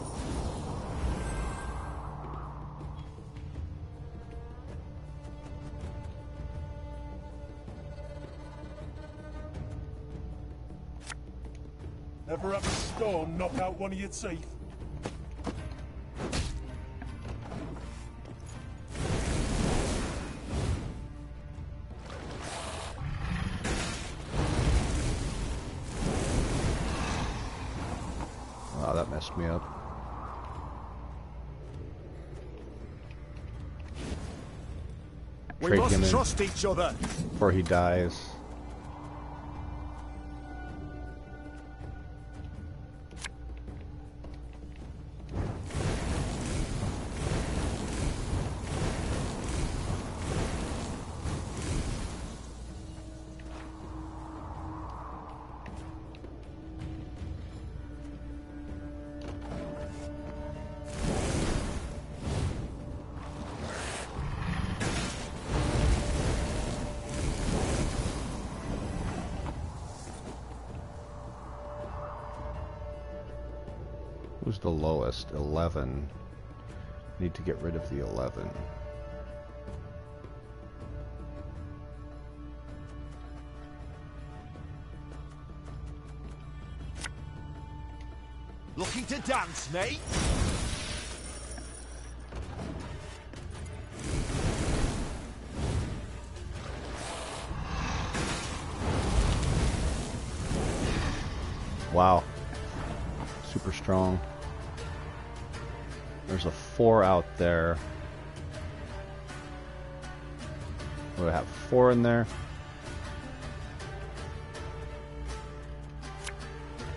Ever have a stone knock out one of your teeth? Messed me up. We must trust each other before he dies. Who's the lowest? 11. Need to get rid of the 11. looking to dance, mate? Wow. Super strong. There's a 4 out there. What do I have? 4 in there.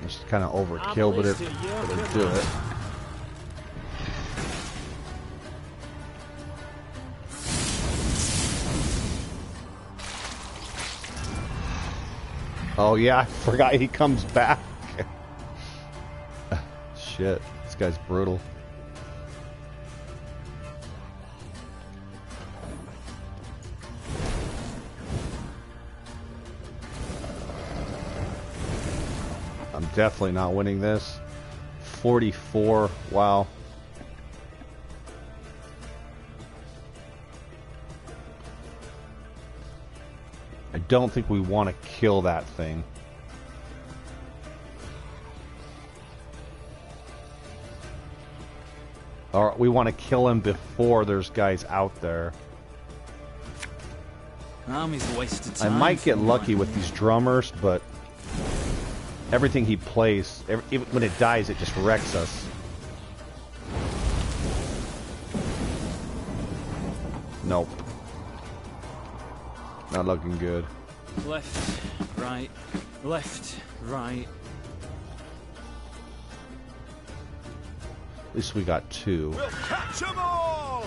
It's kind of overkill, but it'll do it. Oh yeah, I forgot he comes back. Shit, this guy's brutal. I'm definitely not winning this. 44, wow. I don't think we want to kill that thing. Or we want to kill him before there's guys out there. Army's a waste of I time. might get lucky with these drummers, but everything he plays, when it dies, it just wrecks us. Nope. Not looking good. Left, right, left, right. At least we got two. We'll catch 'em all!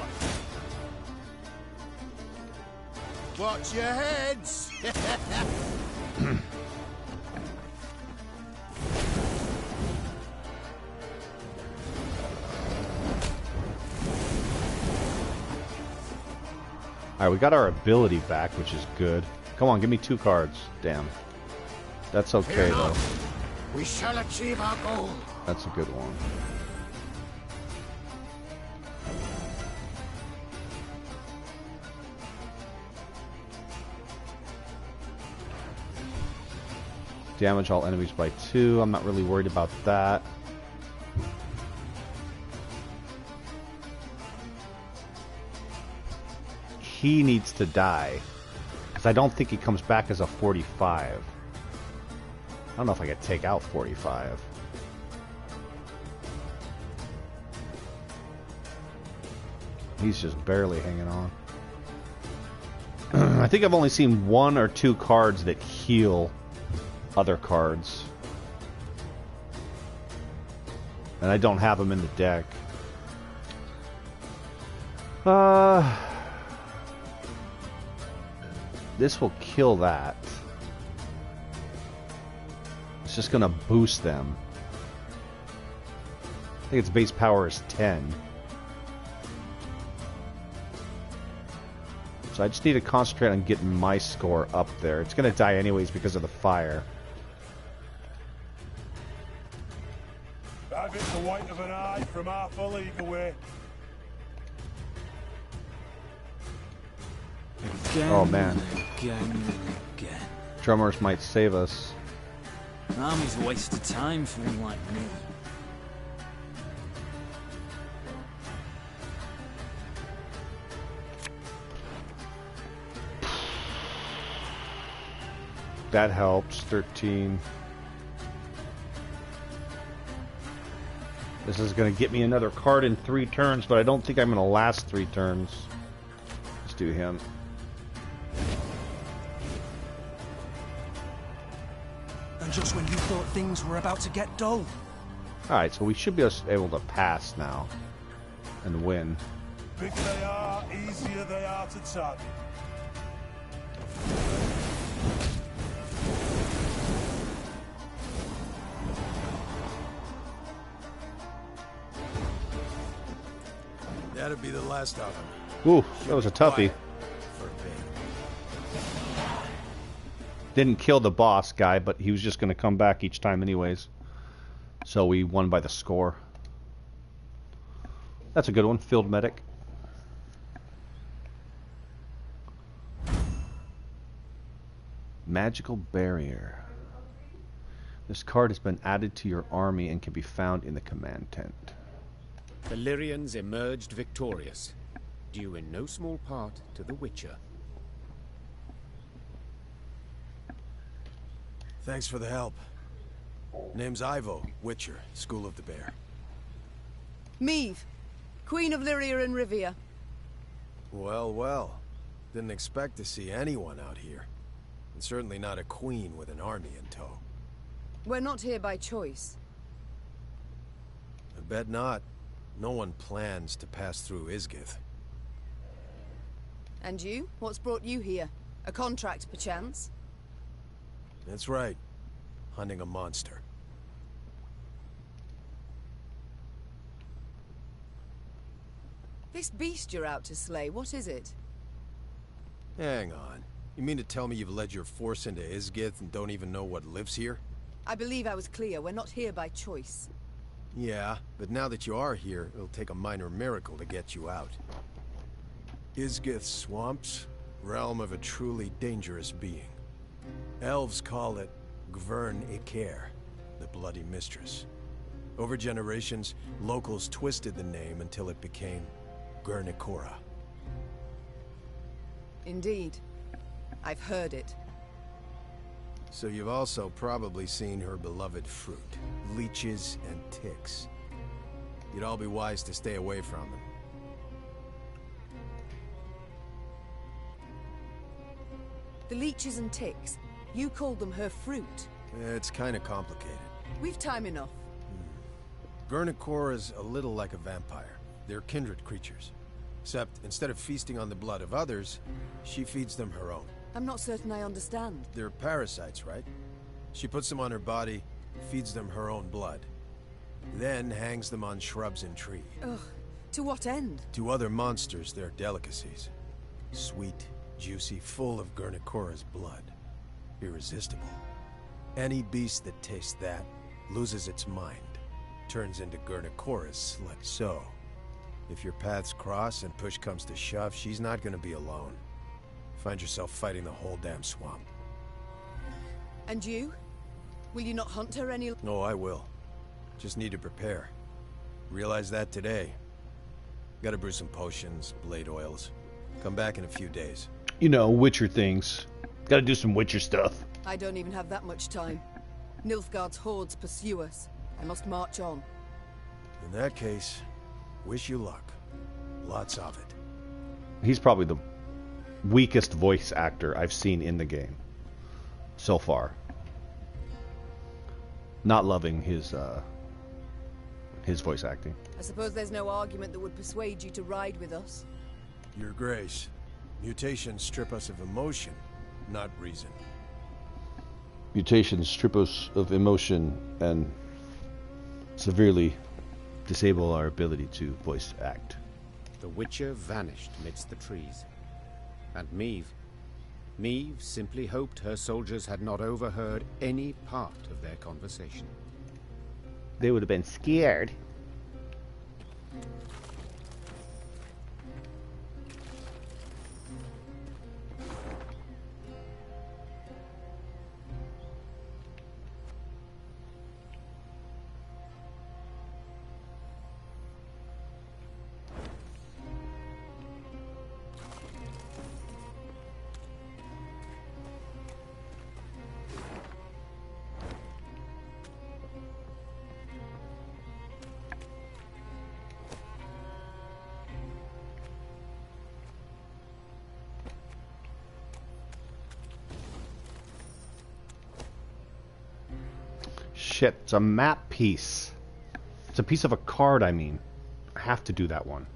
Watch your heads! Alright, we got our ability back, which is good. Come on, give me 2 cards. Damn. That's okay, though. We shall achieve our goal. That's a good one. Damage all enemies by 2. I'm not really worried about that. He needs to die, because I don't think he comes back as a 45. I don't know if I could take out 45. He's just barely hanging on. I think I've only seen 1 or 2 cards that heal other cards. And I don't have them in the deck. This will kill that. It's just gonna boost them. I think its base power is 10. So I just need to concentrate on getting my score up there. It's gonna die anyways because of the fire. I've hit the white of an eye from half a league away. Again, Oh man. Again. Drummers might save us. Army's a waste of time for one like me. That helps. 13. This is going to get me another card in 3 turns, but I don't think I'm going to last 3 turns. Let's do him. And just when you thought things were about to get dull. Alright, so we should be able to pass now. And win. Bigger they are, easier they are to target. That'd be the last of them. Ooh, that was a toughie. Didn't kill the boss guy, but he was just going to come back each time anyways. So we won by the score. That's a good one. Field Medic. Magical Barrier. This card has been added to your army and can be found in the command tent. The Lyrians emerged victorious, due in no small part to the Witcher. Thanks for the help. Name's Ivo, Witcher, School of the Bear. Meve, Queen of Lyria and Rivia. Well, well. Didn't expect to see anyone out here. And certainly not a queen with an army in tow. We're not here by choice. I bet not. No one plans to pass through Isgith. And you? What's brought you here? A contract, perchance? That's right. Hunting a monster. This beast you're out to slay, what is it? Hang on. You mean to tell me you've led your force into Isgith and don't even know what lives here? I believe I was clear. We're not here by choice. Yeah, but now that you are here, it'll take a minor miracle to get you out. Isgith Swamps, realm of a truly dangerous being. Elves call it Gvern Iker, the Bloody Mistress. Over generations, locals twisted the name until it became Gurnikora. Indeed. I've heard it. So you've also probably seen her beloved fruit, leeches and ticks. You'd all be wise to stay away from them. The leeches and ticks, you called them her fruit. It's kind of complicated. We've time enough. Gurnacor is a little like a vampire. They're kindred creatures. Except, instead of feasting on the blood of others, she feeds them her own. I'm not certain I understand. They're parasites, right? She puts them on her body, feeds them her own blood. Then hangs them on shrubs and trees. Ugh. To what end? To other monsters, they're delicacies. Sweet, juicy, full of Gurnacora's blood. Irresistible. Any beast that tastes that loses its mind. Turns into Gurnacora's slut. So, if your paths cross and push comes to shove, she's not gonna be alone. Find yourself fighting the whole damn swamp. And you? Will you not hunt her any... No, I will. Just need to prepare. Realize that today. Gotta brew some potions, blade oils. Come back in a few days. You know, Witcher things. Gotta do some Witcher stuff. I don't even have that much time. Nilfgaard's hordes pursue us. I must march on. In that case, wish you luck. Lots of it. He's probably the weakest voice actor I've seen in the game so far. Not loving his voice acting. I suppose there's no argument that would persuade you to ride with us. Your Grace, mutations strip us of emotion, not reason. Mutations strip us of emotion and severely disable our ability to voice act. The Witcher vanished midst the trees. And Meve simply hoped her soldiers had not overheard any part of their conversation. They would have been scared. Shit, it's a map piece. It's a piece of a card, I mean. I have to do that one.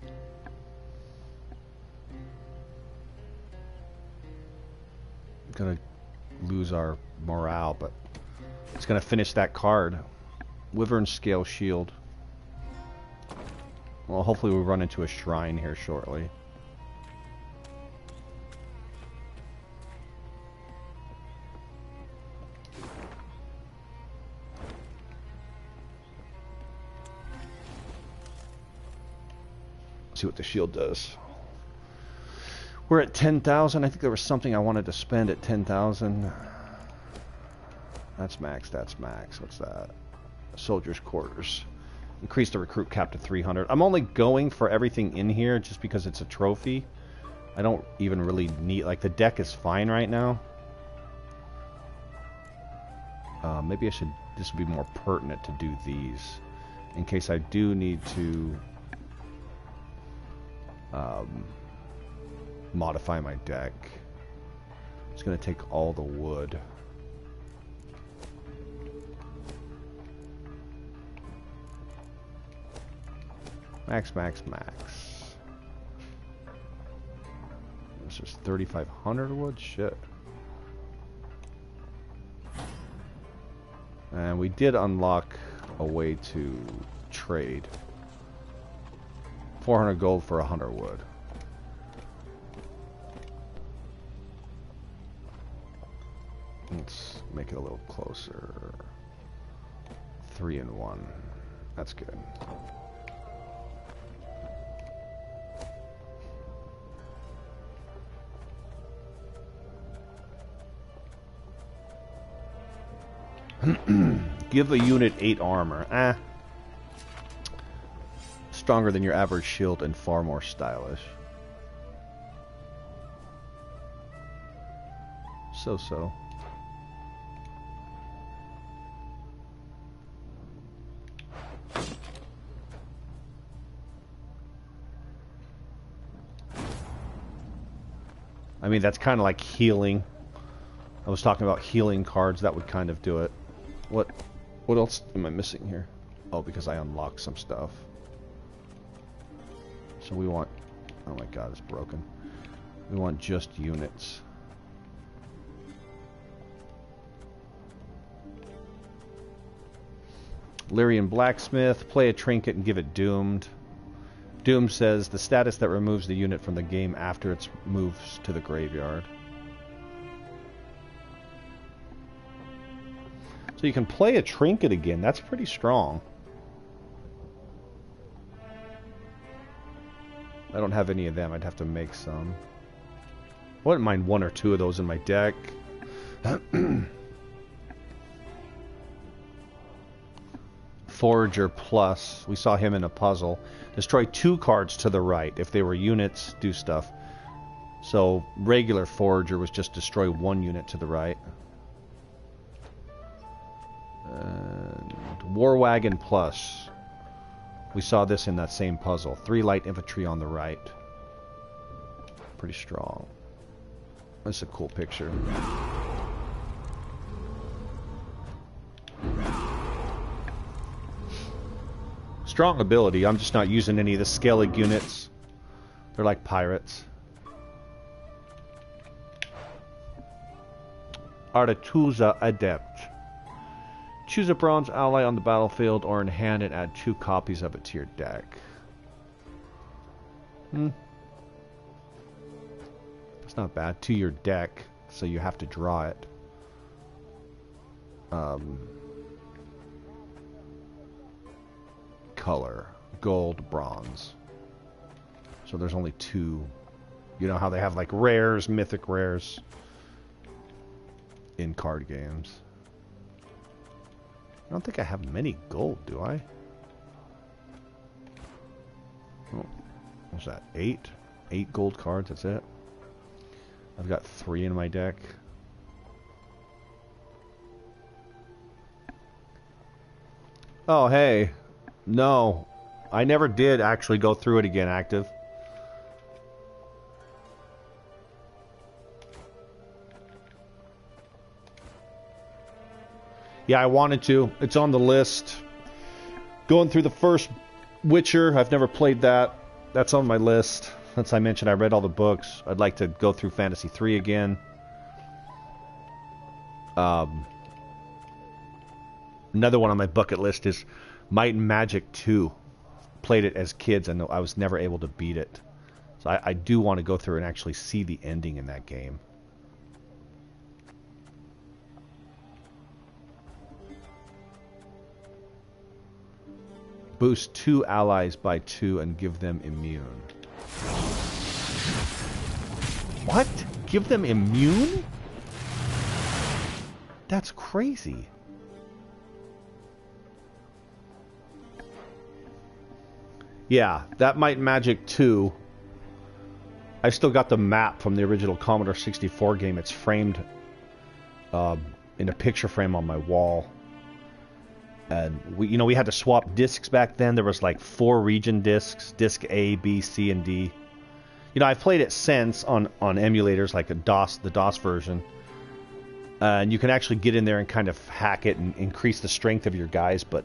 Gonna lose our morale, but it's gonna finish that card. Wyvern Scale Shield. Well, hopefully we'll run into a shrine here shortly. See what the shield does. We're at 10,000. I think there was something I wanted to spend at 10,000. That's max. That's max. What's that? Soldiers' quarters. Increase the recruit cap to 300. I'm only going for everything in here just because it's a trophy. I don't even really need... Like, the deck is fine right now. Maybe I should... This would be more pertinent to do these. In case I do need to... modify my deck. It's going to take all the wood. Max, max, max. This is 3,500 wood? Shit. And we did unlock a way to trade. 400 gold for 100 wood. Let's make it a little closer. 3 and 1. That's good. Give a unit 8 armor. Stronger than your average shield and far more stylish. so-so. I mean, that's kind of like healing. I was talking about healing cards. That would kind of do it. What else am I missing here? Oh, because I unlocked some stuff. So we want... Oh my god, it's broken. We want just units. Lyrian Blacksmith. Play a trinket and give it Doomed. Doom says the status that removes the unit from the game after it moves to the graveyard. So you can play a trinket again. That's pretty strong. I don't have any of them. I'd have to make some. I wouldn't mind one or two of those in my deck. Forager Plus. We saw him in a puzzle. Destroy 2 cards to the right. If they were units, do stuff. So regular Forager was just destroy 1 unit to the right. War Wagon Plus. We saw this in that same puzzle. 3 light infantry on the right. Pretty strong. That's a cool picture. Strong ability. I'm just not using any of the Skellig units. They're like pirates. Artatuza Adept. Choose a bronze ally on the battlefield or in hand and add 2 copies of it to your deck. It's not bad. To your deck, so you have to draw it. Color. Gold, bronze. So there's only 2. You know how they have like rares, mythic rares in card games. I don't think I have many gold, do I? Oh, what's that? 8? 8 gold cards, that's it. I've got 3 in my deck. Oh, hey. No. I never did actually go through it again, Active. Yeah, I wanted to. It's on the list. Going through the first Witcher. I've never played that. That's on my list. Since I mentioned I read all the books. I'd like to go through Fantasy 3 again. Another one on my bucket list is Might and Magic 2. Played it as kids and I was never able to beat it. So I do want to go through and actually see the ending in that game. Boost 2 allies by 2 and give them immune. What? Give them immune? That's crazy. Yeah, that Might and Magic 2. I've still got the map from the original Commodore 64 game. It's framed in a picture frame on my wall. And we had to swap discs back then. There was like 4 region discs, disc A, B, C, and D. I've played it since on emulators like the DOS version. And you can actually get in there and kind of hack it and increase the strength of your guys. But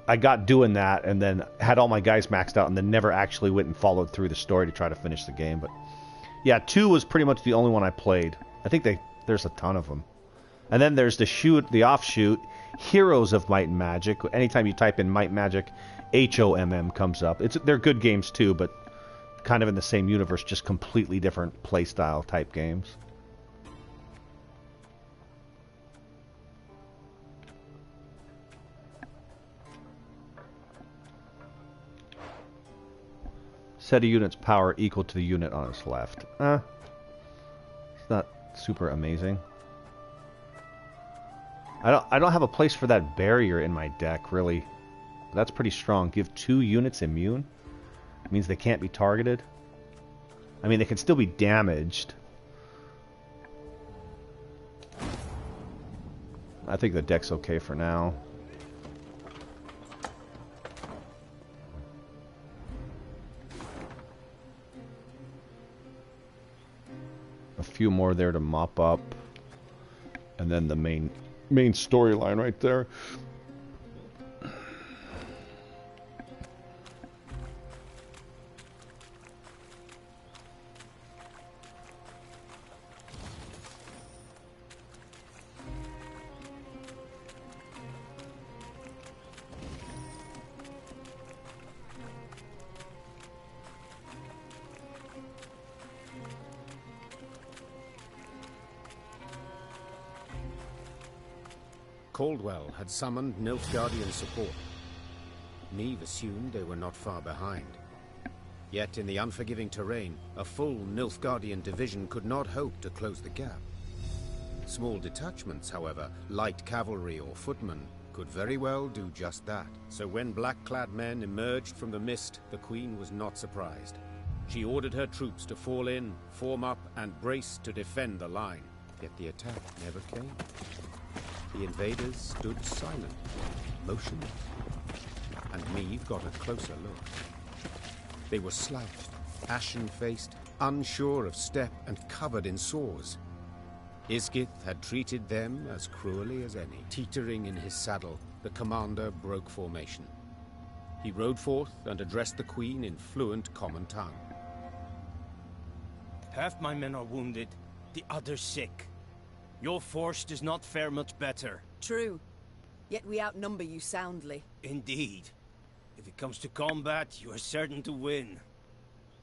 I got doing that and then had all my guys maxed out and then never actually went and followed through the story to try to finish the game. But yeah, 2 was pretty much the only one I played. I think there's a ton of them. And then there's the offshoot, Heroes of Might and Magic. Anytime you type in Might and Magic, HOMM comes up. They're good games too, but kind of in the same universe, just completely different playstyle type games. Set a unit's power equal to the unit on its left. It's not super amazing. I don't have a place for that barrier in my deck, really. That's pretty strong. Give 2 units immune? It means they can't be targeted. I mean, they can still be damaged. I think the deck's okay for now. A few more there to mop up. And then the main storyline right there. Caldwell had summoned Nilfgaardian support. Neve assumed they were not far behind. Yet in the unforgiving terrain, a full Nilfgaardian division could not hope to close the gap. Small detachments, however, light cavalry or footmen, could very well do just that. So when black-clad men emerged from the mist, the Queen was not surprised. She ordered her troops to fall in, form up, and brace to defend the line. Yet the attack never came. The invaders stood silent, motionless, and Neve got a closer look. They were slouched, ashen-faced, unsure of step, and covered in sores. Isgith had treated them as cruelly as any. Teetering in his saddle, the commander broke formation. He rode forth and addressed the Queen in fluent common tongue. Half my men are wounded, the others sick. Your force does not fare much better. True. Yet we outnumber you soundly. Indeed. If it comes to combat, you are certain to win.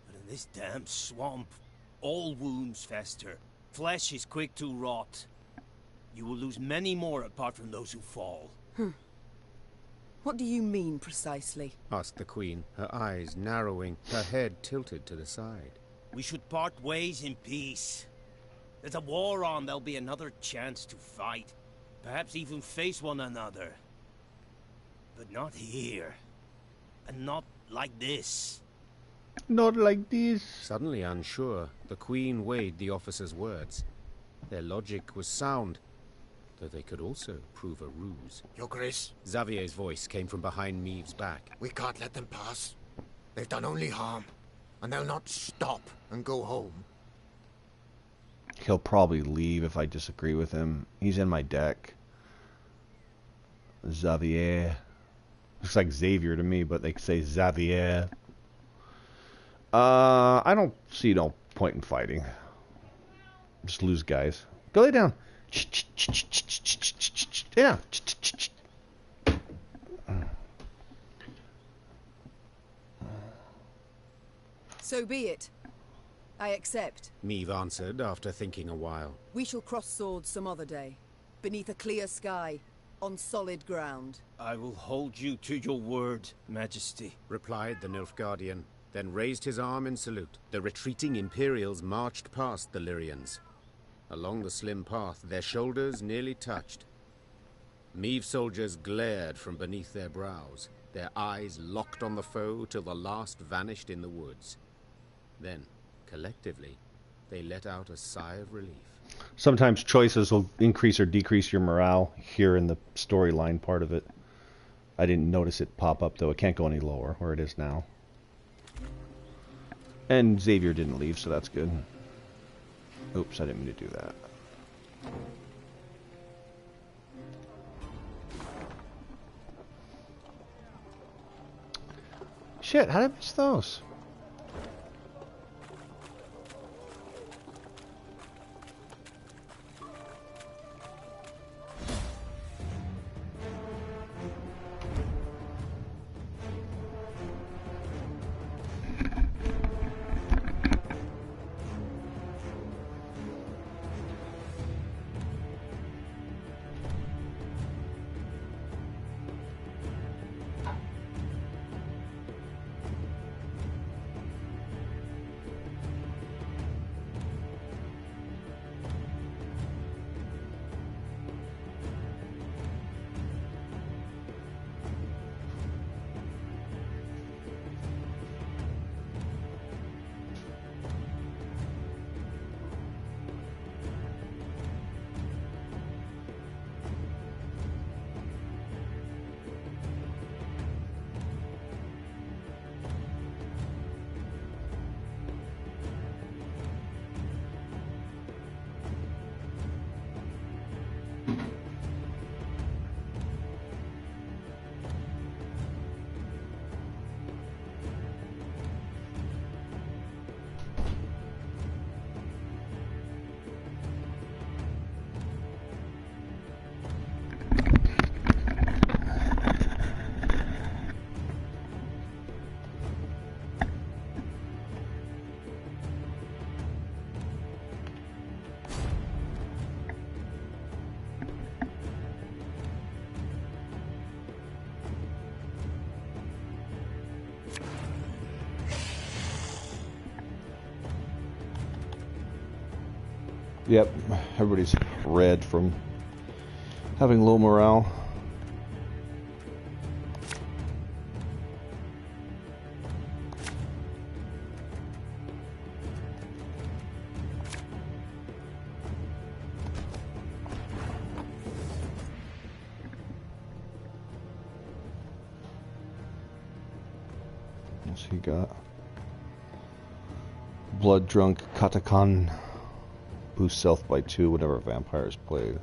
But in this damn swamp, all wounds fester. Flesh is quick to rot. You will lose many more apart from those who fall. What do you mean, precisely? Asked the Queen, her eyes narrowing, her head tilted to the side. We should part ways in peace. There's a war on, there'll be another chance to fight. Perhaps even face one another. But not here. And not like this. Not like this. Suddenly unsure, the Queen weighed the officer's words. Their logic was sound, though they could also prove a ruse. Your Grace. Xavier's voice came from behind Meave's back. We can't let them pass. They've done only harm, and they'll not stop and go home. He'll probably leave if I disagree with him. He's in my deck. Xavier. Looks like Xavier to me, but they say Xavier. I don't see no point in fighting. Just lose guys. Go lay down. Yeah. So be it. I accept. Meave answered after thinking a while. We shall cross swords some other day, beneath a clear sky, on solid ground. I will hold you to your word, Majesty, replied the Nilfgaardian, then raised his arm in salute. The retreating Imperials marched past the Lyrians. Along the slim path, their shoulders nearly touched. Meave soldiers glared from beneath their brows, their eyes locked on the foe till the last vanished in the woods. Then, collectively, they let out a sigh of relief. Sometimes choices will increase or decrease your morale here in the storyline part of it. I didn't notice it pop up, though. It can't go any lower where it is now. And Xavier didn't leave, so that's good. Oops, I didn't mean to do that. Shit, how did I miss those? Yep, everybody's red from having low morale. What's he got? Blood Drunk Katakan. Boost self by 2 whenever a vampire is played.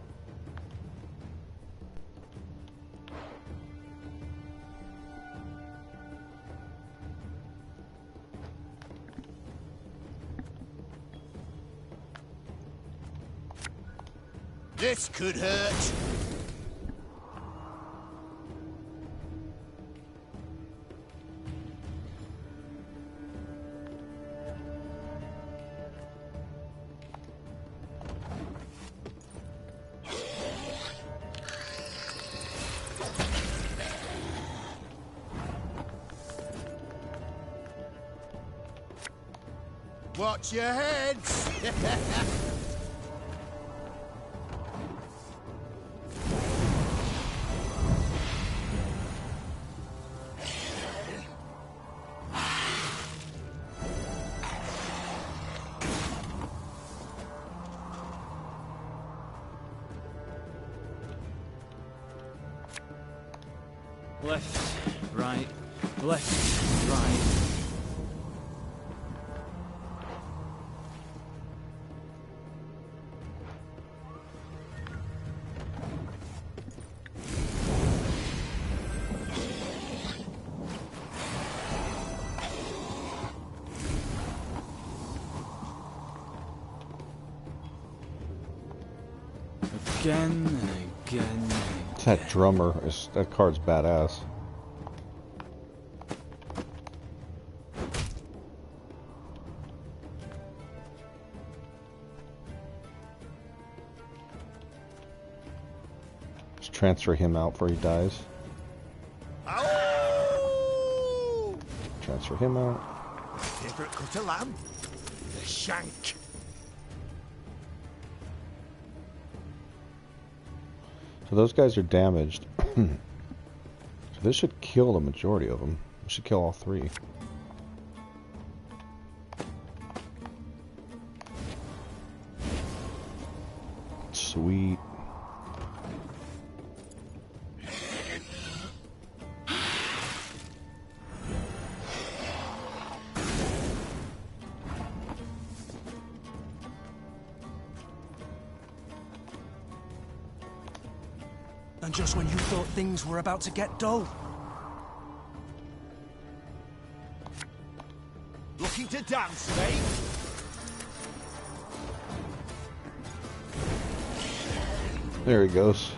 This could hurt. Watch your heads! Left, right, left, right. Again and again. That drummer is, that card's badass. Just transfer him out before he dies. Ow! Transfer him out. Favorite cut of lamb? The shank. So those guys are damaged. So this should kill the majority of them. This should kill all 3. Sweet. And just when you thought things were about to get dull. Looking to dance, mate? There he goes.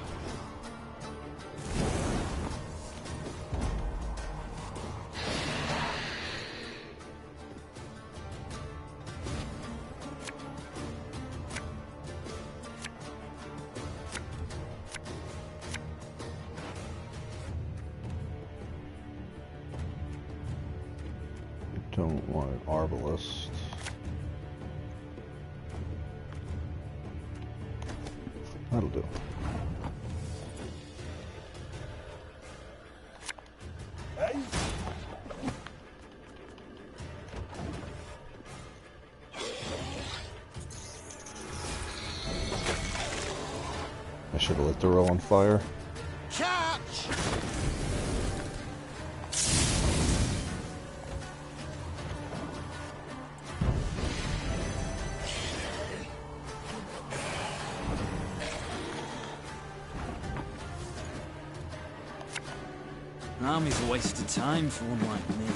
Don't want an arbalist. That'll do. Hey? I should have lit the row on fire. Catch! An army's a waste of time for one like me.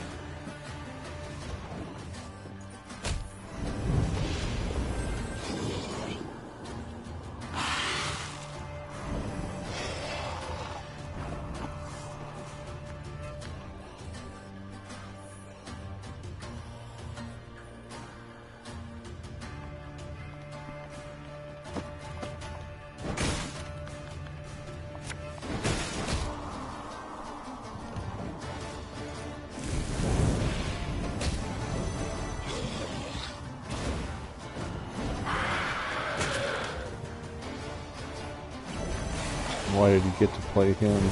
Why did he get to play him?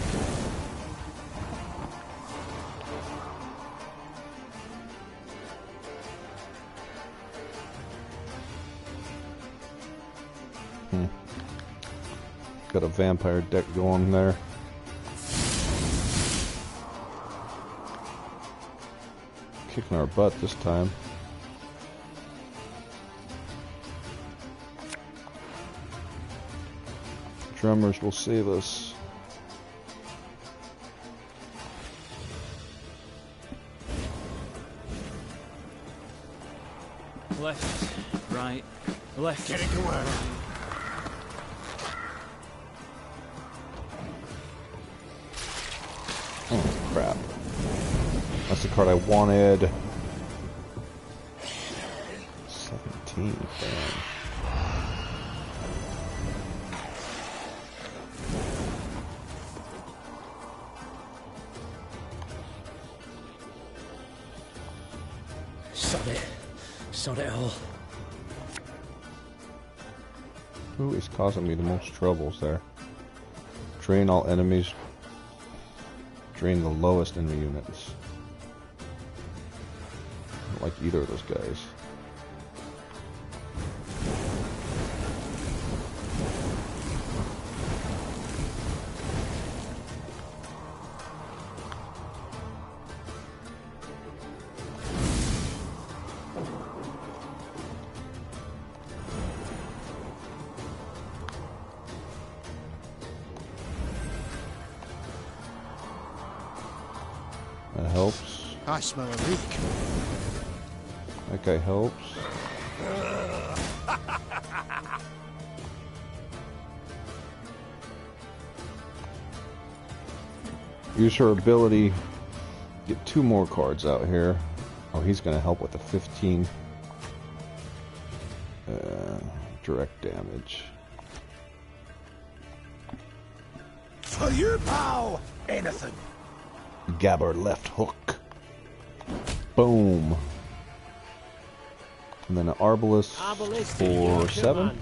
Got a vampire deck going there. Kicking our butt this time. Drummers will save us. Left, right, left. Get it to work. Oh, crap. That's the card I wanted. 17, damn. Sod it all. Who is causing me the most troubles there? Drain all enemies. Drain the lowest enemy units. I don't like either of those guys. That helps. I smell a leak. That guy helps. Use her ability. Get 2 more cards out here. Oh, he's going to help with the 15. Direct damage. For you, pal! Anything. Gabber left hook. Boom. And then an Arbalest for 7.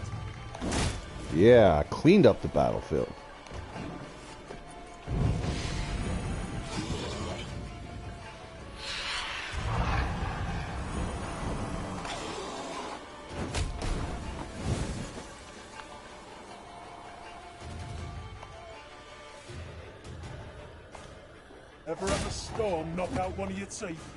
Yeah, cleaned up the battlefield. Ever have a storm knock out one of your teeth?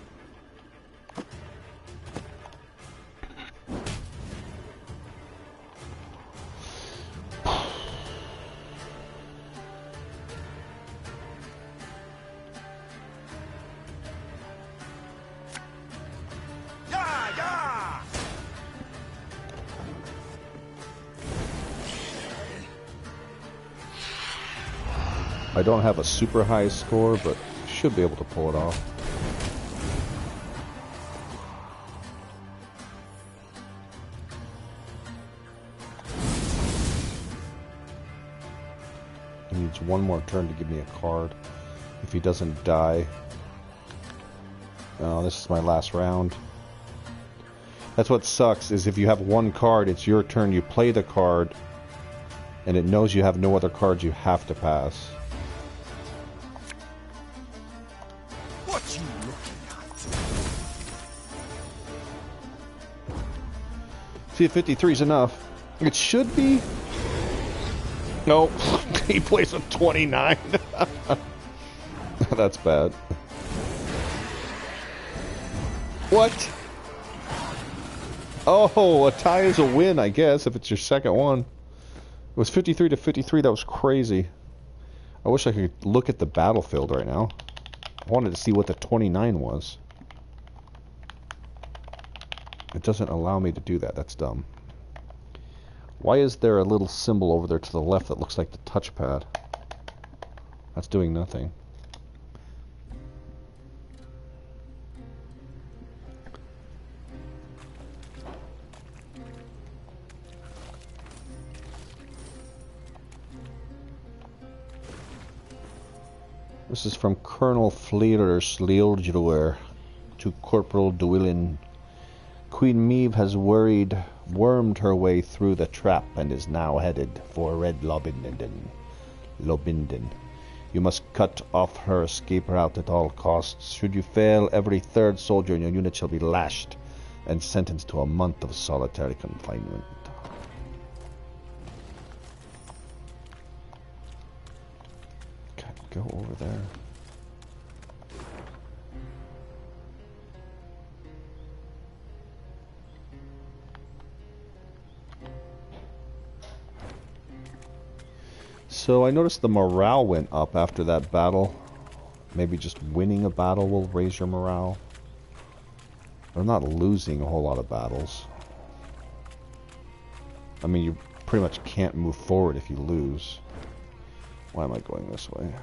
I don't have a super high score, but should be able to pull it off. He needs one more turn to give me a card. If he doesn't die. Oh, this is my last round. That's what sucks, is if you have one card, it's your turn, you play the card, and it knows you have no other cards, you have to pass. What you looking at? See if 53 is enough. It should be. Nope. He plays a 29. That's bad. What? Oh, a tie is a win, I guess, if it's your second one. It was 53 to 53. That was crazy. I wish I could look at the battlefield right now. I wanted to see what the 29 was. It doesn't allow me to do that. That's dumb. Why is there a little symbol over there to the left that looks like the touchpad? That's doing nothing. This is from Colonel Fleer's Leildruer to Corporal Duillin. Queen Meave has wormed her way through the trap and is now headed for Red Lobininden. Lobinden. You must cut off her escape route at all costs. Should you fail, every third soldier in your unit shall be lashed and sentenced to a month of solitary confinement. Okay, go over there. So I noticed the morale went up after that battle. Maybe just winning a battle will raise your morale. I'm not losing a whole lot of battles. I mean, you pretty much can't move forward if you lose. Why am I going this way?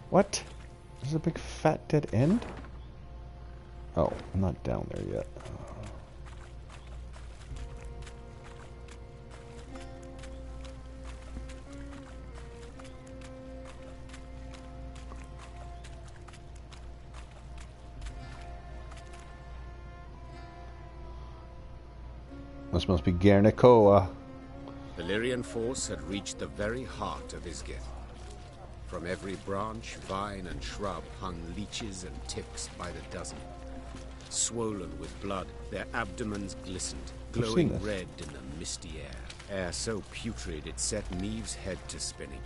What? There's a big fat dead end? Oh, I'm not down there yet. This must be Guernicoa. The Lyrian force had reached the very heart of Isgith. From every branch, vine, and shrub hung leeches and ticks by the dozen. Swollen with blood, their abdomens glistened, glowing red in the misty air. Air so putrid it set Neve's head to spinning.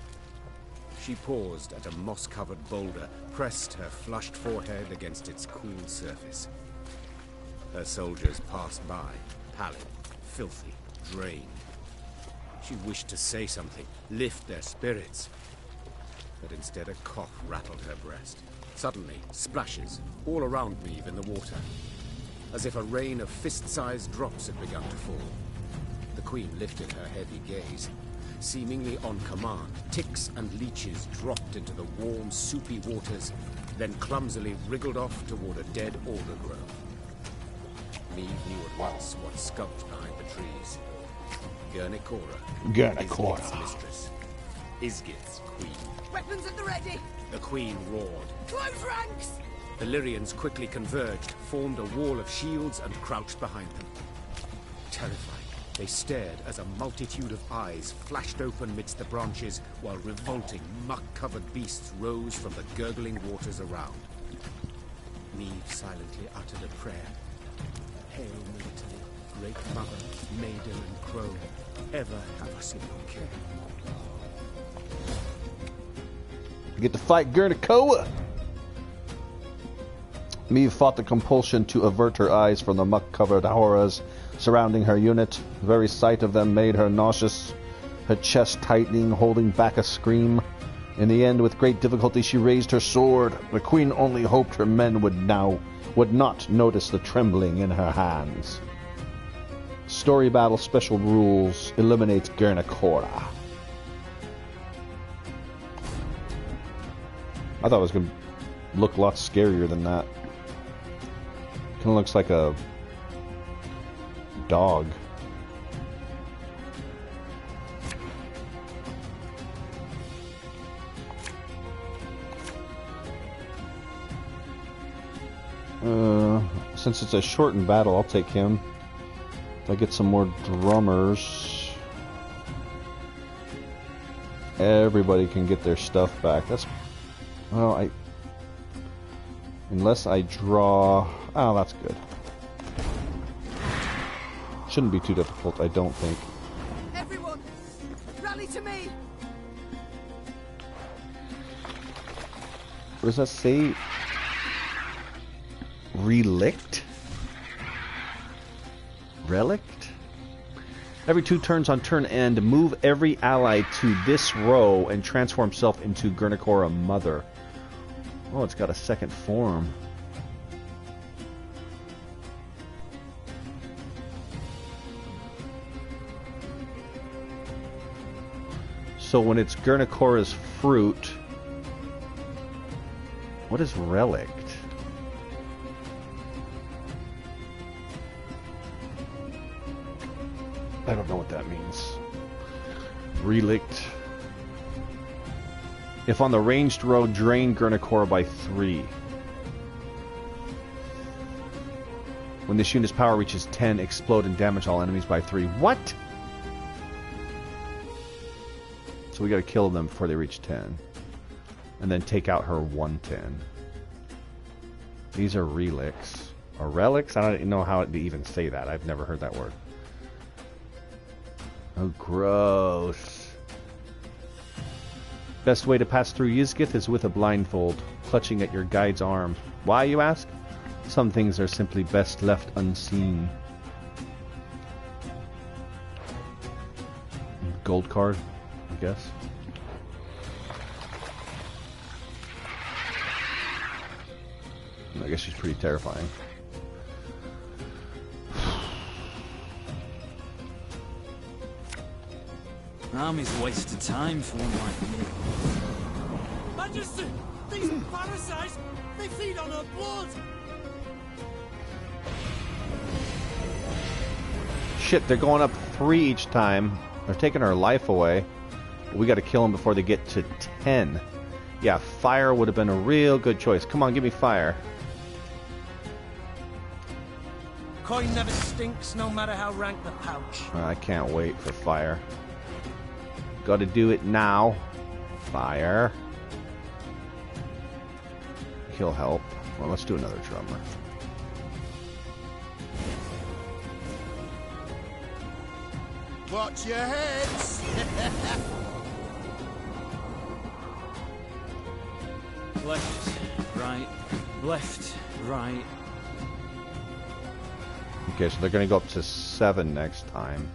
She paused at a moss-covered boulder, pressed her flushed forehead against its cool surface. Her soldiers passed by, pallid, filthy, drained. She wished to say something, lift their spirits. But instead a cough rattled her breast. Suddenly, splashes all around Neve in the water, as if a rain of fist-sized drops had begun to fall. The Queen lifted her heavy gaze. Seemingly on command, ticks and leeches dropped into the warm, soupy waters, then clumsily wriggled off toward a dead alder grove. Neve knew at once what skulked behind the trees. Guernicoa. Isgith's mistress. Isgith's queen. Weapons at the ready! The queen roared. Close ranks! The Lyrians quickly converged, formed a wall of shields, and crouched behind them. Terrified, they stared as a multitude of eyes flashed open midst the branches, while revolting, muck-covered beasts rose from the gurgling waters around. Neve silently uttered a prayer. Hail Military, great mother, maiden and crone, ever have us in your care. You get to fight Guernicoa! Neve fought the compulsion to avert her eyes from the muck-covered horrors surrounding her unit. The very sight of them made her nauseous, her chest tightening, holding back a scream. In the end, with great difficulty, she raised her sword. The Queen only hoped her men would not notice the trembling in her hands. Story battle special rules eliminates Guernicoa. I thought it was going to look a lot scarier than that. Kind of looks like a dog. Since it's a shortened battle, I'll take him. If I get some more drummers, everybody can get their stuff back. That's... Well, unless I draw... Oh, that's good. Shouldn't be too difficult, I don't think. Everyone, rally to me! What does that say? Relict? Relict? Every 2 turns on turn end, move every ally to this row and transform himself into Guernicoa Mother. Oh, it's got a second form. So when it's Guernicoa's fruit, what is relict? I don't know what that means. Relict. If on the ranged row, drain Guernicoa by 3. When this unit's power reaches 10, explode and damage all enemies by 3. What? So we gotta kill them before they reach 10. And then take out her 110. These are relics. Or relics? I don't know how to even say that. I've never heard that word. Oh, gross. Best way to pass through Yizgith is with a blindfold, clutching at your guide's arm. Why, you ask? Some things are simply best left unseen. Gold card, I guess. I guess she's pretty terrifying. Army's a waste of time for one like me. Majesty! These parasites! They feed on our blood! Shit, they're going up 3 each time. They're taking our life away. We gotta kill them before they get to 10. Yeah, fire would have been a real good choice. Come on, give me fire. Coin never stinks, no matter how rank the pouch. I can't wait for fire. Gotta do it now. Fire. He'll help. Well, let's do another drummer. Watch your heads! Left, right, left, right. Okay, so they're gonna go up to 7 next time.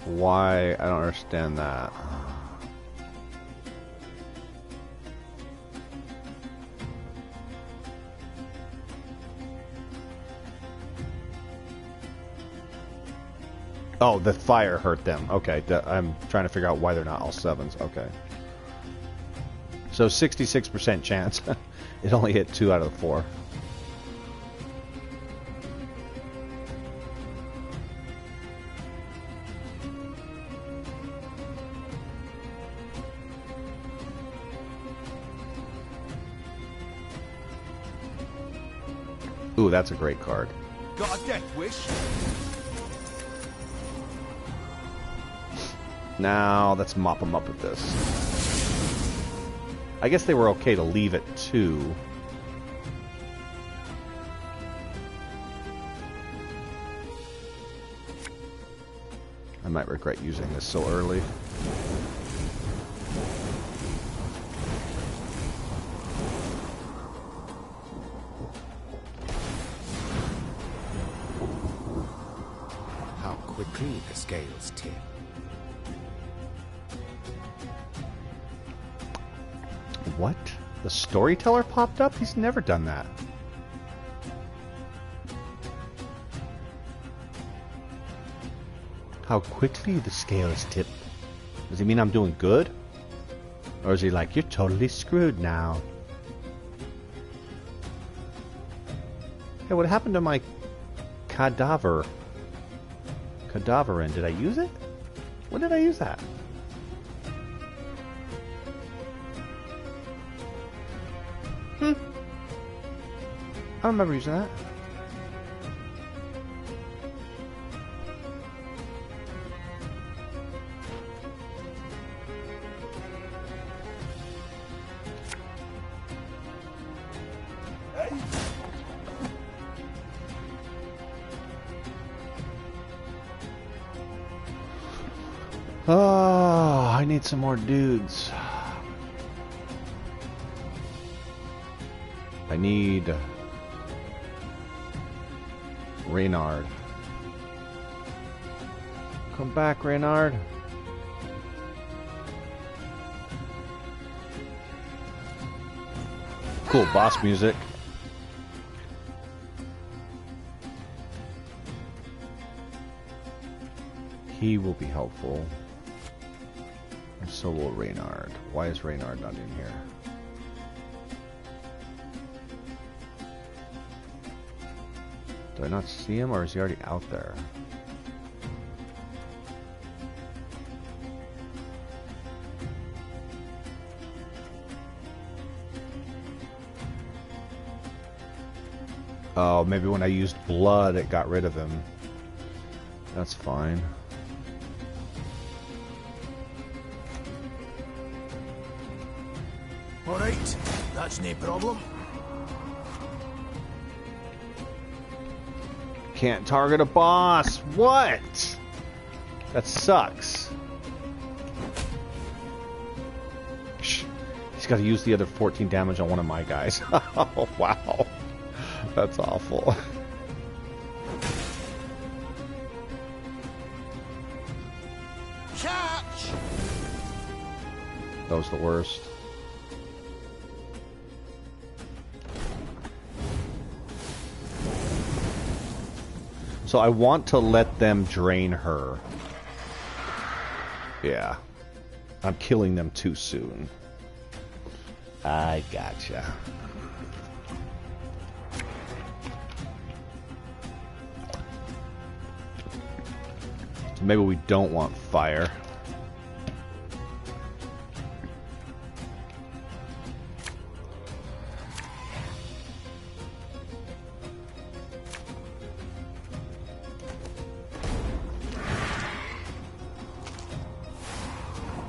Why? I don't understand that. Oh, the fire hurt them. Okay, I'm trying to figure out why they're not all 7s. Okay. So 66% chance. It only hit 2 out of the 4. Ooh, that's a great card. Got a death wish? Now, let's mop them up with this. I guess they were okay to leave at 2. I might regret using this so early. How quickly the scales tip. What? The storyteller popped up? He's never done that. How quickly the scales tip. Does he mean I'm doing good? Or is he like, you're totally screwed now? Hey, what happened to my cadaver? Cadaverin, did I use it? When did I use that? I don't remember using that. Oh, I need some more dudes. I need Reynard. Come back, Reynard. Cool boss music. He will be helpful. And so will Reynard. Why is Reynard not in here? Do I not see him, or is he already out there? Oh, maybe when I used blood, it got rid of him. That's fine. Alright, that's no problem. Can't target a boss. What? That sucks. Shh. He's got to use the other 14 damage on one of my guys. Oh, wow. That's awful. Catch! That was the worst. So I want to let them drain her. Yeah. I'm killing them too soon. I gotcha. So maybe we don't want fire.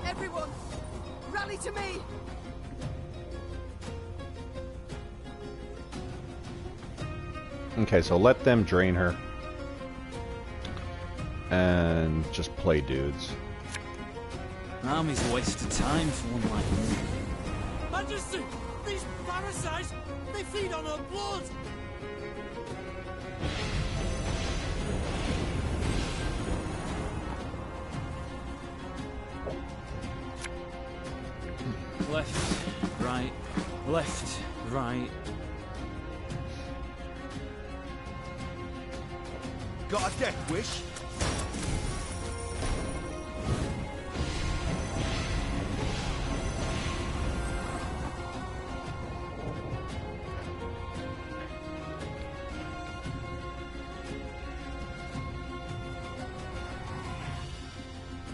Everyone, rally to me! Okay, so let them drain her. And just play dudes. Army's a waste of time for one like me. Majesty! These parasites! They feed on our blood! Left, right, left, right. Got a death wish?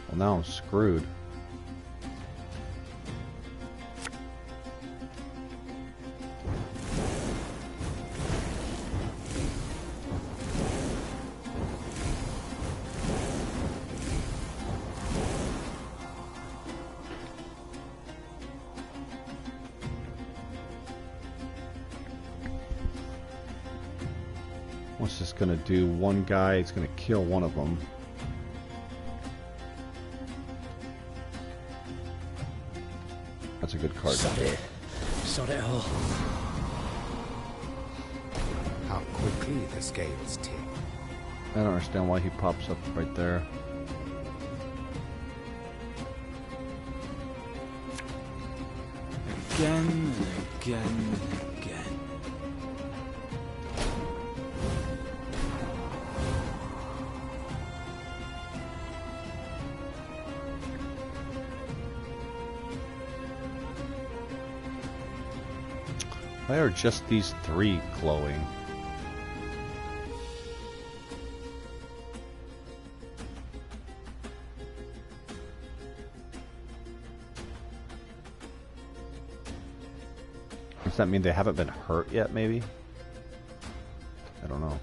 Well, now I'm screwed. What's this gonna do? One guy, it's gonna kill one of them. That's a good card. Sod it all. How quickly the scales tick. I don't understand why he pops up right there. Again and again and again. Why are just these three glowing? Does that mean they haven't been hurt yet, maybe? I don't know.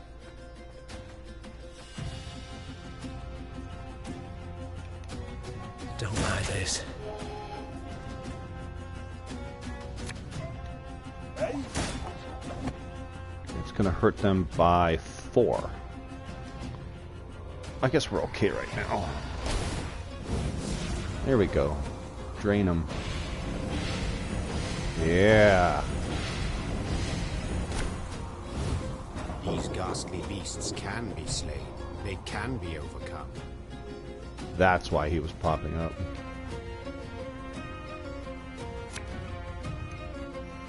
Don't like this. It's gonna hurt them by 4. I guess we're okay right now. There we go. Drain them. Yeah. These ghastly beasts can be slain. They can be overcome. That's why he was popping up.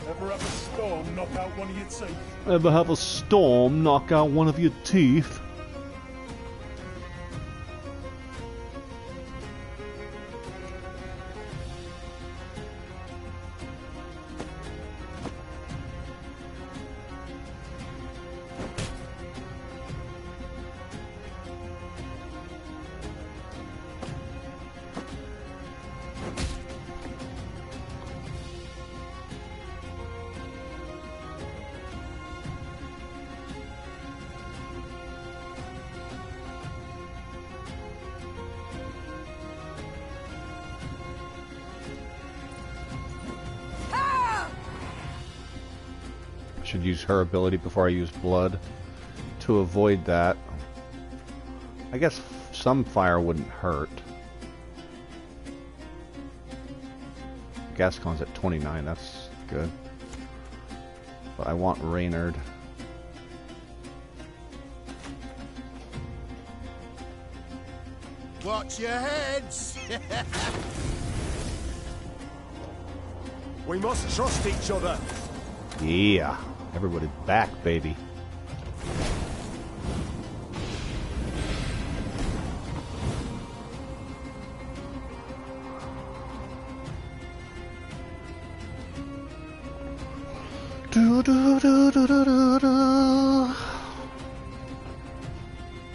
Ever have a storm knock out one of your teeth? Ever have a storm knock out one of your teeth? Should use her ability before I use blood to avoid that. I guess some fire wouldn't hurt. Gascon's at 29, that's good. But I want Reynard. Watch your heads! We must trust each other. Yeah, everybody back, baby.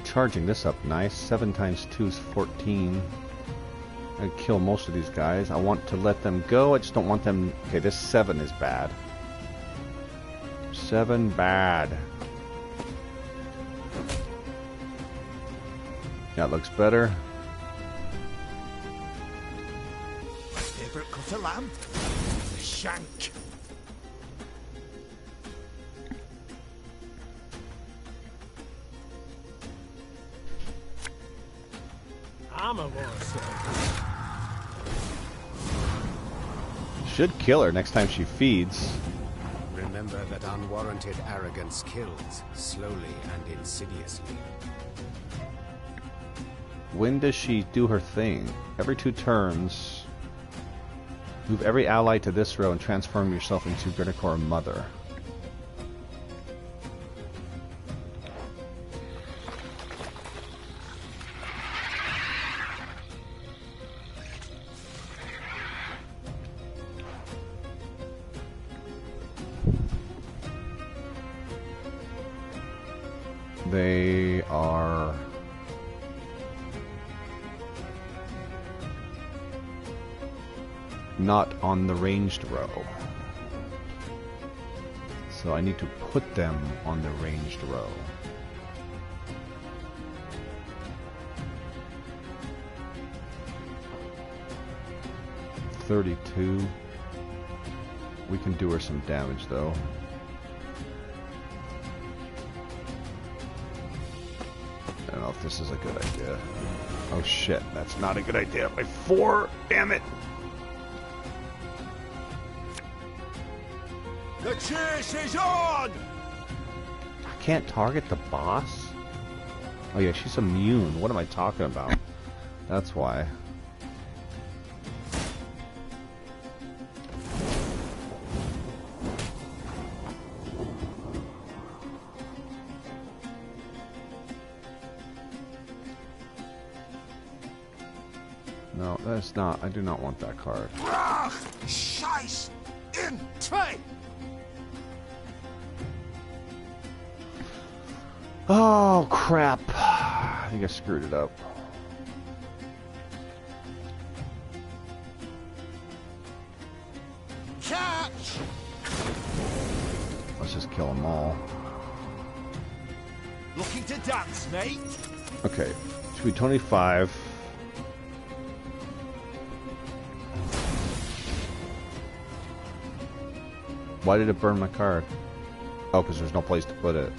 Charging this up nice. 7 times 2 is 14. I kill most of these guys. I want to let them go. I just don't want them. Okay, this 7 is bad. 7 bad. That looks better. My favorite cut of lamb? The shank. I'm a monster. Should kill her next time she feeds. Remember that unwarranted arrogance kills, slowly and insidiously. When does she do her thing? Every 2 turns. Move every ally to this row and transform yourself into Grenadier Mother. They are not on the ranged row. So I need to put them on the ranged row. $32. We can do her some damage though. I don't know if this is a good idea. Oh shit, that's not a good idea. By 4, damn it! The chase is on! I can't target the boss? Oh yeah, she's immune. What am I talking about? That's why. No, that's not. I do not want that card. Scheiß in Trey! Oh crap. I think I screwed it up. Catch! Let's just kill them all. Looking to dance, mate? Okay, should be 25. Why did it burn my card? Oh, because there's no place to put it.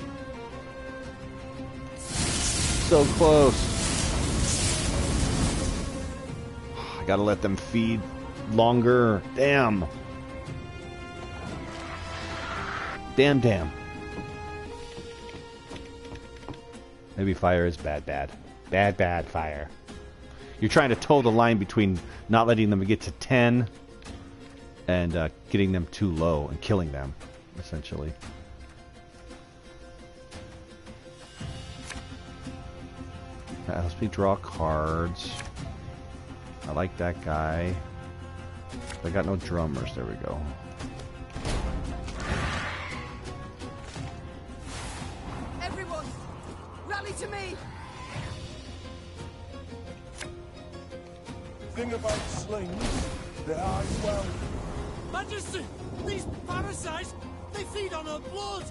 So close. I gotta let them feed longer. Damn. Damn. Maybe fire is bad. Bad fire. You're trying to toe the line between not letting them get to 10 and getting them too low and killing them, essentially. That helps me draw cards. I like that guy. I got no drummers. There we go. Everyone, rally to me! Thing about slings, they hide well. Majesty, these parasites, they feed on her blood.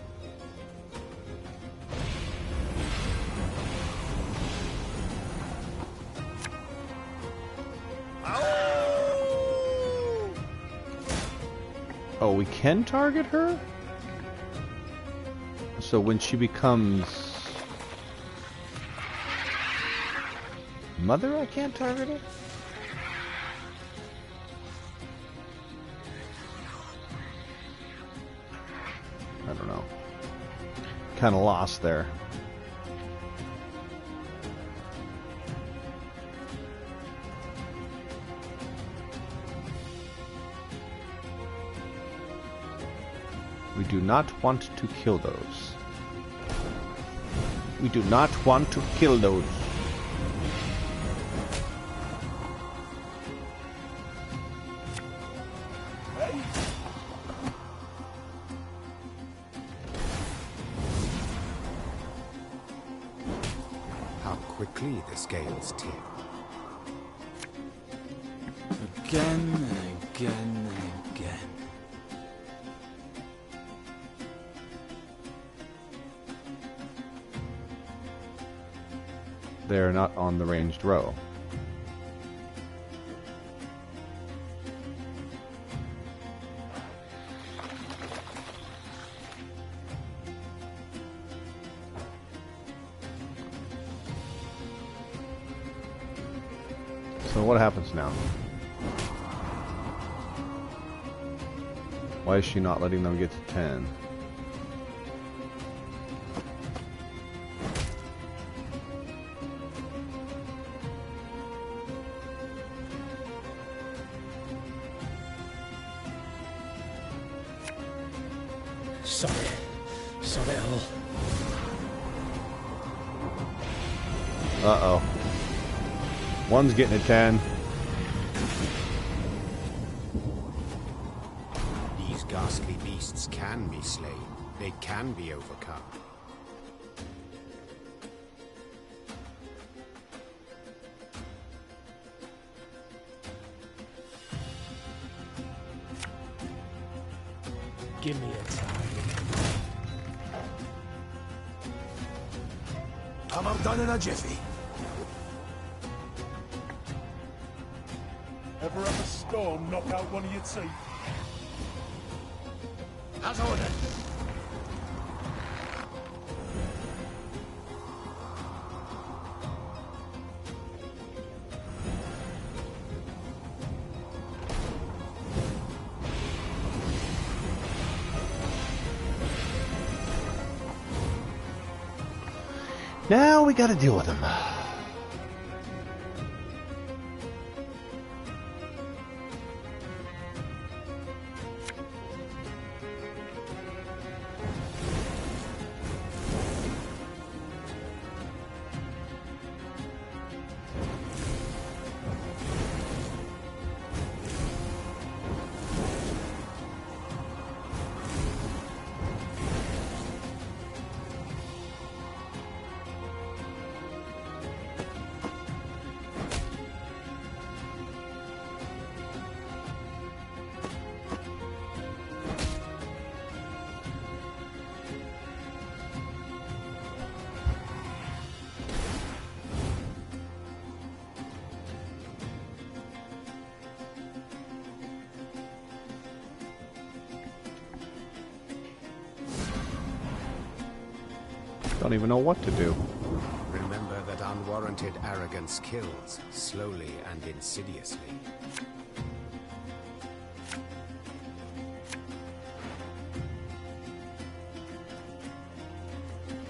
Oh, we can target her? So when she becomes mother, I can't target her? I don't know. Kind of lost there. We do not want to kill those. We do not want to kill those. How quickly the scales tip. Again and again and again. They're not on the ranged row. So what happens now? Why is she not letting them get to 10? Sorry, all. Uh-oh. One's getting a 10. These ghastly beasts can be slain. They can be overcome. Give me a target. I'm done in a jiffy. Ever have a storm knock out one of your teeth? As ordered. Now we gotta deal with them. Don't even know what to do. Remember that unwarranted arrogance kills, slowly and insidiously.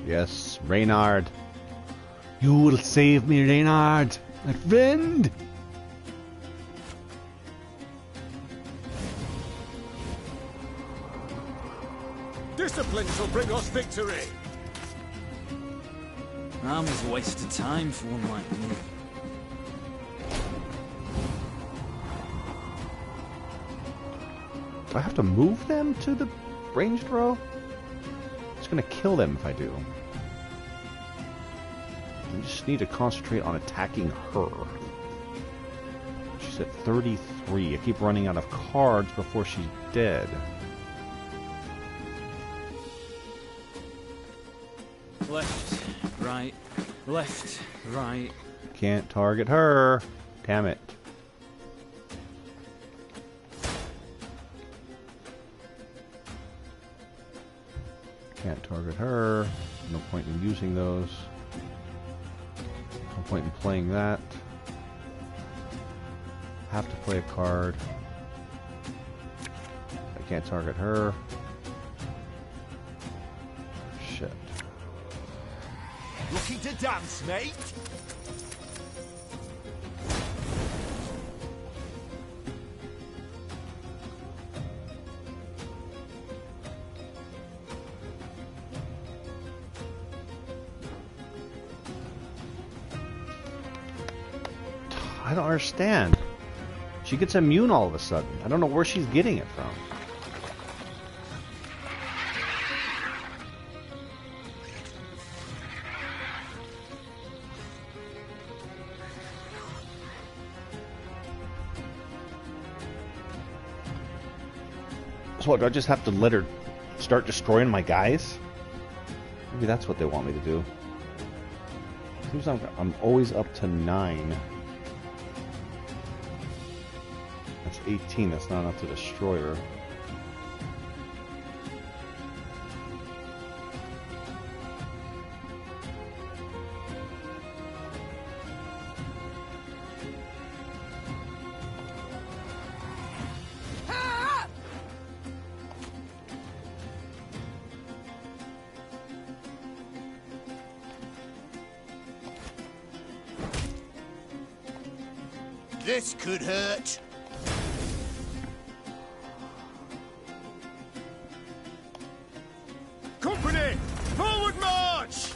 Yes, Reynard. You will save me, Reynard, my friend. Discipline shall bring us victory. Army's a waste of time for one like me. Do I have to move them to the ranged row? It's gonna kill them if I do. I just need to concentrate on attacking her. She's at 33. I keep running out of cards before she's dead. Left, right, left, right. Can't target her. Damn it. Can't target her. No point in using those. No point in playing that. Have to play a card. I can't target her. Shit. Looking to dance, mate? I don't understand. She gets immune all of a sudden. I don't know where she's getting it from. So what, do I just have to let her start destroying my guys? Maybe that's what they want me to do. Seems like I'm always up to 9. That's 18. That's not enough to destroy her. This could hurt. Company, forward march!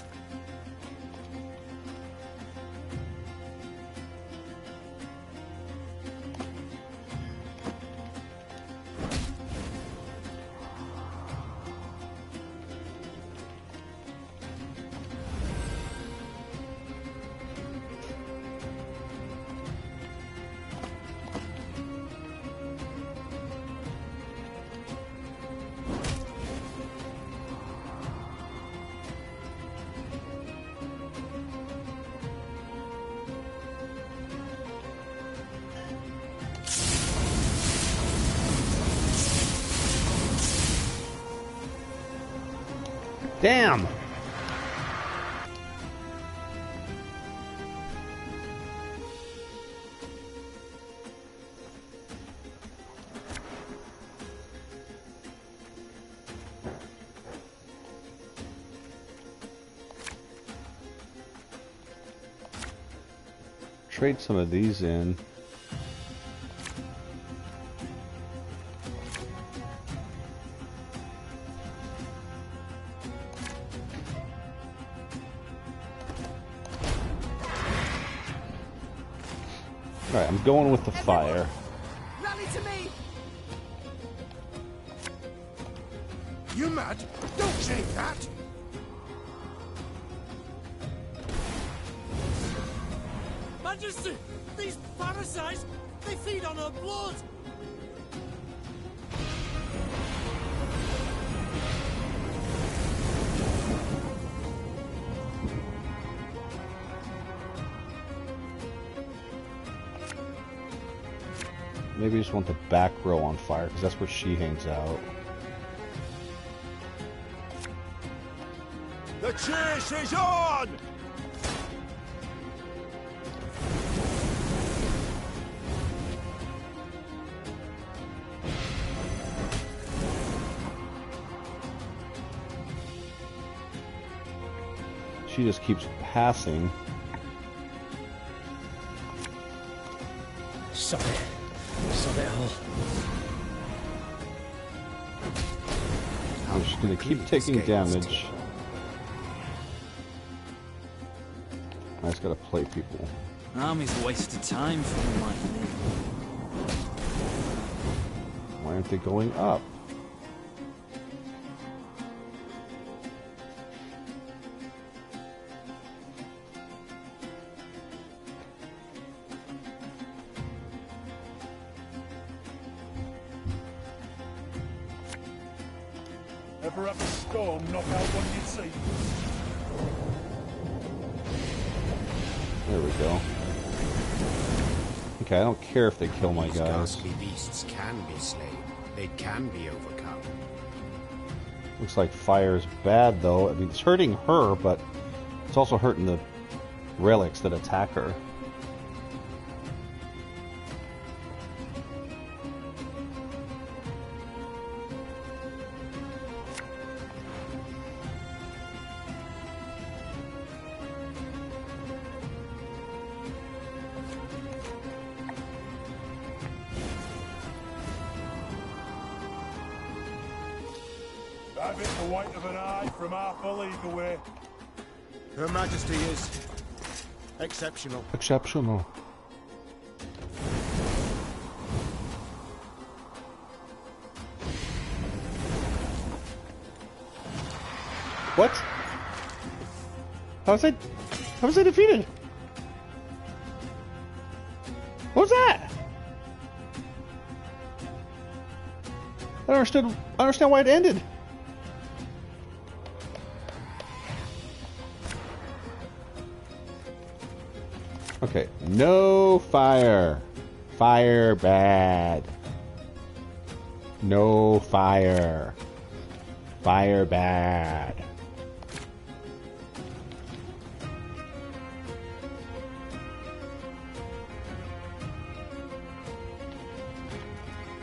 Damn! Trade some of these in. Alright, I'm going with the fire. Rally to me! You mad? Don't say that! Majesty! These parasites! They feed on her blood! Maybe I just want the back row on fire, because that's where she hangs out. The chase is on! She just keeps passing. Sorry. Sorry, all. I'm just gonna keep taking damage. I just gotta play people. Army's a waste of time for them like me. Why aren't they going up? Ever have a storm knock out one you see? There we go. Okay, I don't care if they kill my These guys. ghastly beasts can be slain. They can be overcome. Looks like fire's bad, though. I mean, it's hurting her, but it's also hurting the relics that attack her. I've hit the white of an eye from half a league away. Her Majesty is exceptional. Exceptional. What? How was I defeated? What was that? I don't understand why it ended. Okay, no fire. Fire bad. No fire. Fire bad.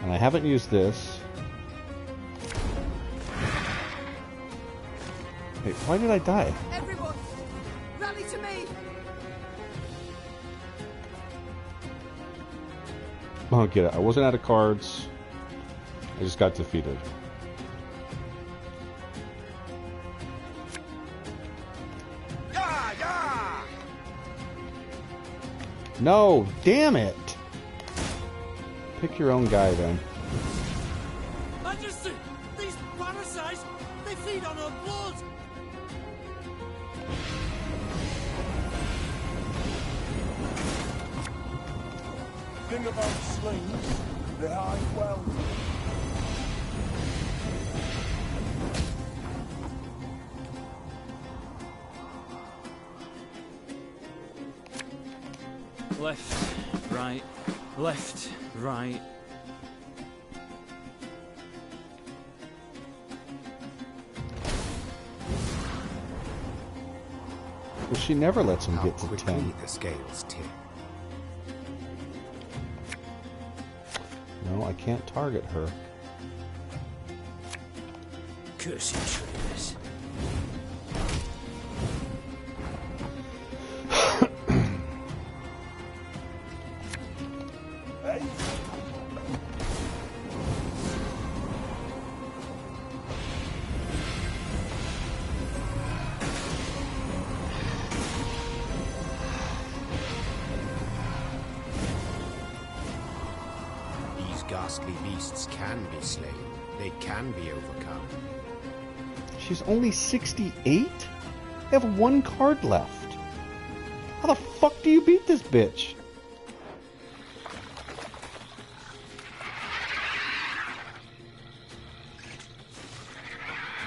And I haven't used this. Wait, why did I die? Everyone, rally to me! I don't get it. I wasn't out of cards. I just got defeated. No, damn it! Pick your own guy then. Majesty, these parasites, they feed on our blood. Thing about slings, they hide well. Left, right, left, right. Well, she never lets him get to quickly 10. the scales tip. No, I can't target her. Cursed traitors. Ghastly beasts can be slain. They can be overcome. She's only 68? I have one card left. How the fuck do you beat this bitch?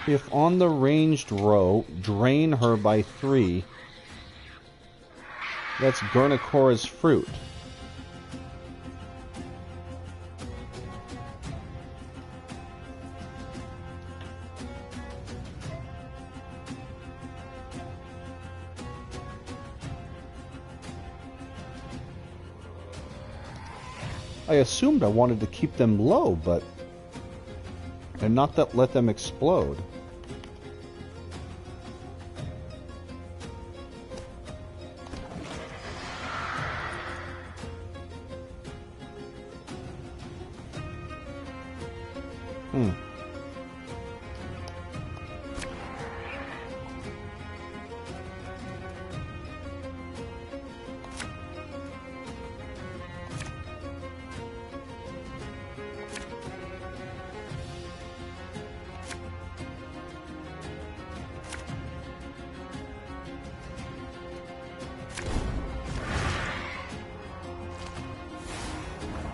If on the ranged row, drain her by 3. That's Gurnakora's fruit. I assumed I wanted to keep them low, but... and not that let them explode.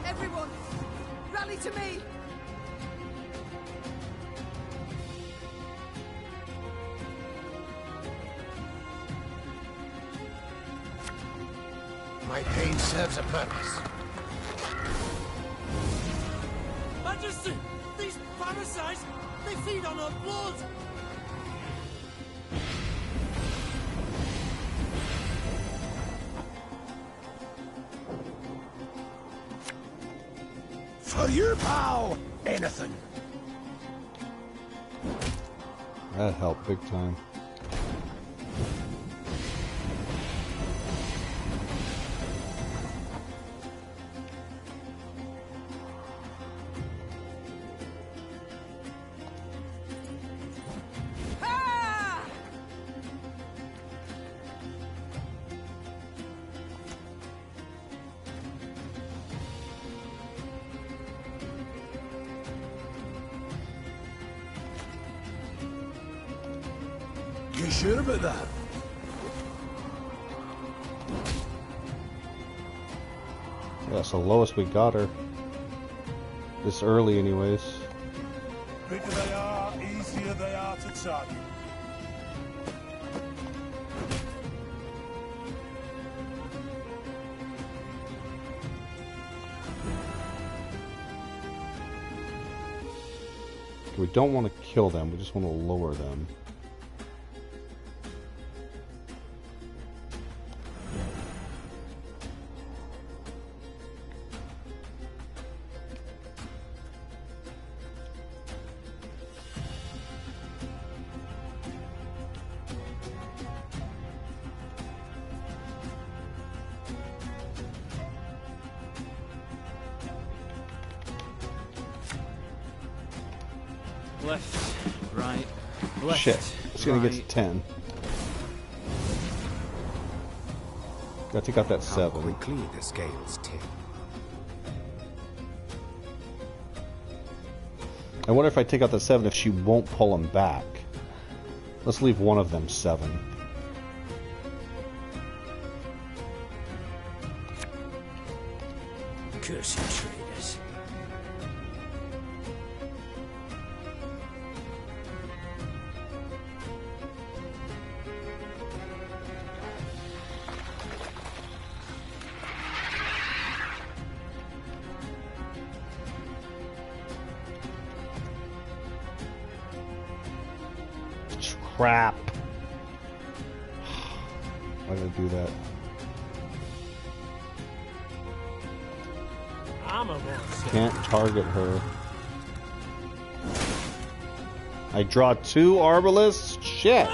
Everyone, rally to me! My pain serves a purpose. Majesty, these parasites, They feed on her blood! For your pal, anything. That helped big time. You sure about that? Yeah, so lowest we got her. This early anyways. Bigger they are, easier they are to target. We don't want to kill them, we just want to lower them. Left, right, left. Shit, it's gonna get to 10. Gotta take out that 7. Quickly the scales tip. I wonder if I take out the 7 if she won't pull him back. Let's leave one of them 7. Cursed traitors. Crap. Why did I do that? I'm a monster. Can't target her. I draw 2 Arbalists? Shit!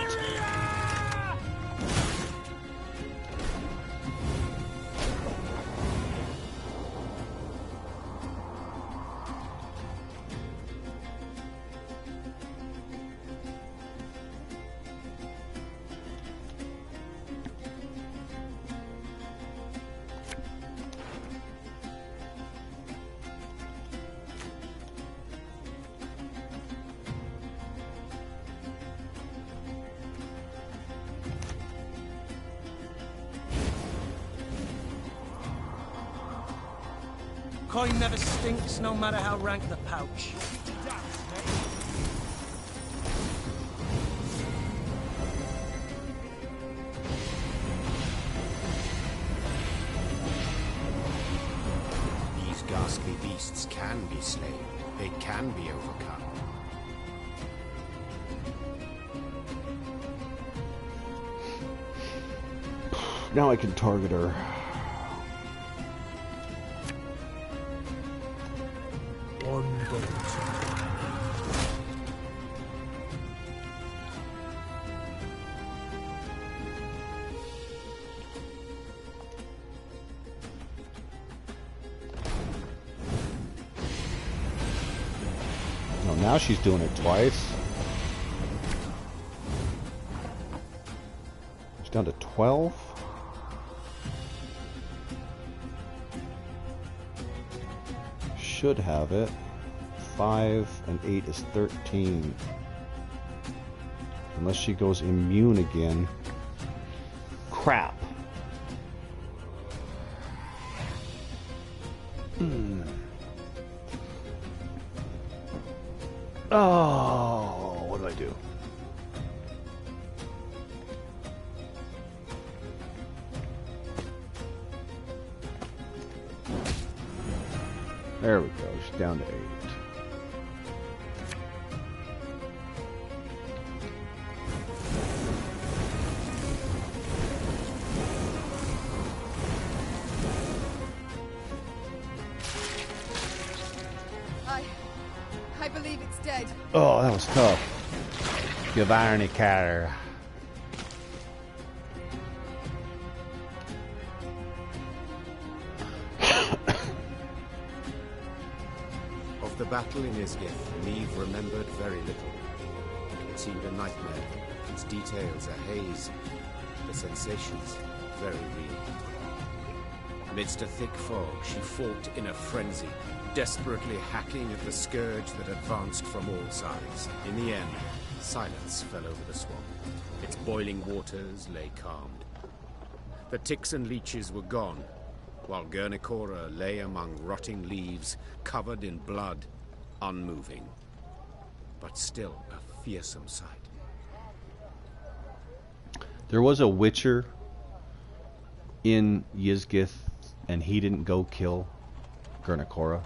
Coin never stinks, no matter how rank the pouch. These ghastly beasts can be slain. They can be overcome. Now I can target her. One bullet. No, now she's doing it twice. She's down to 12. Should have it. 5 and 8 is 13. Unless she goes immune again. Crap. Oh, what do I do? There we go. She's down to 8. believe it's dead. Oh, that was tough. Gevarnikar. Of the battle in Isgith, Neve remembered very little. It seemed a nightmare, its details a haze, the sensations very real. Amidst a thick fog, she fought in a frenzy, desperately hacking at the scourge that advanced from all sides. In the end, silence fell over the swamp. Its boiling waters lay calmed. The ticks and leeches were gone, while Gurnikora lay among rotting leaves, covered in blood, unmoving. But still a fearsome sight. There was a Witcher in Ysgith, and he didn't go kill Gurnikora.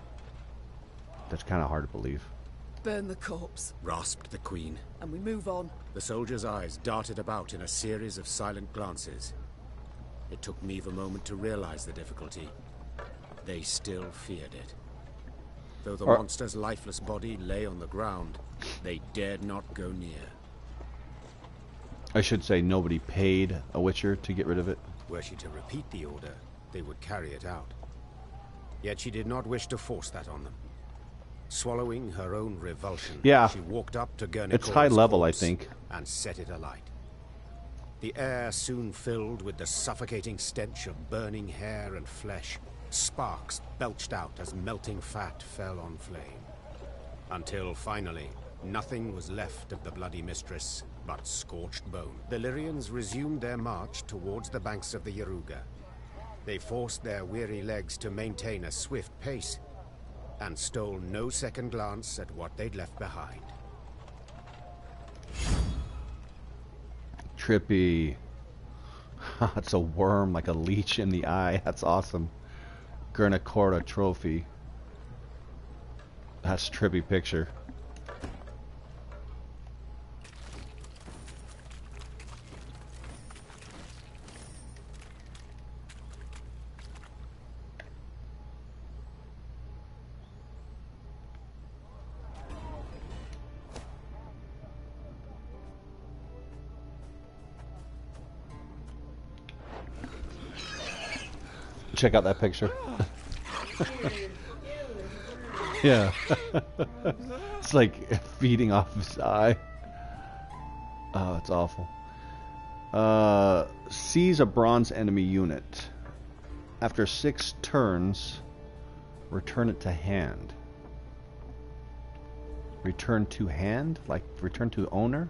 That's kind of hard to believe. Burn the corpse. Rasped the queen. And we move on. The soldier's eyes darted about in a series of silent glances. It took Neve a moment to realize the difficulty. They still feared it. Though the monster's lifeless body lay on the ground, they dared not go near. I should say nobody paid a Witcher to get rid of it. Were she to repeat the order, they would carry it out. Yet she did not wish to force that on them. Swallowing her own revulsion, she walked up to Gurnikora's It's high level, I corpse think. and set it alight. The air soon filled with the suffocating stench of burning hair and flesh. Sparks belched out as melting fat fell on flame. Until finally, nothing was left of the bloody mistress but scorched bone. The Lyrians resumed their march towards the banks of the Yaruga. They forced their weary legs to maintain a swift pace, and stole no second glance at what they'd left behind. Trippy. It's a worm like a leech in the eye. That's awesome. Gurnikora trophy. That's a trippy picture. Check out that picture. Yeah. It's like feeding off his eye. Oh, it's awful. Seize a bronze enemy unit. After 6 turns, return it to hand. Return to hand? Like return to owner?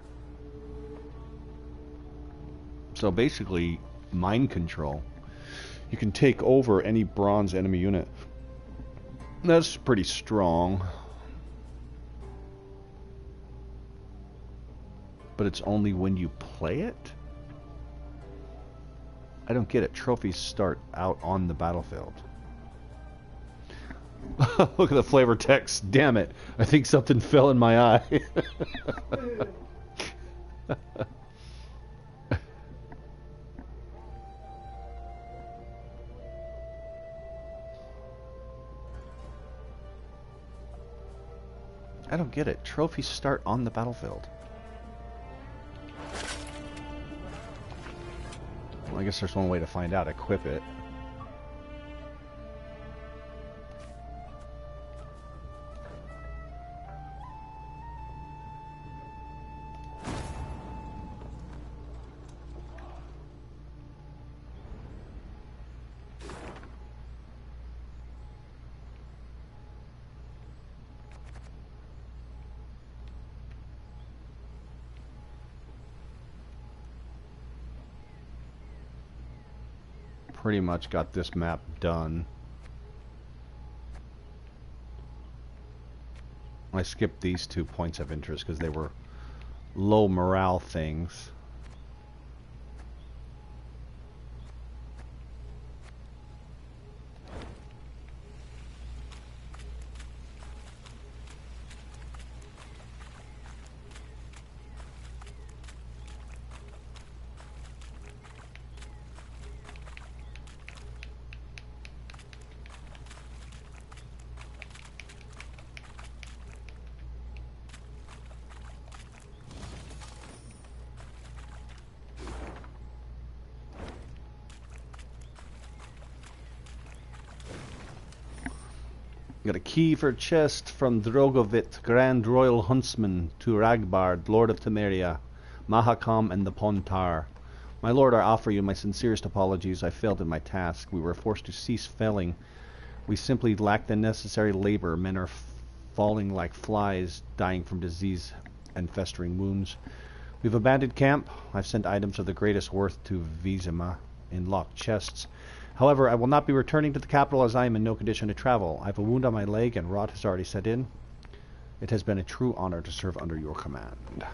So basically, mind control. You can take over any bronze enemy unit. That's pretty strong. But it's only when you play it? I don't get it. Trophies start out on the battlefield. Look at the flavor text. Damn it. I think something fell in my eye. I don't get it. Trophies start on the battlefield. Well, I guess there's one way to find out. Equip it. Pretty much got this map done. I skipped these 2 points of interest because they were low morale things. Got a key for a chest from Drogovit, Grand Royal Huntsman, to Ragbard, Lord of Temeria, Mahakam, and the Pontar. My lord, I offer you my sincerest apologies. I failed in my task. We were forced to cease felling. We simply lack the necessary labor. Men are falling like flies, dying from disease and festering wounds. We've abandoned camp. I've sent items of the greatest worth to Vizima in locked chests. However, I will not be returning to the capital as I am in no condition to travel. I have a wound on my leg and rot has already set in. It has been a true honor to serve under your command.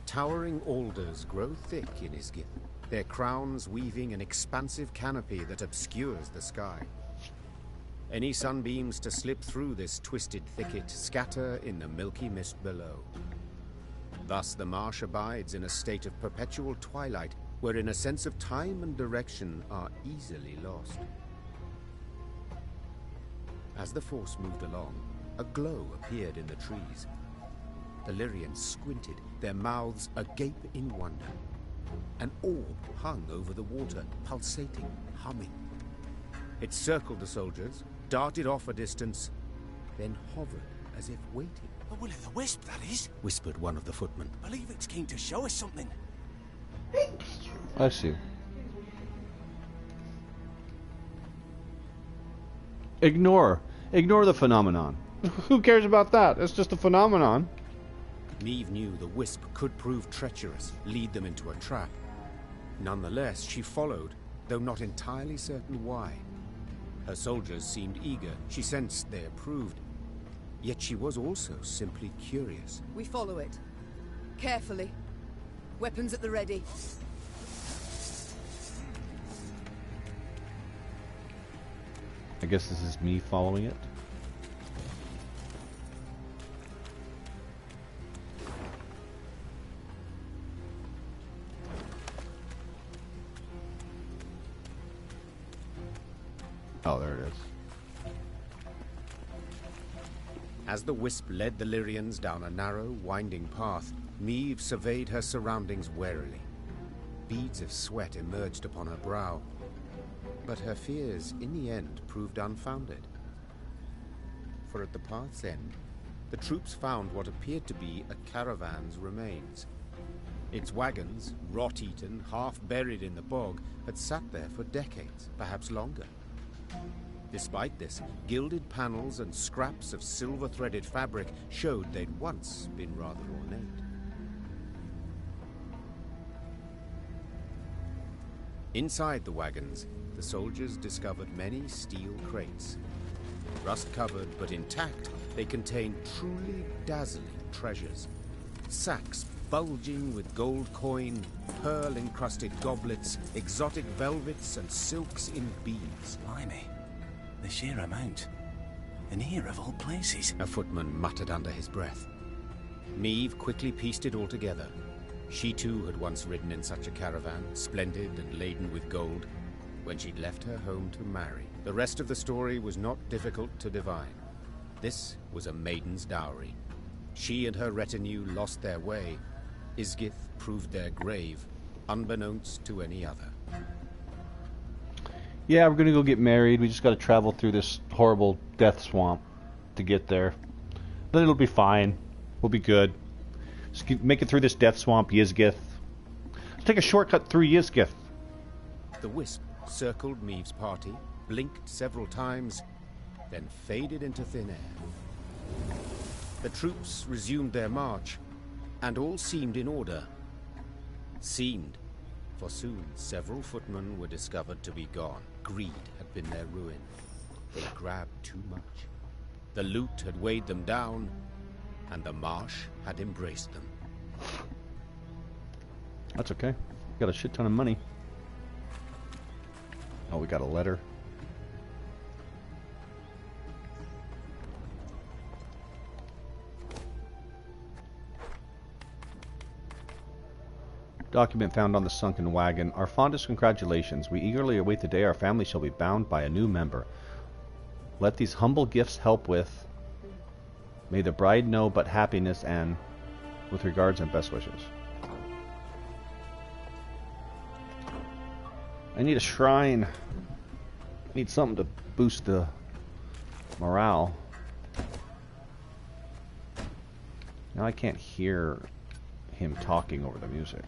Towering alders grow thick in Isgith, their crowns weaving an expansive canopy that obscures the sky. Any sunbeams to slip through this twisted thicket scatter in the milky mist below. Thus the marsh abides in a state of perpetual twilight, wherein a sense of time and direction are easily lost. As the force moved along, a glow appeared in the trees. The Lyrians squinted, their mouths agape in wonder. An orb hung over the water, pulsating, humming. It circled the soldiers, darted off a distance, then hovered as if waiting. A will-o'-the-wisp, that is, whispered one of the footmen. Believe it's keen to show us something. I see. Ignore the phenomenon. Who cares about that? It's just a phenomenon. Meve knew the wisp could prove treacherous, lead them into a trap. Nonetheless, she followed, though not entirely certain why. Her soldiers seemed eager. She sensed they approved. Yet she was also simply curious. We follow it. Carefully. Weapons at the ready. I guess this is me following it. Oh, there it is. As the wisp led the Lyrians down a narrow, winding path, Meve surveyed her surroundings warily. Beads of sweat emerged upon her brow, but her fears in the end proved unfounded. For at the path's end, the troops found what appeared to be a caravan's remains. Its wagons, rot-eaten, half-buried in the bog, had sat there for decades, perhaps longer. Despite this, gilded panels and scraps of silver-threaded fabric showed they'd once been rather ornate. Inside the wagons, the soldiers discovered many steel crates. Rust-covered but intact, they contained truly dazzling treasures. Sacks bulging with gold coin, pearl-encrusted goblets, exotic velvets, and silks in beads. Blimey, the sheer amount. And here of all places. A footman muttered under his breath. Meve quickly pieced it all together. She too had once ridden in such a caravan, splendid and laden with gold, when she'd left her home to marry. The rest of the story was not difficult to divine. This was a maiden's dowry. She and her retinue lost their way. Isgith proved their grave, unbeknownst to any other. Yeah, we're gonna go get married. We just gotta travel through this horrible death swamp to get there. But it'll be fine. We'll be good. Just make it through this death swamp, Ysgith. Let's take a shortcut through Ysgith. The wisp circled Meve's party, blinked several times, then faded into thin air. The troops resumed their march, and all seemed in order. Seemed, for soon several footmen were discovered to be gone. Greed had been their ruin. They grabbed too much. The loot had weighed them down, and the marsh had embraced them. That's okay. Got a shit ton of money. Oh, we got a letter. Document found on the sunken wagon. Our fondest congratulations. We eagerly await the day our family shall be bound by a new member. Let these humble gifts help with. May the bride know but happiness and with regards and best wishes. I need a shrine. I need something to boost the morale. Now I can't hear him talking over the music.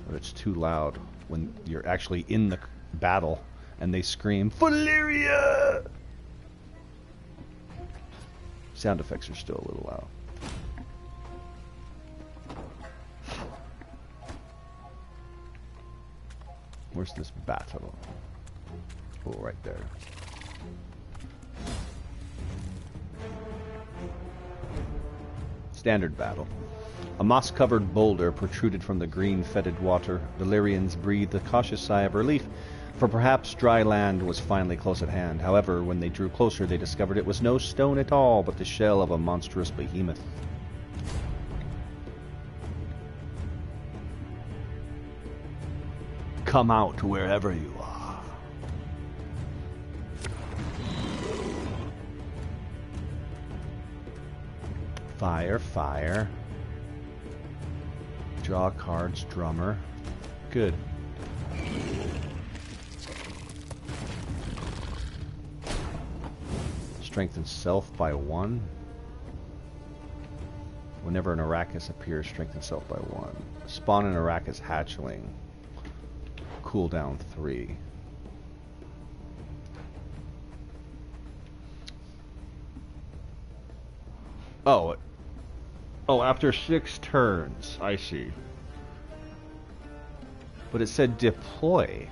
But it's too loud when you're actually in the battle and they scream, Valeria! Sound effects are still a little loud. Where's this battle? Oh, right there. Standard battle. A moss-covered boulder protruded from the green, fetid water. The Lyrians breathed a cautious sigh of relief, for perhaps dry land was finally close at hand. However, when they drew closer, they discovered it was no stone at all, but the shell of a monstrous behemoth. Come out wherever you are. Fire, fire. Draw cards, drummer. Good. Strengthen self by 1. Whenever an Arrakis appears, strengthen self by 1. Spawn an Arrakis hatchling. Cooldown 3. Oh, after 6 turns. I see. But it said deploy.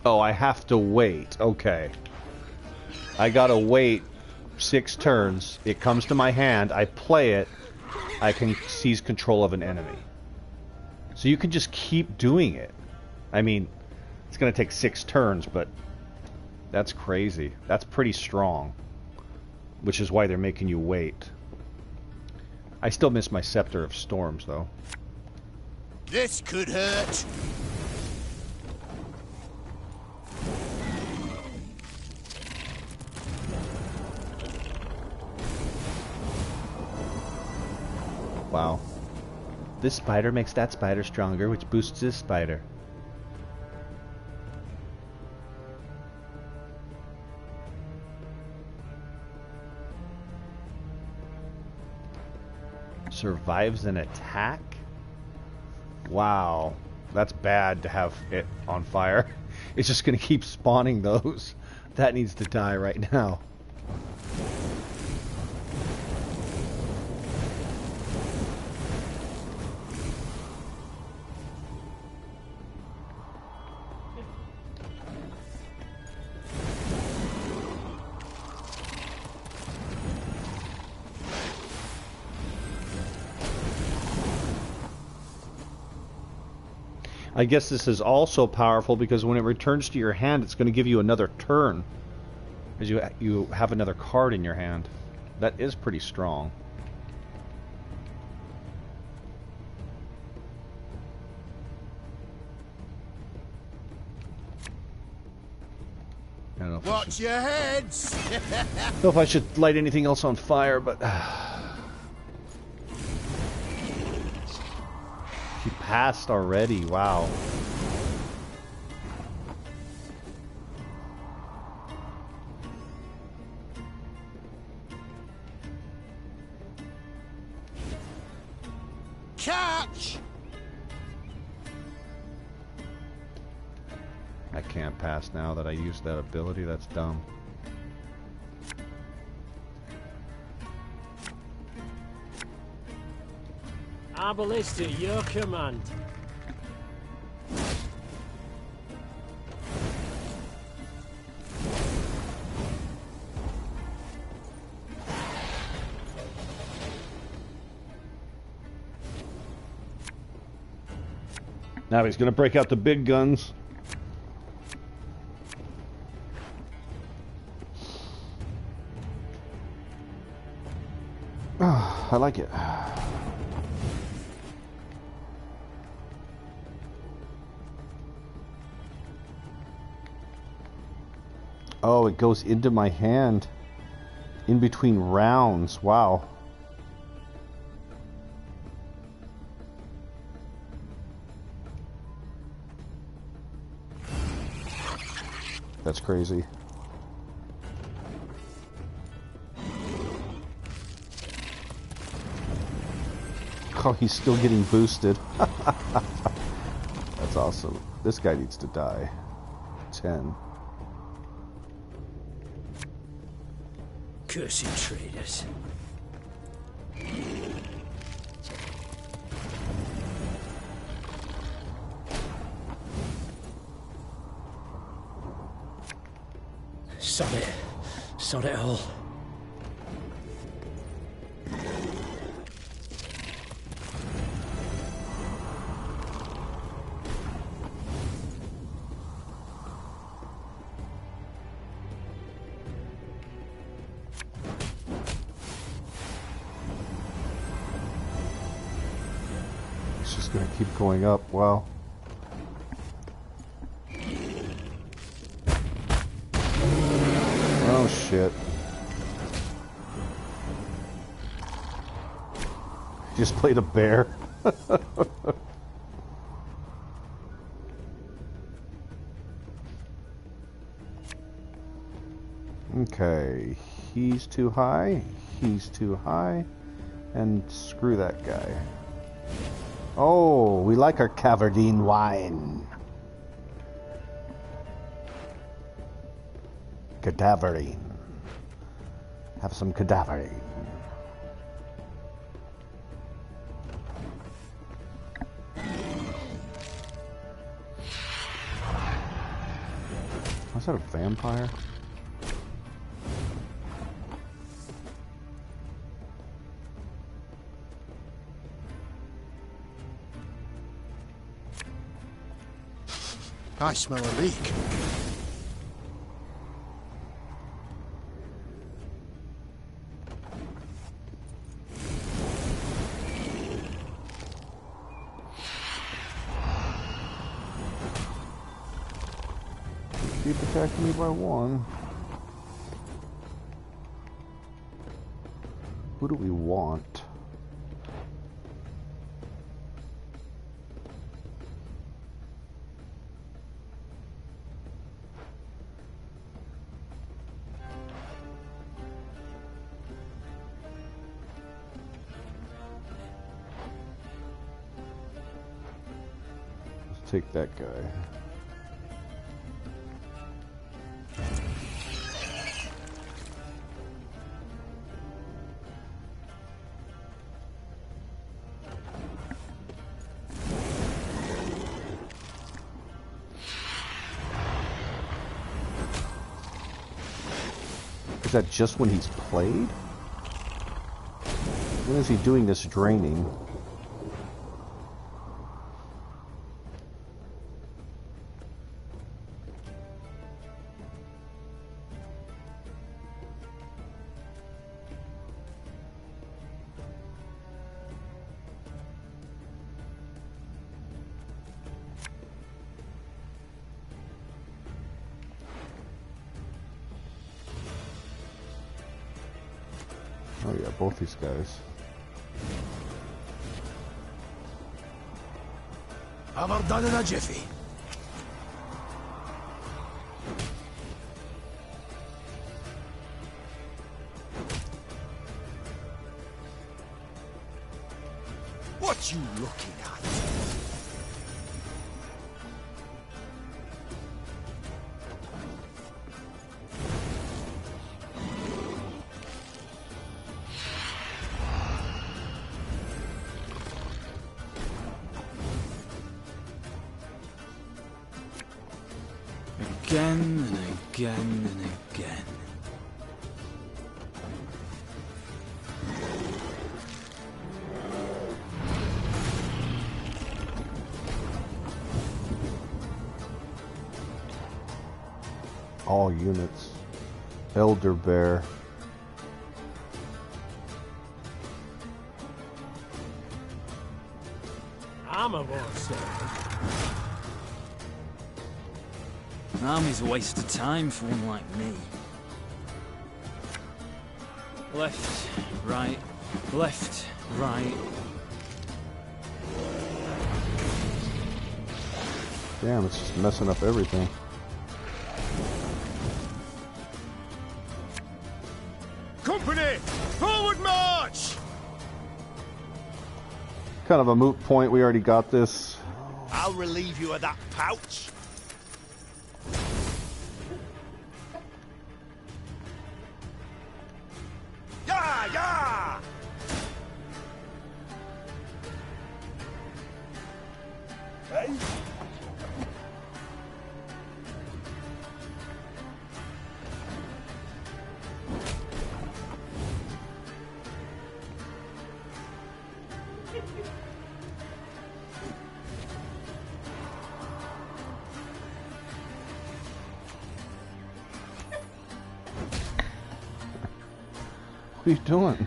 Oh, I have to wait. Okay. I gotta wait 6 turns. It comes to my hand. I play it. I can seize control of an enemy. So you can just keep doing it. I mean, it's gonna take 6 turns, but that's crazy. That's pretty strong. Which is why they're making you wait. I still miss my Scepter of Storms, though. This could hurt. Wow. This spider makes that spider stronger, which boosts this spider. Survives an attack? Wow. That's bad to have it on fire. It's just going to keep spawning those. That needs to die right now. I guess this is also powerful because when it returns to your hand, it's going to give you another turn. As you have another card in your hand. That is pretty strong. I don't know. Watch your heads! I don't know if I should light anything else on fire, but... She passed already, wow. Catch! I can't pass now that I used that ability, that's dumb. Arbalista, your command. Now he's going to break out the big guns. Oh, I like it. Oh, it goes into my hand. In between rounds. Wow. That's crazy. Oh, he's still getting boosted. That's awesome. This guy needs to die. 10. Cursed traitors. Sod it all. It's just gonna keep going up. Wow. Oh shit. Just played a bear. Okay, he's too high, and screw that guy. Oh, we like our Cavardine wine. Cadaverine. Have some cadaverine. Was that a vampire? I smell a leak. Keep attacking me by one. Who do we want? Let's take that guy. Is that just when he's played? When is he doing this draining? Oh yeah, both these guys. I've done in a jiffy. What you looking at? Again and again and again. All units. Elder Bear. I'm a monster. An army's a waste of time for one like me. Left, right, left, right. Damn, it's just messing up everything. Company! Forward march! Kind of a moot point. We already got this. I'll relieve you of that pouch. Yeah, yeah! Hey? What are you doing?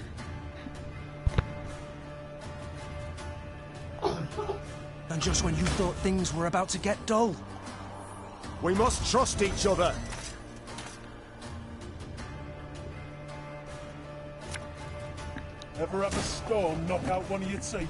And just when you thought things were about to get dull. We must trust each other. Ever have a storm knock out one of your teeth?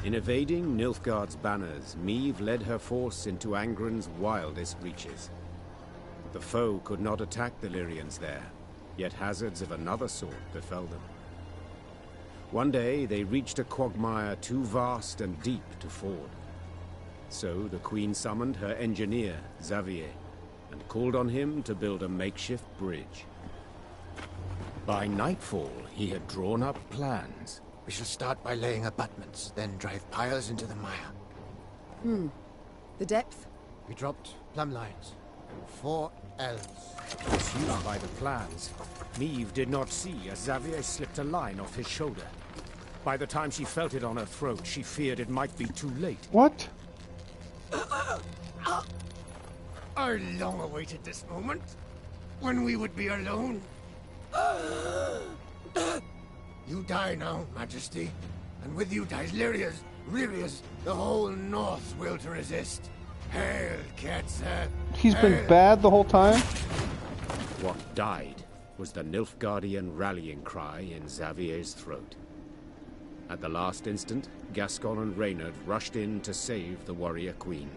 In evading Nilfgaard's banners, Meve led her force into Angren's wildest reaches. The foe could not attack the Lyrians there, yet hazards of another sort befell them. One day they reached a quagmire too vast and deep to ford. So the Queen summoned her engineer, Xavier, and called on him to build a makeshift bridge. By nightfall, he had drawn up plans. We shall start by laying abutments, then drive piles into the mire. The depth? We dropped plumb lines. 4 elves. Pursued by the plans, Meve did not see as Xavier slipped a line off his shoulder. By the time she felt it on her throat, she feared it might be too late. What? I long awaited this moment, when we would be alone. You die now, Majesty, and with you dies Lyria's, Rivia's, the whole North's will to resist. Hail, Ketzer! He's been bad the whole time? What died was the Nilfgaardian rallying cry in Xavier's throat. At the last instant, Gascon and Reynard rushed in to save the warrior queen,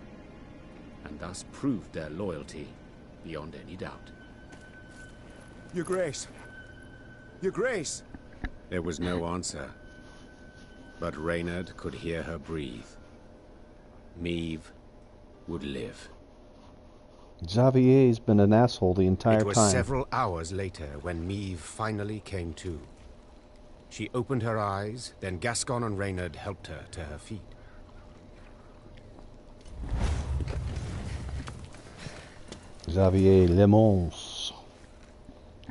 and thus proved their loyalty beyond any doubt. Your Grace! Your Grace! There was no answer, but Reynard could hear her breathe. Meve would live. Xavier's been an asshole the entire time. It was several hours later when Meve finally came to. She opened her eyes, then Gascon and Reynard helped her to her feet. Xavier Lemons.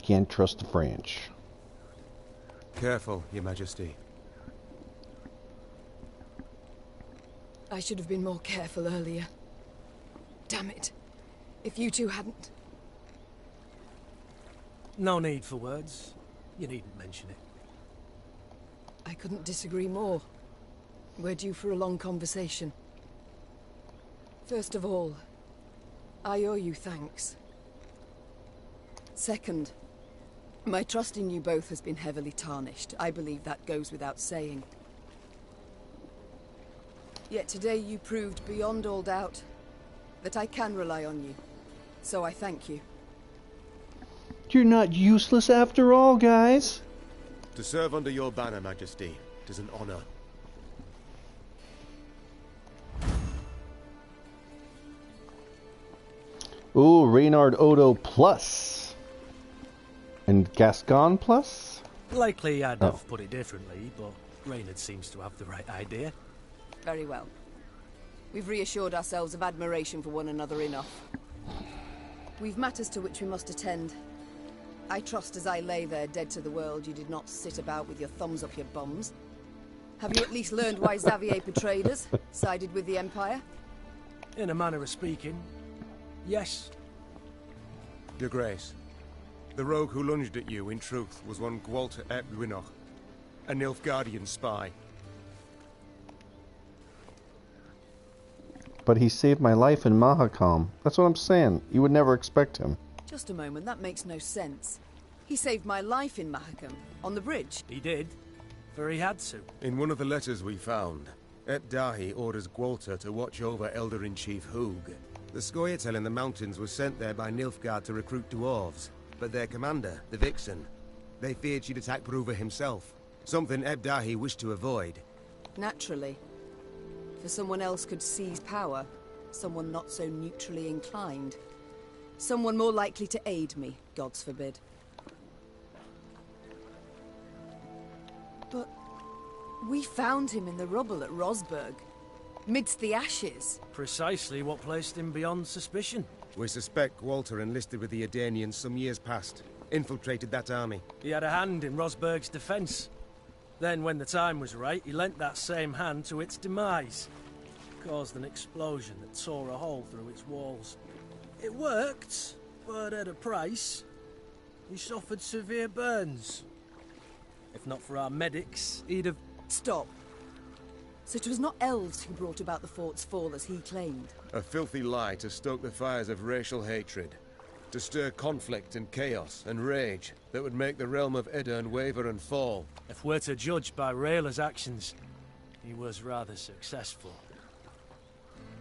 Can't trust the French. Careful, Your Majesty. I should have been more careful earlier. Damn it. If you two hadn't... No need for words. You needn't mention it. I couldn't disagree more. We're due for a long conversation. First of all, I owe you thanks. Second, my trust in you both has been heavily tarnished. I believe that goes without saying. Yet today you proved beyond all doubt that I can rely on you. So I thank you. You're not useless after all, guys. To serve under your banner, Majesty, it is an honor. Ooh, Reynard Odo plus. And Gascon plus? Likely I'd have put it differently, but Reynard seems to have the right idea. Very well. We've reassured ourselves of admiration for one another enough. We've matters to which we must attend. I trust as I lay there dead to the world, you did not sit about with your thumbs up your bums. Have you at least learned why Xavier betrayed us, sided with the Empire? In a manner of speaking, yes. Your Grace, the rogue who lunged at you, in truth, was one Gwalter ep Gwynnoch, a Nilfgaardian spy. But he saved my life in Mahakam. That's what I'm saying. You would never expect him. Just a moment, that makes no sense. He saved my life in Mahakam, on the bridge. He did, for he had to. In one of the letters we found, Ep Dahi orders Gwalter to watch over Elder-in-Chief Hoog. The Scoia'tael in the mountains was sent there by Nilfgaard to recruit dwarves, but their commander, the Vixen, they feared she'd attack Bruva himself. Something Eb Dahi wished to avoid. Naturally. For someone else could seize power, someone not so neutrally inclined. Someone more likely to aid me, gods forbid. But we found him in the rubble at Rosberg, midst the ashes. Precisely what placed him beyond suspicion. We suspect Walter enlisted with the Edanians some years past, infiltrated that army. He had a hand in Rosberg's defense. Then, when the time was right, he lent that same hand to its demise. Caused an explosion that tore a hole through its walls. It worked, but at a price. He suffered severe burns. If not for our medics, he'd have... Stop. So it was not elves who brought about the fort's fall as he claimed? A filthy lie to stoke the fires of racial hatred. To stir conflict and chaos and rage that would make the realm of Edirn waver and fall. If we're to judge by Rayla's actions, he was rather successful.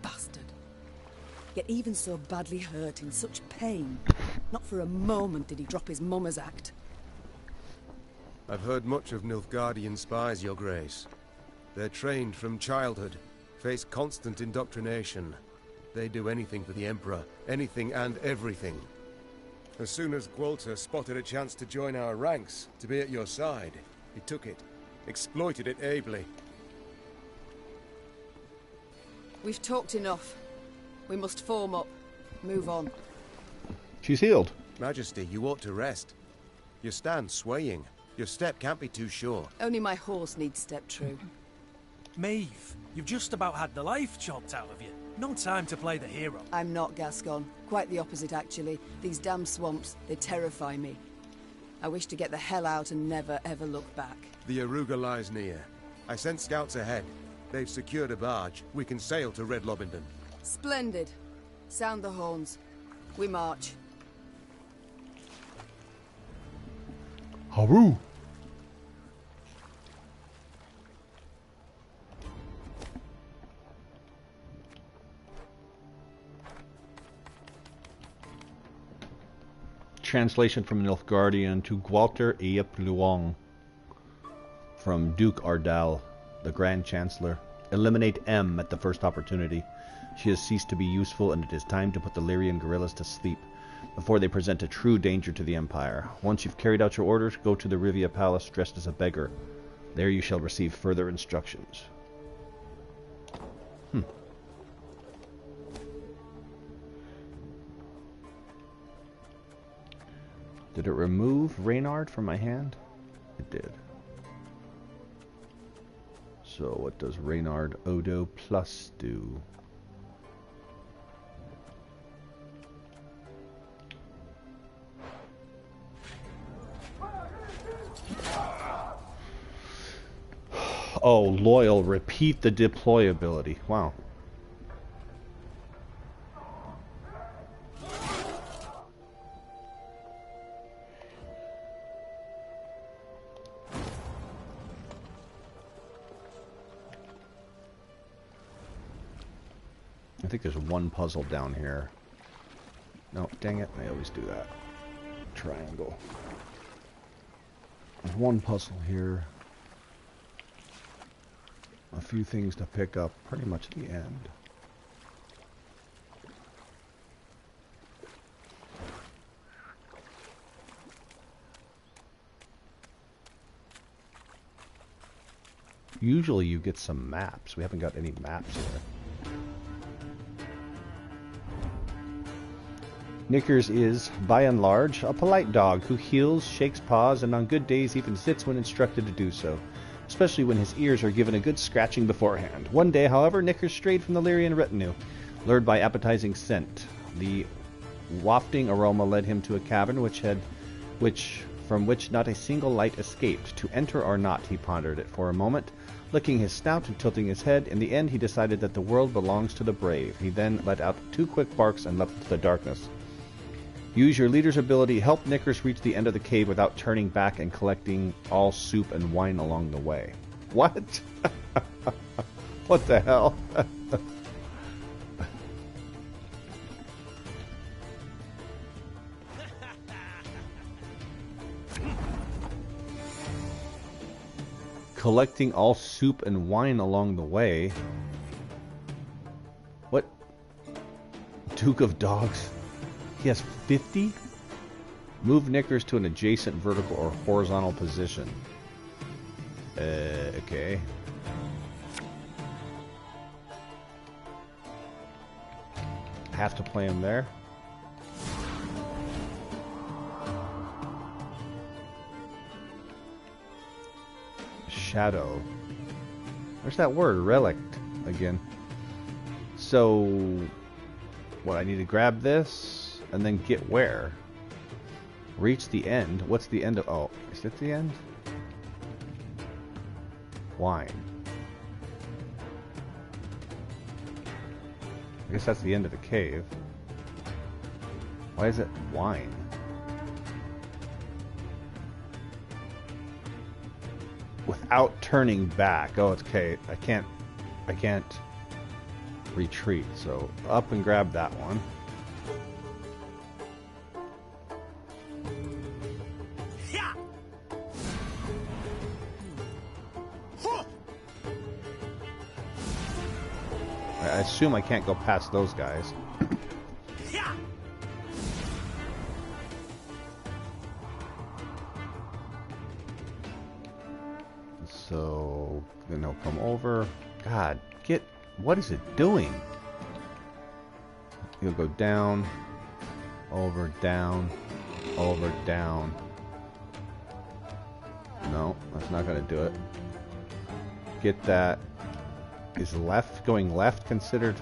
Bastard. Yet even so badly hurt, in such pain, not for a moment did he drop his mummer's act. I've heard much of Nilfgaardian spies, Your Grace. They're trained from childhood, face constant indoctrination. They do anything for the Emperor, anything and everything. As soon as Gwalter spotted a chance to join our ranks, to be at your side, he took it, exploited it ably. We've talked enough. We must form up, move on. She's healed. Majesty, you ought to rest. You stand swaying. Your step can't be too sure. Only my horse needs step true. Maeve, you've just about had the life chopped out of you. No time to play the hero. I'm not Gascon. Quite the opposite, actually. These damn swamps, they terrify me. I wish to get the hell out and never, ever look back. The Aruga lies near. I sent scouts ahead. They've secured a barge. We can sail to Red Lobington. Splendid. Sound the horns. We march. Haru. Translation from Nilfgaardian to Gwalter Eap Luong. From Duke Ardal, the Grand Chancellor. Eliminate M at the first opportunity. She has ceased to be useful, and it is time to put the Lyrian guerrillas to sleep before they present a true danger to the Empire. Once you've carried out your orders, go to the Rivia Palace dressed as a beggar. There you shall receive further instructions. Did it remove Reynard from my hand? It did. So what does Reynard Odo Plus do? Oh, loyal. Repeat the deploy ability. Wow. I think there's one puzzle down here. No, dang it. I always do that. Triangle. There's one puzzle here. A few things to pick up pretty much at the end. Usually you get some maps. We haven't got any maps here. Knickers is, by and large, a polite dog who heels, shakes paws, and on good days even sits when instructed to do so, especially when his ears are given a good scratching beforehand. One day, however, Knickers strayed from the Lyrian retinue, lured by appetizing scent. The wafting aroma led him to a cavern from which not a single light escaped. To enter or not, he pondered it for a moment, licking his snout and tilting his head. In the end, he decided that the world belongs to the brave. He then let out 2 quick barks and leapt into the darkness. Use your leader's ability. Help Knickers reach the end of the cave without turning back and collecting all soup and wine along the way. What? What the hell? Collecting all soup and wine along the way? What? Duke of Dogs? He has 50? Move Knickers to an adjacent vertical or horizontal position. Okay. Have to play him there? Shadow. There's that word, relict, again. So, what, I need to grab this? And then get where? Reach the end. What's the end of... Oh, is it the end? Wine. I guess that's the end of the cave. Why is it wine? Without turning back. Oh, it's okay. I can't retreat. So up and grab that one. I assume I can't go past those guys. So then they'll come over. God, what is it doing? You'll go down, over, down, over, down. No, that's not gonna do it. Get that. Is going left considered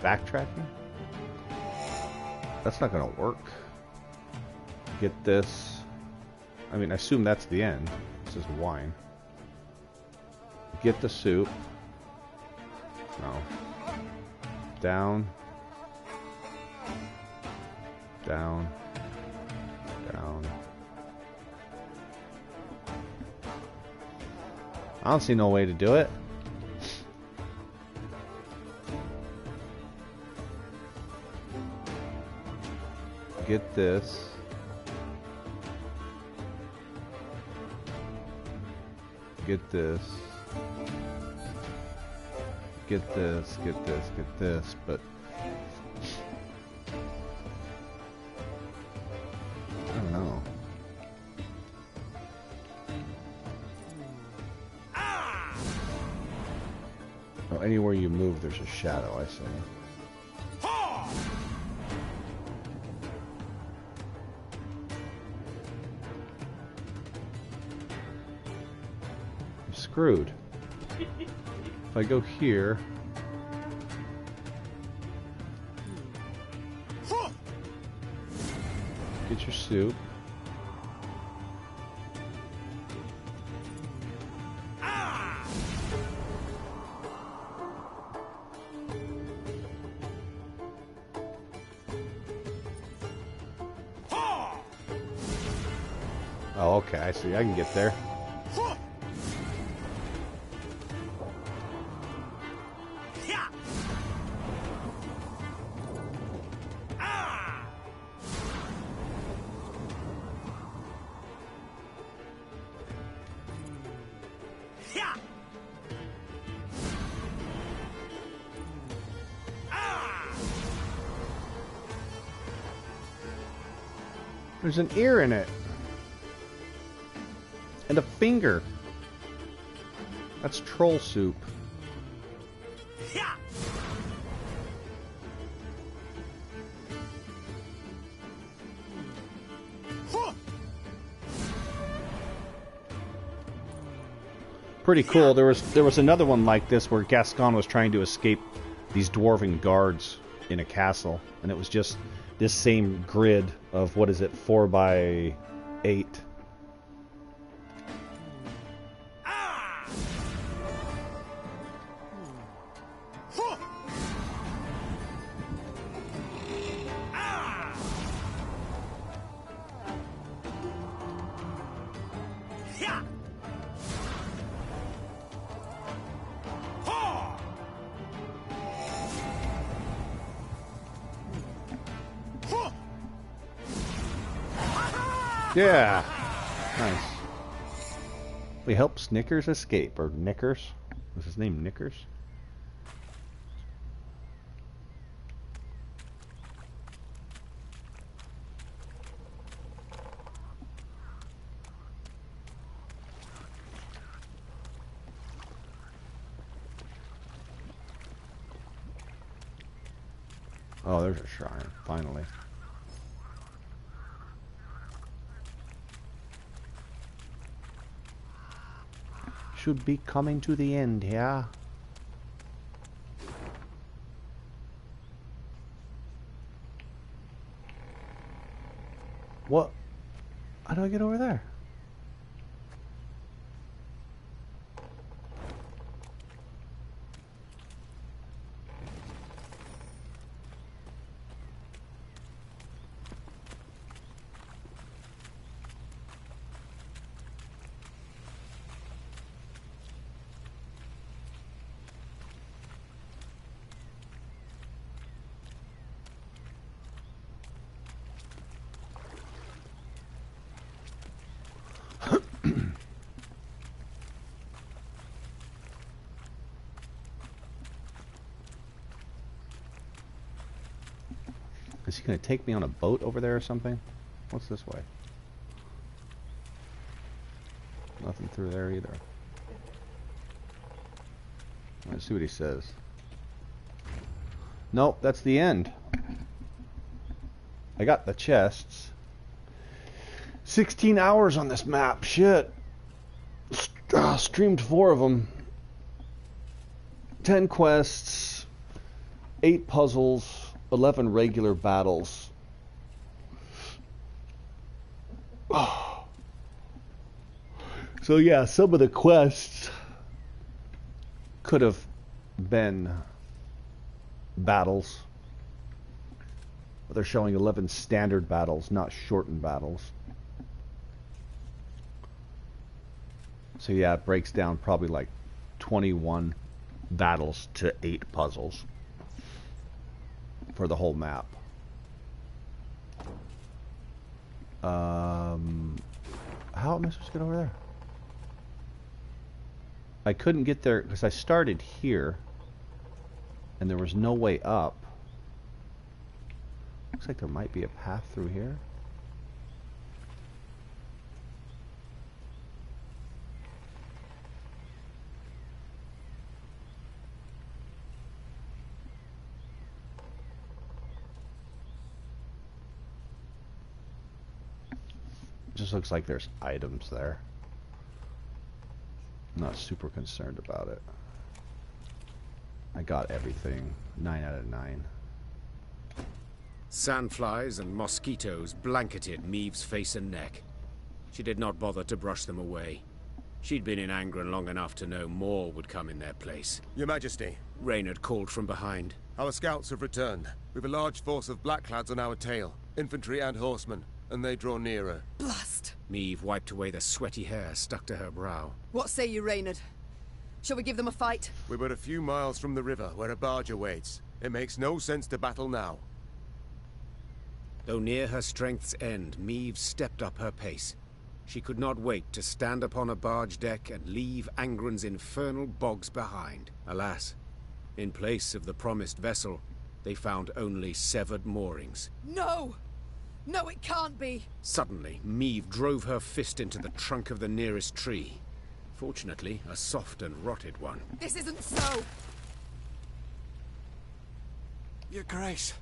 backtracking? That's not gonna work. Get this. I mean, I assume that's the end. This is wine. Get the soup. No. Down. Down. Down. I don't see no way to do it. Get this. Get this. Get this, get this, get this, but I don't know. Oh, anywhere you move, there's a shadow, I see. I'm screwed. If I go here, get your soup. Oh, okay, I see. I can get there. There's an ear in it. And a finger. That's troll soup. Pretty cool. There was another one like this where Gascon was trying to escape these dwarven guards in a castle, and it was just this same grid of, what is it, 4x8. Yeah. Nice. We help Snickers escape. Or Knickers. Was his name Knickers? Oh, there's a shrine. Finally. Should be coming to the end here. What? How do I get over there? Is he going to take me on a boat over there or something? What's this way? Nothing through there either. Let's see what he says. Nope, that's the end. I got the chests. 16 hours on this map. Shit. Streamed 4 of them. 10 quests. 8 puzzles. 11 regular battles. Oh. So yeah, some of the quests could have been battles. But they're showing 11 standard battles, not shortened battles. So yeah, it breaks down probably like 21 battles to 8 puzzles for the whole map. How am I supposed to get over there? I couldn't get there because I started here and there was no way up. Looks like there might be a path through here. Just looks like there's items there. I'm not super concerned about it. I got everything. 9 out of 9. Sandflies and mosquitoes blanketed Maeve's face and neck. She did not bother to brush them away. She'd been in Angren long enough to know more would come in their place. Your Majesty. Reynard called from behind. Our scouts have returned. We've a large force of blackclads on our tail. Infantry and horsemen. and they draw nearer. Blast! Meve wiped away the sweaty hair stuck to her brow. What say you, Reynard? Shall we give them a fight? We're but a few miles from the river, where a barge awaits. It makes no sense to battle now. Though near her strength's end, Meve stepped up her pace. She could not wait to stand upon a barge deck and leave Angren's infernal bogs behind. Alas, in place of the promised vessel, they found only severed moorings. No! No, it can't be! Suddenly, Meve drove her fist into the trunk of the nearest tree. Fortunately, a soft and rotted one. This isn't so! Your Grace,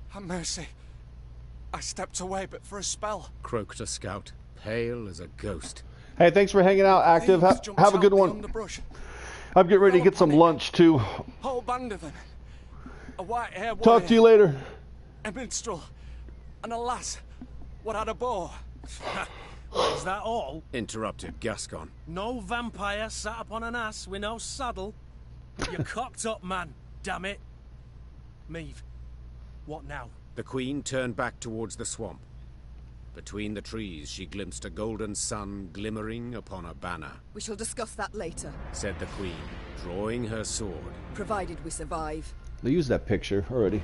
have mercy. I stepped away but for a spell. Croaked a scout, pale as a ghost. Hey, thanks for hanging out, Active. Have a good one. I'm getting ready to get some lunch, too. Whole band of them. A white-haired Talk to you later. A minstrel. And a lass. What had a bow. Is that all? Interrupted Gascon. No vampire sat upon an ass with no saddle? You're cocked up, man. Damn it. Meve, what now? The Queen turned back towards the swamp. Between the trees, she glimpsed a golden sun glimmering upon a banner. We shall discuss that later, said the Queen, drawing her sword. provided we survive. They used that picture already.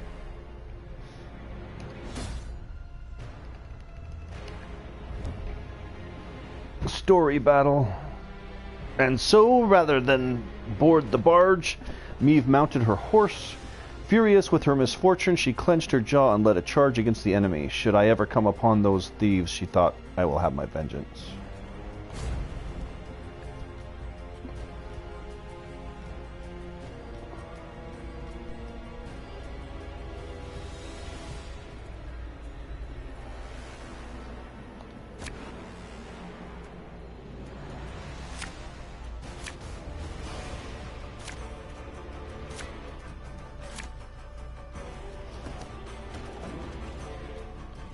Story battle. And so, rather than board the barge, Meve mounted her horse. Furious with her misfortune, she clenched her jaw and led a charge against the enemy. Should I ever come upon those thieves, she thought, I will have my vengeance.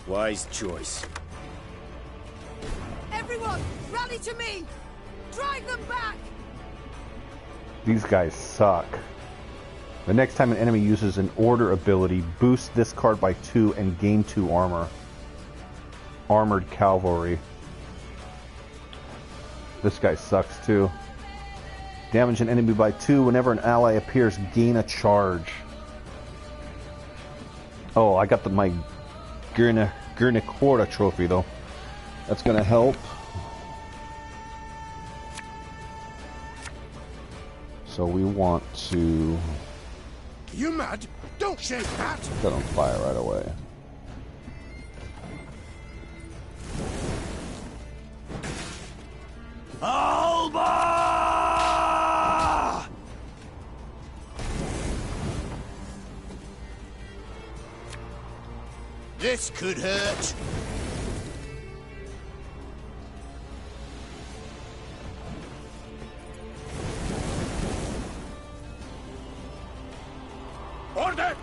Wise choice. Everyone, rally to me! Drive them back! These guys suck. The next time an enemy uses an order ability, boost this card by 2 and gain 2 armor. Armored Cavalry. This guy sucks too. Damage an enemy by 2 whenever an ally appears, gain a charge. Oh, I got my Gurniquara trophy though. That's gonna help. So we want to... You mad? Don't shake that! Set on fire right away. Alba! This could hurt. Order!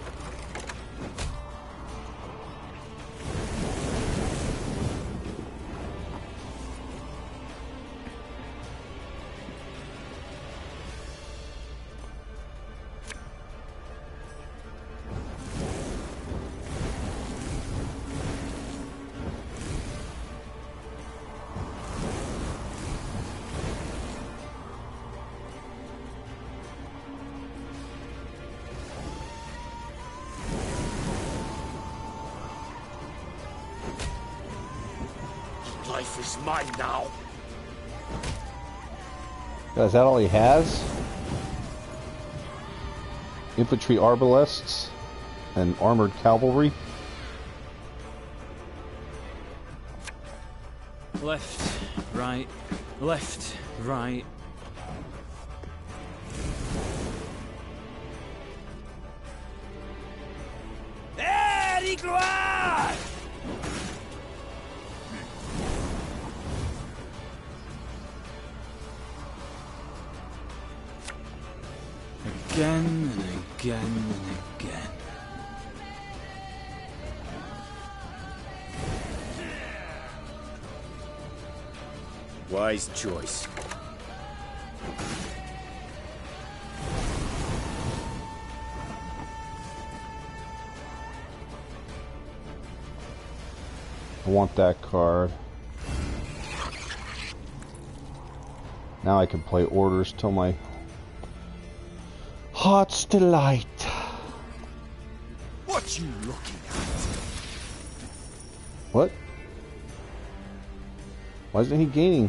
Life is mine now. Is that all he has? Infantry arbalests and armored cavalry. Left, right, left, right. Allez, gloire! Again and again and again. Wise choice. I want that card. Now I can play orders till my heart's delight. What you looking at? What? Why isn't he gaining?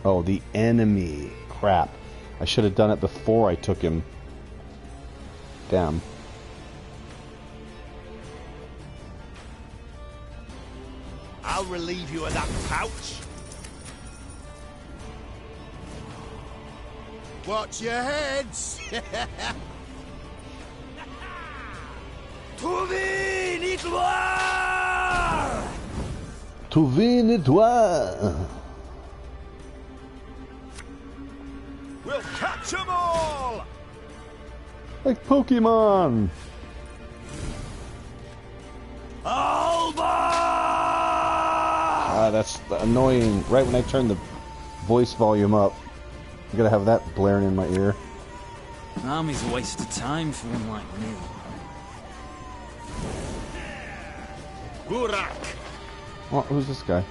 Oh, the enemy. Crap. I should have done it before I took him. Damn. I'll relieve you of that pouch. Watch your heads! To win it war! To win it war! We'll catch 'em all! Like Pokemon! Ah, that's annoying. Right when I turn the voice volume up, I'm gonna have that blaring in my ear. Army's a waste of time for one like me. Gurak! Oh, who's this guy?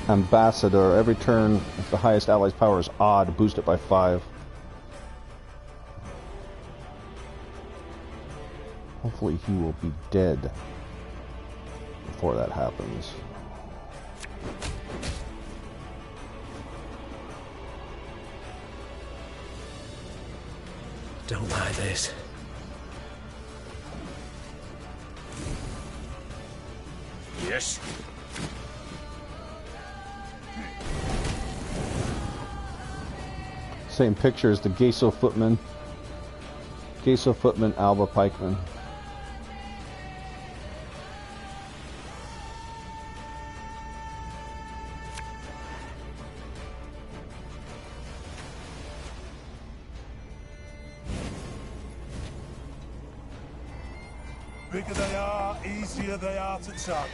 Ambassador. Every turn, if the highest ally's power is odd, boost it by 5. Hopefully he will be dead before that happens. Don't like this. Yes. Same picture as the Geso Footman. Geso Footman, Alba Pikeman. Bigger they are, easier they are to target.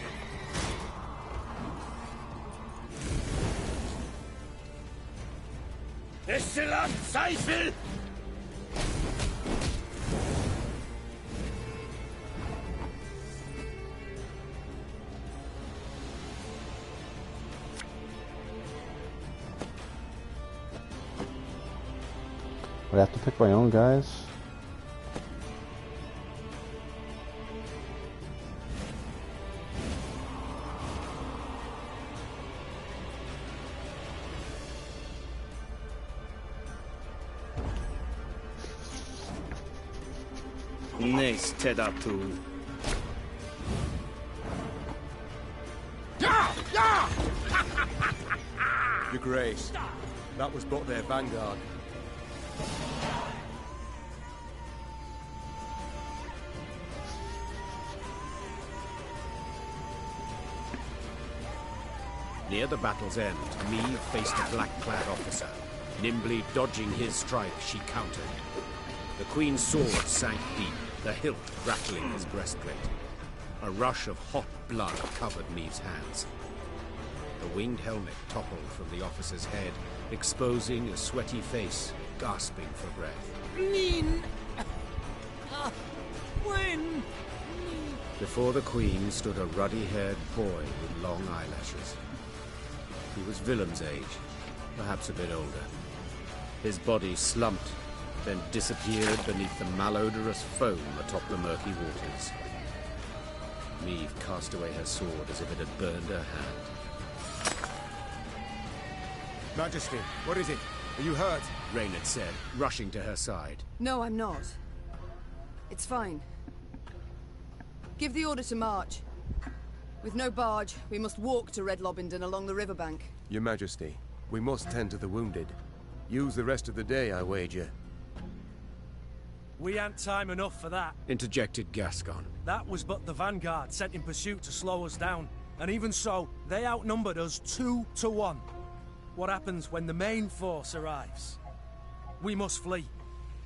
Excellent Zweifel! Would I have to pick my own guys? Nice Tedatu. Your Grace, that was but their vanguard. Near the battle's end, Meve faced a black-clad officer. Nimbly dodging his strike, she countered. The Queen's sword sank deep, the hilt rattling his breastplate. A rush of hot blood covered Meve's hands. The winged helmet toppled from the officer's head, exposing a sweaty face, gasping for breath. Nin! When? Before the Queen stood a ruddy-haired boy with long eyelashes. He was Willem's age, perhaps a bit older. His body slumped, then disappeared beneath the malodorous foam atop the murky waters. Meve cast away her sword as if it had burned her hand. Majesty, what is it? Are you hurt? Reynard said, rushing to her side. No, I'm not. It's fine. Give the order to march. With no barge, we must walk to Red Lobington along the riverbank. Your Majesty, we must tend to the wounded. Use the rest of the day, I wager. We ain't time enough for that. Interjected Gascon. That was but the vanguard sent in pursuit to slow us down. And even so, they outnumbered us 2 to 1. What happens when the main force arrives? We must flee.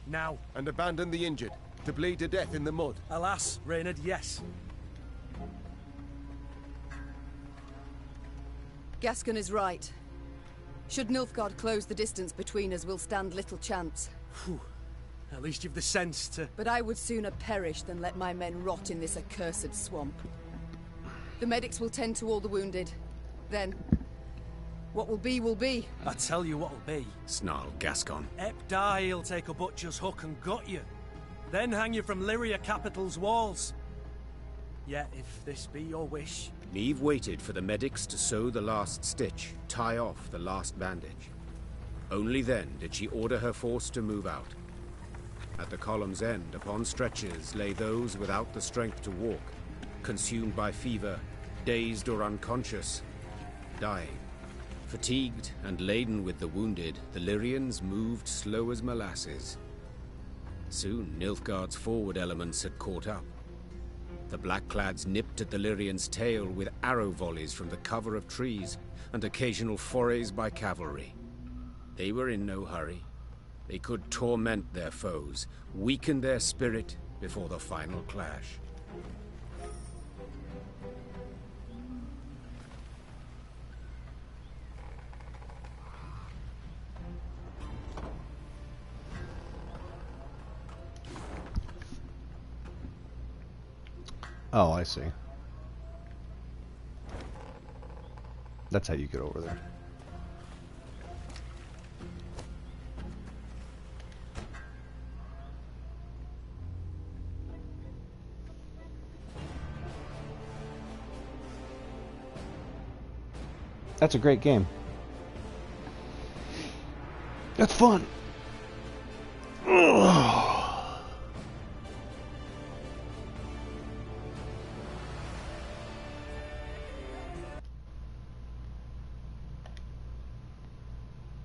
Now. And abandon the injured, to bleed to death in the mud. Alas, Reynard, yes. Gascon is right. Should Nilfgaard close the distance between us, we'll stand little chance. Whew. At least you've the sense to... But I would sooner perish than let my men rot in this accursed swamp. The medics will tend to all the wounded. Then, what will be will be. I tell you what'll be. Snarled Gascon. Ep die, he'll take a butcher's hook and gut you. Then hang you from Lyria Capital's walls. Yet, if this be your wish... Neve waited for the medics to sew the last stitch, tie off the last bandage. Only then did she order her force to move out. At the column's end, upon stretchers, lay those without the strength to walk, consumed by fever, dazed or unconscious, dying. Fatigued and laden with the wounded, the Lyrians moved slow as molasses. Soon, Nilfgaard's forward elements had caught up. The Blackclads nipped at the Lyrian's tail with arrow volleys from the cover of trees and occasional forays by cavalry. They were in no hurry. They could torment their foes, weaken their spirit before the final clash. Oh, I see. That's how you get over there. That's a great game. That's fun. Ugh.